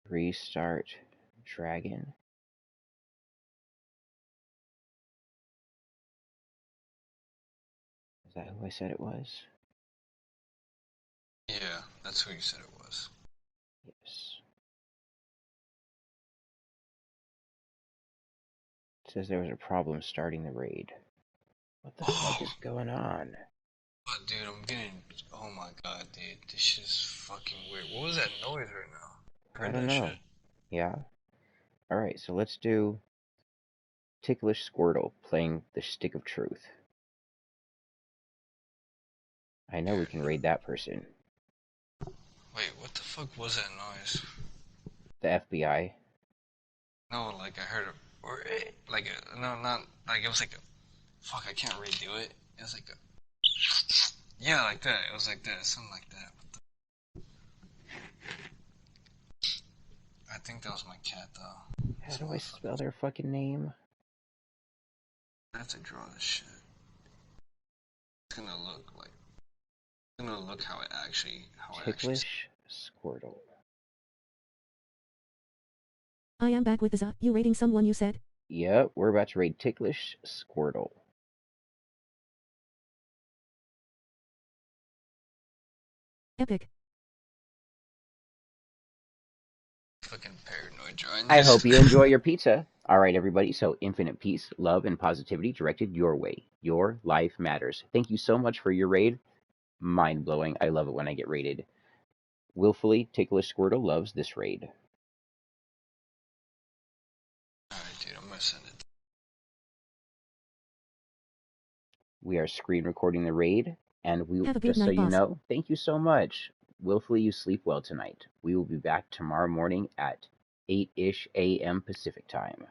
Restart Dragon. Is that who I said it was? Yeah, that's who you said it was. Yes. It says there was a problem starting the raid. What the fuck is going on? What, dude, I'm getting... Oh my god, dude. This shit's fucking weird. What was that noise right now? I don't know. Shit. Yeah? Alright, so let's do Ticklish Squirtle playing the Stick of Truth. I know we can raid that person. Wait, what the fuck was that noise? The FBI. No, like I heard a... Or, like, no, not... Like, it was like a... Fuck, I can't redo it. It was like a... Yeah, like that. It was like that. Something like that. I think that was my cat, though. How do I spell their fucking name? I have to draw this shit. It's gonna look like... It's gonna look how it actually... Ticklish Squirtle. I am back with the za. You raiding someone, you said? Yep, we're about to raid Ticklish Squirtle. Epic. Fucking paranoid drawing. I hope you enjoy your pizza. Alright, everybody, so infinite peace, love, and positivity directed your way. Your life matters. Thank you so much for your raid. Mind-blowing. I love it when I get raided. Willfully, Ticklish Squirtle loves this raid. Alright, dude, I'm gonna send it. We are screen recording the raid, and we Have a good just night, so you boss. know, thank you so much. Willfully, you sleep well tonight. We will be back tomorrow morning at 8-ish a.m. Pacific time.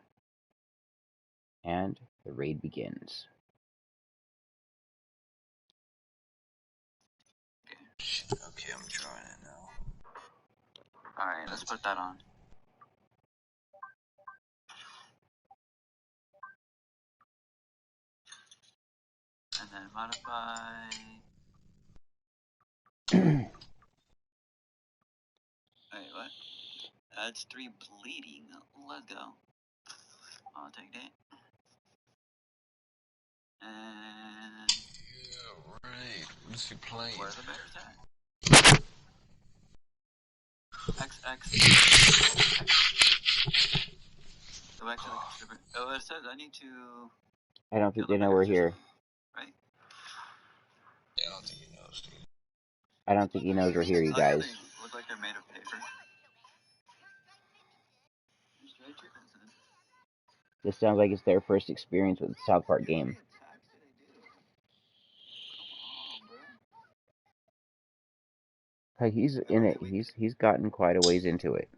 And the raid begins. Okay, I'm drawing it now. Alright, let's put that on. And then modify... Wait, what? That's 3 bleeding. Let's go. I'll take that. And... Yeah, right. What's he playing? Where the bears at? XX. Go back to the consumer. Oh, it says I need to... I don't think they know we're here. Right? Yeah, I don't think he knows, dude. I don't think he knows we're here, you guys. They look like they're made of paper. This sounds like it's their first experience with the South Park game. Like, he's in it. He's gotten quite a ways into it.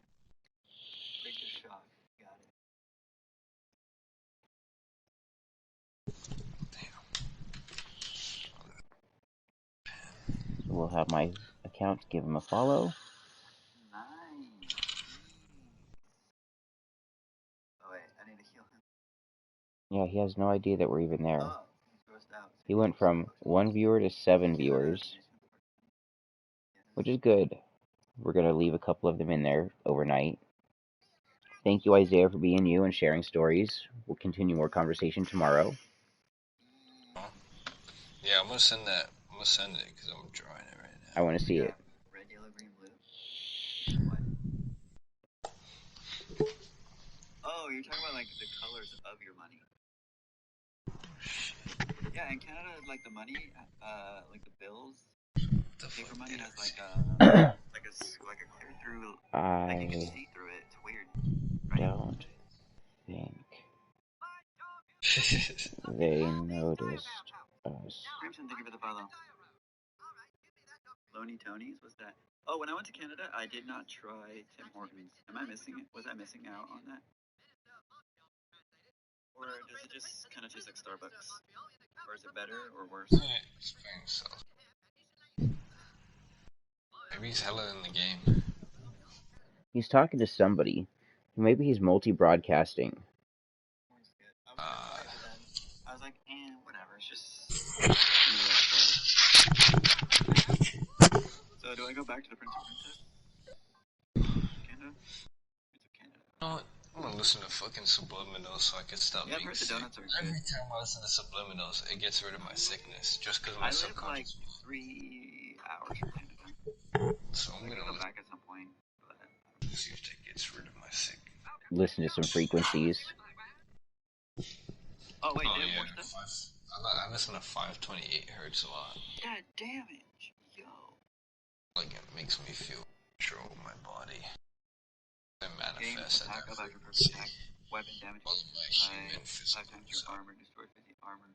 So we'll have my account, give him a follow. Nice. Oh wait, I need to heal him. Yeah, he has no idea that we're even there. Oh, he's grossed out. He went from 1 viewer to 7 viewers, which is good. We're going to leave a couple of them in there overnight. Thank you, Isaiah, for being you and sharing stories. We'll continue more conversation tomorrow. Yeah, I'm gonna send that. I'm gonna send it because I'm drawing it right now. I want to see it. Red, yellow, green, blue. What? Oh, you're talking about like the colors of your money. Yeah, in Canada, like the money, like the bills, the paper money has like a like a clear through. Like you can see through it. It's weird. Right? Don't think they noticed us. Crimson, thank you for the follow. Lonely Tony's, what's that? Oh, when I went to Canada, I did not try Tim Hortons. Am I missing it? Was I missing out on that? Or does it just kind of taste like Starbucks? Or is it better or worse? Maybe he's hella in the game. He's talking to somebody. Maybe he's multi-broadcasting. I was like, whatever, it's just... So do I go back to the Prince of Princess? Canada? No, I'm gonna listen to fucking Subliminals so I can stop being sick. Every time I listen to Subliminals, it gets rid of my sickness, just because my subconscious... I live like 3 hours from Canada. So I'm gonna go back at some point. See if it gets rid of my sickness. Listen to some frequencies. Oh wait, I listen to 528 hertz a lot. God damn it, yo. Like it makes me feel control of my body. I manifest attack of attack, weapon damage by 5 times your armor, destroy 50 armor.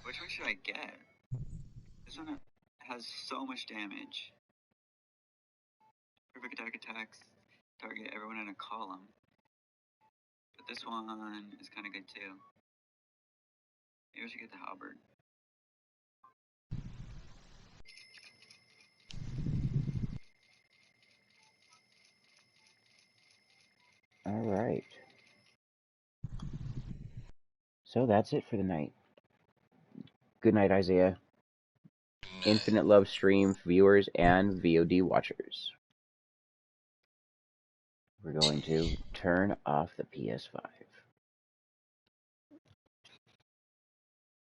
Which one should I get? This one has so much damage. Perfect attack attacks target everyone in a column. But this one is kind of good too. Maybe I should get the halberd. Alright. So that's it for the night. Good night, Isaiah. Infinite Love stream viewers and VOD watchers. We're going to turn off the PS5.